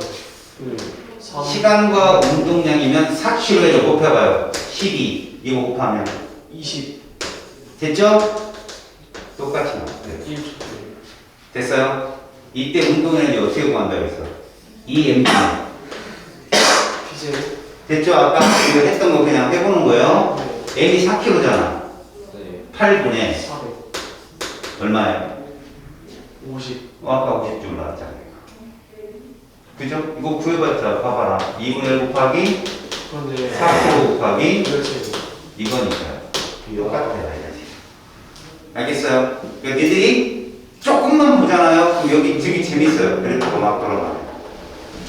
3. 시간과 운동량이면 4kg에서 곱해봐요. 12. 이거 곱하면 20. 됐죠? 똑같이 나왔어요. 1초. 됐어요? 이때 운동에너지 어떻게 구한다고 했어? EMP. 피제. 됐죠? 아까 이거 했던 거 그냥 해보는 거예요. M이 4kg잖아. 네. 8분에 400. 얼마예요? 50. 아까 50줄 나왔잖아요. 그죠? 이거 구해봤자 봐봐라. 2분의 1 곱하기 그런데 4kg 곱하기 그렇지. 이거니까요. 똑같아요. 알겠어요? 그러니까 니들이 조금만 보잖아요. 그럼 여기 되게 재밌어요. 그래프가 막 돌아가요.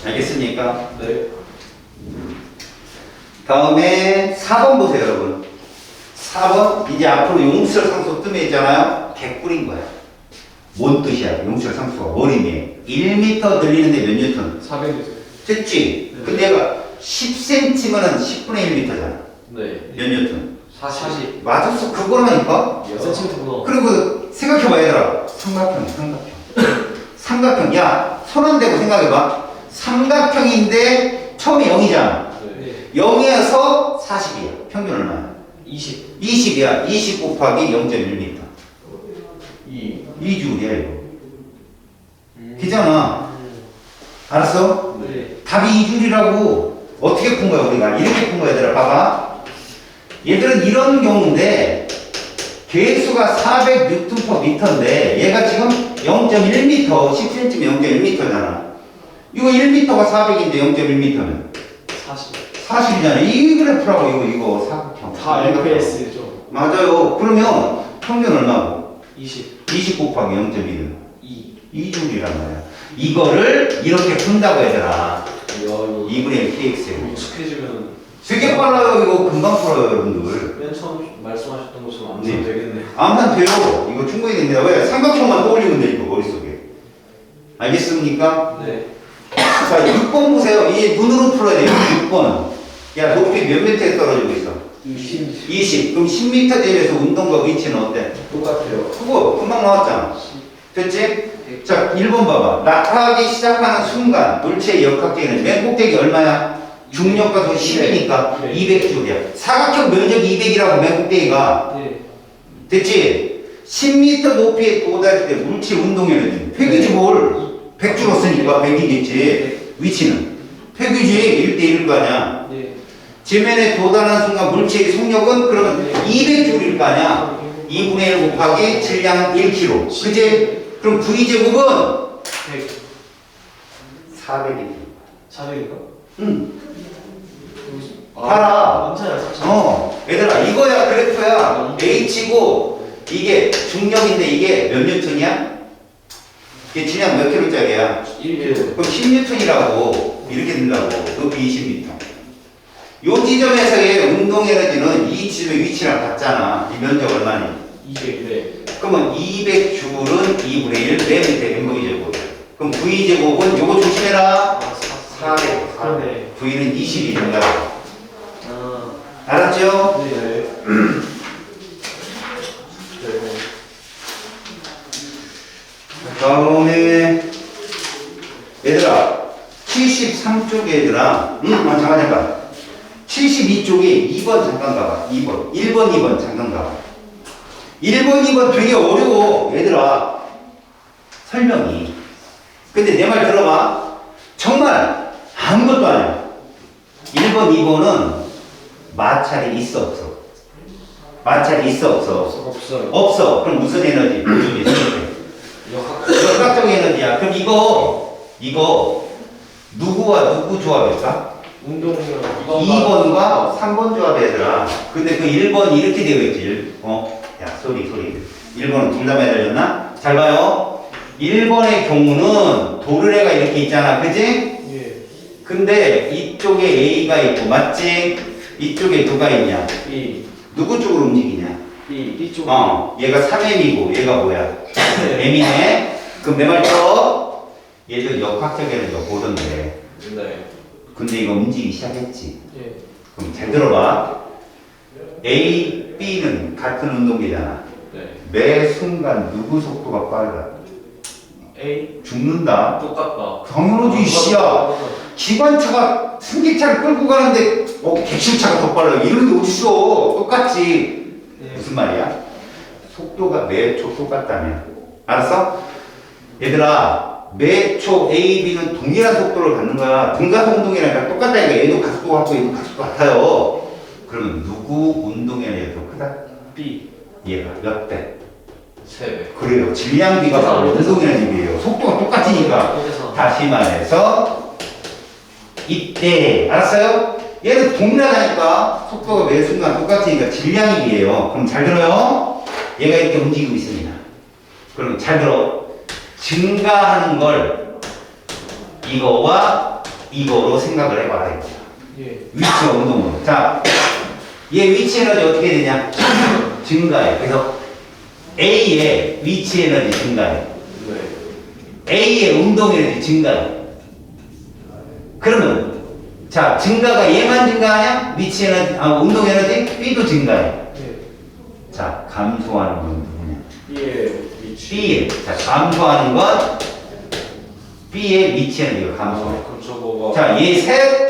알겠습니까? 네. 다음에 4번 보세요, 여러분. 4번 이제 앞으로 용수철 상수 뜸에 있잖아요. 100불인 거야. 뭔 뜻이야? 용수철 상수가 머리에 1m 늘리는데 몇 뉴턴? 400m. 됐지? 근데 얘가 10cm면은 10분의 1m잖아. 네. 몇 뉴턴? 40. 맞았어. 그거라니까? 센티미터구나. 그리고 생각해봐, 얘들아. 삼각형. 야, 손 안 대고 생각해봐. 삼각형인데 처음에 0이잖아. 네. 0이어서 40이야. 평균 얼마야? 20. 20이야. 20 곱하기 0.1m. 2. 2줄이야, 이거. 기잖아. 알았어? 네. 답이 2줄이라고. 어떻게 푼 거야, 우리가? 이렇게 푼 거야, 얘들아. 봐봐. 얘들은 이런 경우인데, 개수가 400Nm/m인데, 얘가 지금 0.1m, 10cm면 0.1m잖아. 이거 1m가 400인데 0.1m면 40. 40이잖아. 이 그래프라고, 이거 사각형. 다 FS죠. 맞아요. 그러면 평균 얼마고? 20. 20 곱하기 0.1은 2. 2줄이란 말이야. 이거를 이렇게 푼다고 얘들아. 야, 이거 2분의 1 px에. 익숙해지면 되게 빨라요. 이거 금방 풀어요, 여러분들. 맨 처음 말씀하셨던 것처럼 안 네. 해도 되겠네. 아무튼 돼요. 이거 충분히 됩니다. 왜? 삼각형만 떠올리면 돼, 이거 머릿속에. 알겠습니까? 네. 자, 6번 보세요. 이 눈으로 풀어야 돼요. 6번은. 야, 높이 몇 미터에 떨어지고 있어? 20. 20. 그럼 10m 대비해서 운동과 위치는 어때? 똑같아요. 그거 금방 나왔잖아. 됐지? 자, 1번 봐봐. 낙하하기 시작하는 순간 물체의 역학계는 맨 꼭대기 얼마야? 중력과 도 10이니까 네. 200줄이야. 사각형 면적이 200이라고 맨 꼭대기가. 네. 됐지? 10m 높이에 도달할 때 물체 운동 에너지. 회귀지 뭘? 100주로 쓰니까 100이겠지. 위치는. 회귀지 1대1일 거 아니야. 네. 지면에 도달하는 순간 물체의 속력은 그러면 200줄일 거 아니야. 2분의 1 곱하기 질량 1kg. 그지? 그럼 V제곱은 100. 400이. 400인가? 응. 봐라. 남자야, 얘들아, 이거야, 그래프야. H고, 이게 중력인데 이게 몇 뉴턴이야? 이게 질량 몇 킬로짜리야? 1kg. 그럼 10뉴턴이라고. 이렇게 된다고. 높이 20m. 요 지점에서의 운동 에너지는 이 지점의 위치랑 같잖아. 이 면적 얼마니? 200. 네. 그러면 200줄은 2분의 1, 4m 햄버기제곱. 그럼 V제곱은 요거 조심해라. 400. 그러네. V는 20이 된다. 아. 알았죠? 네. 다음에 얘들아 73쪽에 얘들아 잠깐 72쪽에 2번 잠깐 가봐. 2번 1번 2번 잠깐 가봐. 1번 2번 되게 어려워 얘들아 설명이. 근데 내 말 들어봐. 정말 아무것도 아니야. 1번 2번은 마찰이 있어 없어? 마찰이 있어 없어? 없어요. 없어. 그럼 무슨 에너지? 보존이 생겨요. 역학적 에너지야. 그럼 이거 누구와 누구 조합일까? 운동이랑 2번과 3번 조합이더라. 근데 그 1번 이렇게 되어 있지. 야, 소리. 1번은 둘 다 매달렸나? 잘 봐요. 1번의 경우는 도르래가 이렇게 있잖아. 그지? 예. 근데 이쪽에 A가 있고, 맞지? 이쪽에 누가 있냐? B. 누구 쪽으로 움직이냐? B쪽. 얘가 3M이고, 얘가 뭐야? M이네? 그럼 내 말 들어? 얘도 역학적 에너지가 보던데. 네. 근데 이거 움직이기 시작했지. 예. 그럼 잘 들어봐. A, B는 같은 운동기잖아. 네. 매 순간 누구 속도가 빨라? A. 죽는다. 똑같다. 당연하지, 씨야. 기관차가 승객차를 끌고 가는데, 객실차가 더 빨라. 이런 게 어딨어. 똑같지. 예. 무슨 말이야? 속도가 매초 똑같다면. 알았어? 얘들아, 매초 A, B는 동일한 속도를 갖는 거야. 등가속 운동이라니까 똑같다니까. 얘도 가속도 같고 얘도 가속도 같아요. 그러면 누구 운동에너지가 더 크다? B. 얘가 몇 배? 3배. 그래요. 질량비가 바로 운동에너지예요. 속도가 똑같으니까. 그래서 다시 말해서 이때 알았어요? 얘는 동일하다니까. 속도가 매 순간 똑같으니까 질량이 비해요. 그럼 잘 들어요? 얘가 이렇게 움직이고 있습니다. 그럼 잘 들어. 증가하는 걸 이거와 이거로 생각을 해봐야 됩니다. 예. 위치와 운동으로. 자, 얘 위치 에너지 어떻게 되냐? 증가해. 그래서 A의 위치 에너지 증가해. 네. A의 운동 에너지 증가해. 그러면 자, 증가가 얘만 증가하냐? 위치 에너지, 운동 에너지 B도 증가해. 예. 자, 감소하는 건 누구냐? B의 위치. B의. 자, 감소하는 건 B의 위치 에너지가 감소해. 그럼 저거가. 자, 얘 셋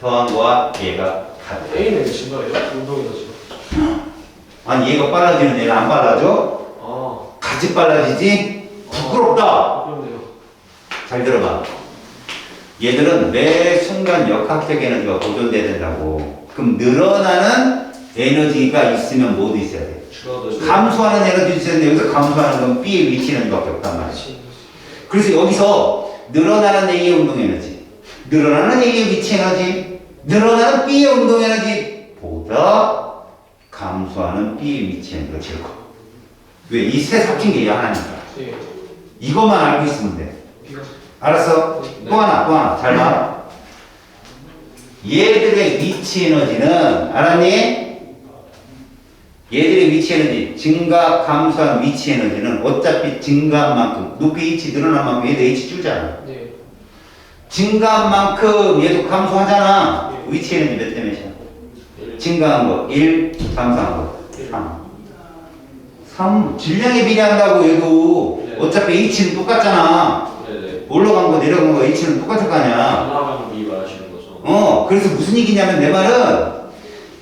더한 거와 얘가 같아. A는 증가예요? 운동이죠. 아니, 얘가 빨라지는 얘는 안 빨라져? 아. 같이 빨라지지? 부끄럽다. 그렇네요. 잘 들어봐. 얘들은 매 순간 역학적 에너지가 보존돼야 된다고. 그럼 늘어나는 에너지가 있으면 뭐도 있어야 돼? 줄어들죠. 감소하는 에너지 있어야 되는데 여기서 감소하는 건 B의 위치 에너지밖에 없단 말이야. 그래서 여기서 늘어나는 A의 운동 에너지, 늘어나는 A의 위치 에너지, 늘어나는 B의 운동 에너지보다 감소하는 B의 위치 에너지가 제일 커. 왜? 이 세 합친 게 하나니까. 예. 이것만 알고 있으면 돼. B가. 알았어? 네. 또 하나. 잘 봐. 얘들의 위치 에너지는, 알았니? 얘들의 위치 에너지, 증가, 감소한 위치 에너지는 어차피 증가한 만큼, 높이 H 늘어난 만큼 얘도 H 주잖아. 예. 증가한 만큼 얘도 감소하잖아. 예. 위치 에너지 몇 대 몇이야? 증가한 거 1, 감소한 거 3. 3. 질량에 비례한다고 얘도. 네. 어차피 H는 똑같잖아. 네네. 올라간 거 내려간 거 H는 똑같을 거 아니야. 올라가는 B 말하시는 거죠. 그래서 무슨 얘기냐면 내 말은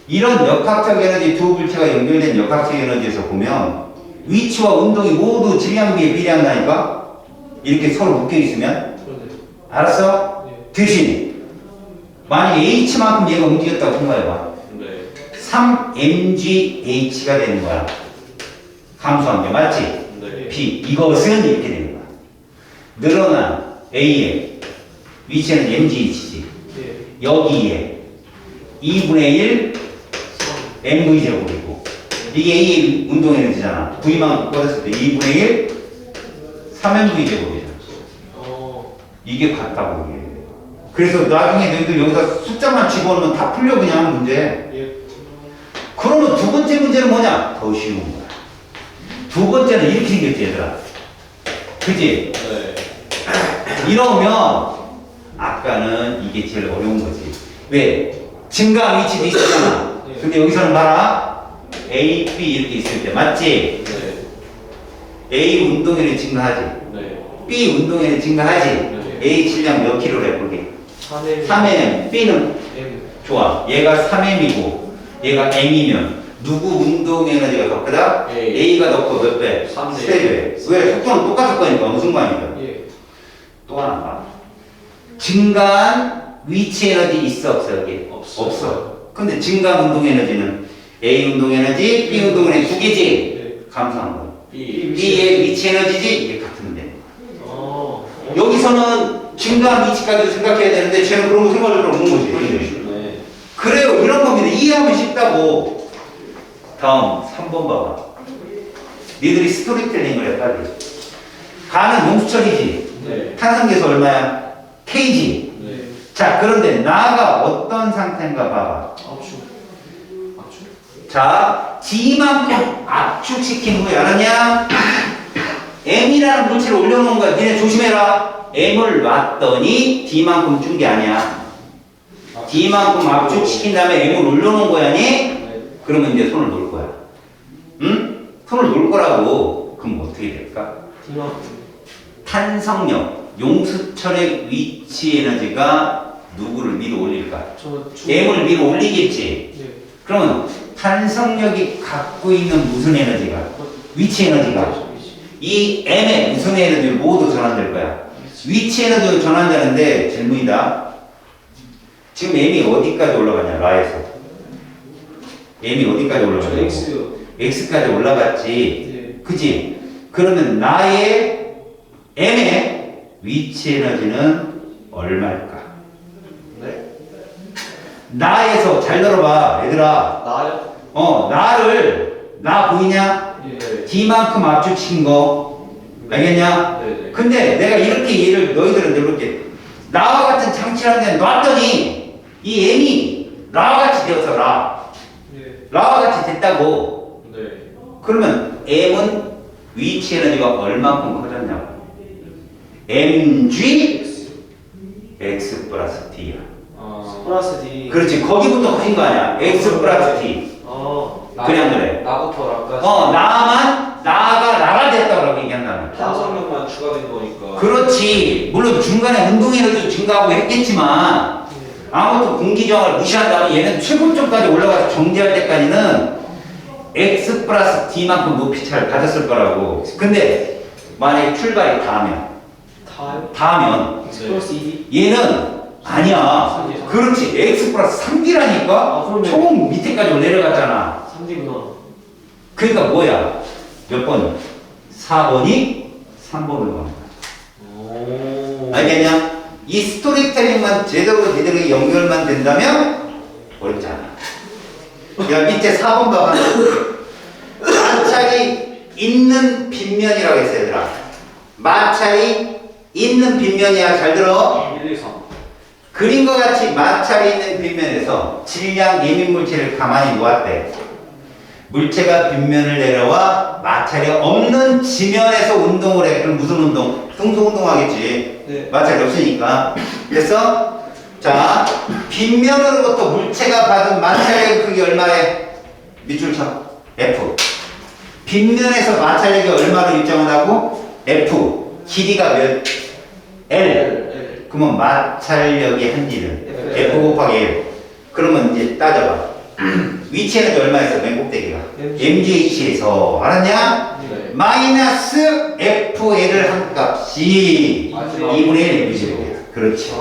이런 역학적 에너지 두 물체가 연결된 역학적 에너지에서 보면 위치와 운동이 모두 질량비에 비례한다니까? 이렇게 서로 묶여 있으면. 그런데. 알았어? 네. 대신 만약에 H만큼 얘가 움직였다고 생각해봐. 네. 3mgh가 되는 거야. 감소한 게 맞지? 네. B 이것은 이렇게 되는 거야. 늘어난 A의 위치는 mgh지. 예. 여기에 2분의 1 mv 제곱이고 이게 A의 운동 에너지잖아. V만 꽂았을 때 2분의 1 3mv 제곱이잖아. 이게 같다고 이게. 그래서 나중에 너희들 여기다 숫자만 집어넣으면 다 풀려 그냥 문제. 예. 그러면 두 번째 문제는 뭐냐? 더 쉬운 거야. 두 번째는 이렇게 생겼지 얘들아. 그지? 네. 이러면 아까는 이게 제일 어려운 거지. 왜? 증가 위치도 있었잖아. 네. 근데 여기서는 봐라. A, B 이렇게 있을 때 맞지? 네. A 운동에는 증가하지. 네. B 운동에는 증가하지. 네. A 질량 몇 킬로래 그게? 3M. 3M. B는 M. 좋아. 얘가 3M이고 얘가 M이면 누구 운동 에너지가 더 크다? A. A가 더 커. 몇 배? 3배. 3배. 왜? 속도는 똑같을 거니까 어느 순간이든. 예. 또 하나 봐. 증가한 위치 에너지 있어 없어 여기? 없어. 없어. 근데 증가한 운동 에너지는 A 운동 에너지, B 운동 에너지 두 개지? 네. 감소한 거. B. B의 위치 에너지지? 이게 같은데. 어. 여기서는 증가한 위치까지도 생각해야 되는데 쟤는 그런 거 생각할 필요 없는 거지. 네. 그래요. 이런 겁니다. 이해하면 쉽다고. 다음 3번 봐봐. 니들이 스토리텔링을 해 빨리. 가는 용수철이지. 네. 탄성계수 얼마야? K지. 네. 자 그런데 나가 어떤 상태인가 봐봐. 압축. 자 G만큼 압축시킨 후에 알았냐? M이라는 물체를 올려놓은 거야. 니네 조심해라. M을 놨더니 D만큼 준 게 아니야. D만큼 압축시킨 다음에 M을 올려놓은 거야니? 네. 그러면 이제 손을 놓을 거야. 응? 손을 놓을 거라고. 그럼 어떻게 될까? D만. 탄성력, 용수철의 위치 에너지가 누구를 위로 올릴까? 저 M을 위로 올리겠지. 예. 그러면 탄성력이 갖고 있는 무슨 에너지가? 위치 에너지가 이 M의 무슨 에너지로 모두 전환될 거야. 위치 에너지로 전환되는데 질문이다. 지금 M이 어디까지 올라가냐? 라에서. M이 어디까지 저 올라가냐? X. X까지 올라갔지. 예. 그지? 그러면 나의 M의 위치 에너지는 얼마일까? 네. 나에서 잘 들어봐 얘들아. 나요? 나 보이냐? 예. D만큼 압축시킨 거 알겠냐? 네네. 근데 내가 이렇게 얘를 너희들은 이렇게 나와 같은 장치를 하는데 놨더니 이 M이 나와 같이 되어서 예. 나와 같이 됐다고. 네. 그러면 M은 위치 에너지가 얼마큼 커졌냐고. mg x 플러스 t야. 플러스 D. 그렇지. 거기부터 커진 거 아니야. x 플러스 t. 그냥 그래. 나부터 라까지. 나가 됐다고 얘기한다는 거야. 탄성력만 추가된 거니까. 그렇지. 물론 중간에 운동에너지도 증가하고 했겠지만 아무튼 공기저항을 무시한 다음에 얘는 최고점까지 올라가서 정지할 때까지는 x 플러스 d만큼 높이 차를 가졌을 거라고. 근데 만약에 출발이 다요? 다하면 X 플러스 2D. 얘는 아니야. 그렇지. x 플러스 3d라니까. 그러면 총 밑에까지 내려갔잖아. 3D구나. 그러니까 뭐야? 몇 번? 4번이 3번으로 가는 거야. 오. 알겠냐? 이 스토리텔링만 제대로 제대로 연결만 된다면 어렵지 않아. 야 밑에 4번 봐봐. 마찰이 있는 빗면이라고 했어 얘들아. 마찰이 있는 빗면이야. 잘 들어. 1, 2, 3. 그림과 같이 마찰이 있는 빗면에서 질량 예민 물체를 가만히 놓았대. 물체가 빗면을 내려와 마찰이 없는 지면에서 운동을 해. 그럼 무슨 운동? 등속 운동하겠지. 네. 마찰이 없으니까. 됐어? 자, 빗면으로부터 물체가 받은 마찰력의 크기 얼마래? 밑줄 쳐. F. 빗면에서 마찰력이 얼마로 일정하다고? F. 길이가 몇? L. 그러면 마찰력의 한지는 F 곱하기 L. 그러면 이제 따져봐. 위치에는 얼마였어? 맨 꼭대기가. MGH. MGH에서 알았냐? 네. 마이너스 FL을 한 값이 마지막. 2분의 1 mv 제곱이야. 그렇지.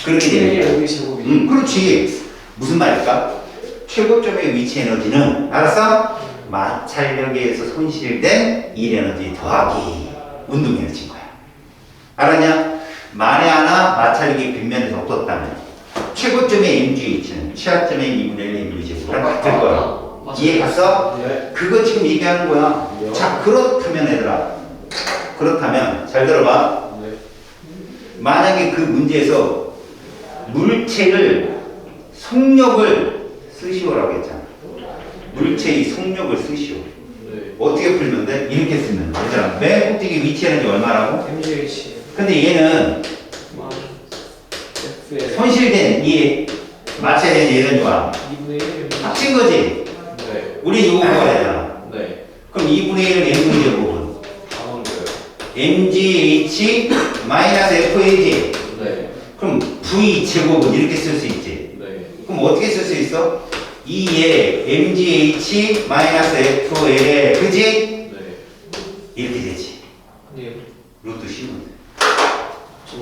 그렇게 되는 거야. 제곱이. 그렇지. 무슨 말일까? 최고점의 위치 에너지는 알았어? 마찰력에서 손실된 일 에너지 더하기 운동 에너지인 거야. 알았냐? 만에 하나 마찰력이 빗면에서 없었다면 최고점의 MGH는 최하점의 2분의 1 mv 제곱이랑 같을 거야. 이해 갔어? 네. 그거 지금 얘기하는 거야. 네. 자, 그렇다면 얘들아. 그렇다면 잘 들어봐. 네. 만약에 그 문제에서 물체를 속력을 쓰시오라고 했잖아. 물체의 속력을 쓰시오. 네. 어떻게 풀면 돼? 이렇게 쓰면 돼. 얘들아, 맨 꼭대기 위치 에너지 얼마라고? MGH. 근데 얘는 FL. 손실된 이 마찰된 에너지와 2분의 1. 합친 거지. 네. 우리 이거 구해야 되잖아. 네. 그럼 2분의 1 mv 제곱은 다음 거요. mgh 마이너스 fag. 네. 그럼 v 제곱은 이렇게 쓸 수 있지. 네. 그럼 어떻게 쓸 수 있어? 2에 mgh 마이너스 fl에 그지? 네. 이렇게 되지. 네. 루트 씌우면 돼.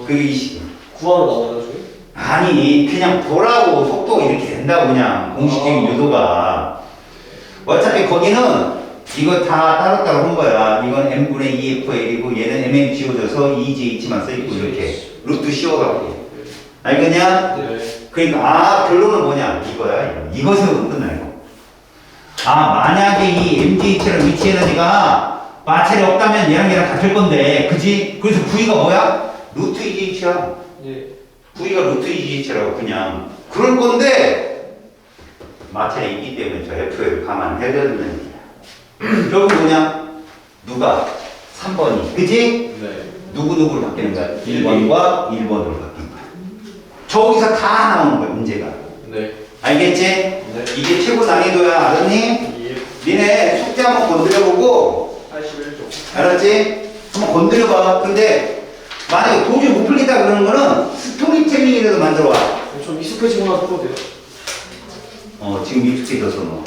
그게 이 식. 구하러 나와가지고. 아니 그냥 보라고 속도가 이렇게 된다고 그냥 공식적인 유도가. 어차피 거기는 이거 다 따로따로 한 거야. 이건 m분의 2fl이고 얘는 mm 지워져서 2gh만 써있고 이렇게 루트 씌워갖고. 알겠냐? 네. 그러니까 결론은 뭐냐 이거야. 이것으로 끝나요. 만약에 이 mgh랑 위치 에너지가 마찰이 없다면 얘랑 같을 건데 그지? 그래서 v가 뭐야? 루트 2gh야. 네. v가 루트 2gh라고 그냥 그럴 건데 마찰이 있기 때문에 저 f를 감안해야 되는 거야. 결국 뭐냐? 누가? 3번이 그지? 네. 누구누구로 바뀌는 거야? 1번과 1번으로 바뀌는 거야. 저기서 다 나오는 거야 문제가. 네. 알겠지? 네. 이게 최고 난이도야. 알았니? 예. 니네 숙제 한번 건드려보고 81조. 알았지? 한번 건드려봐. 근데 만약에 도저히 못 풀겠다 그러는 거는 스토리텔링이라도 만들어와. 좀 익숙해지고 나서 풀어도 돼요. 지금 익숙해져서 뭐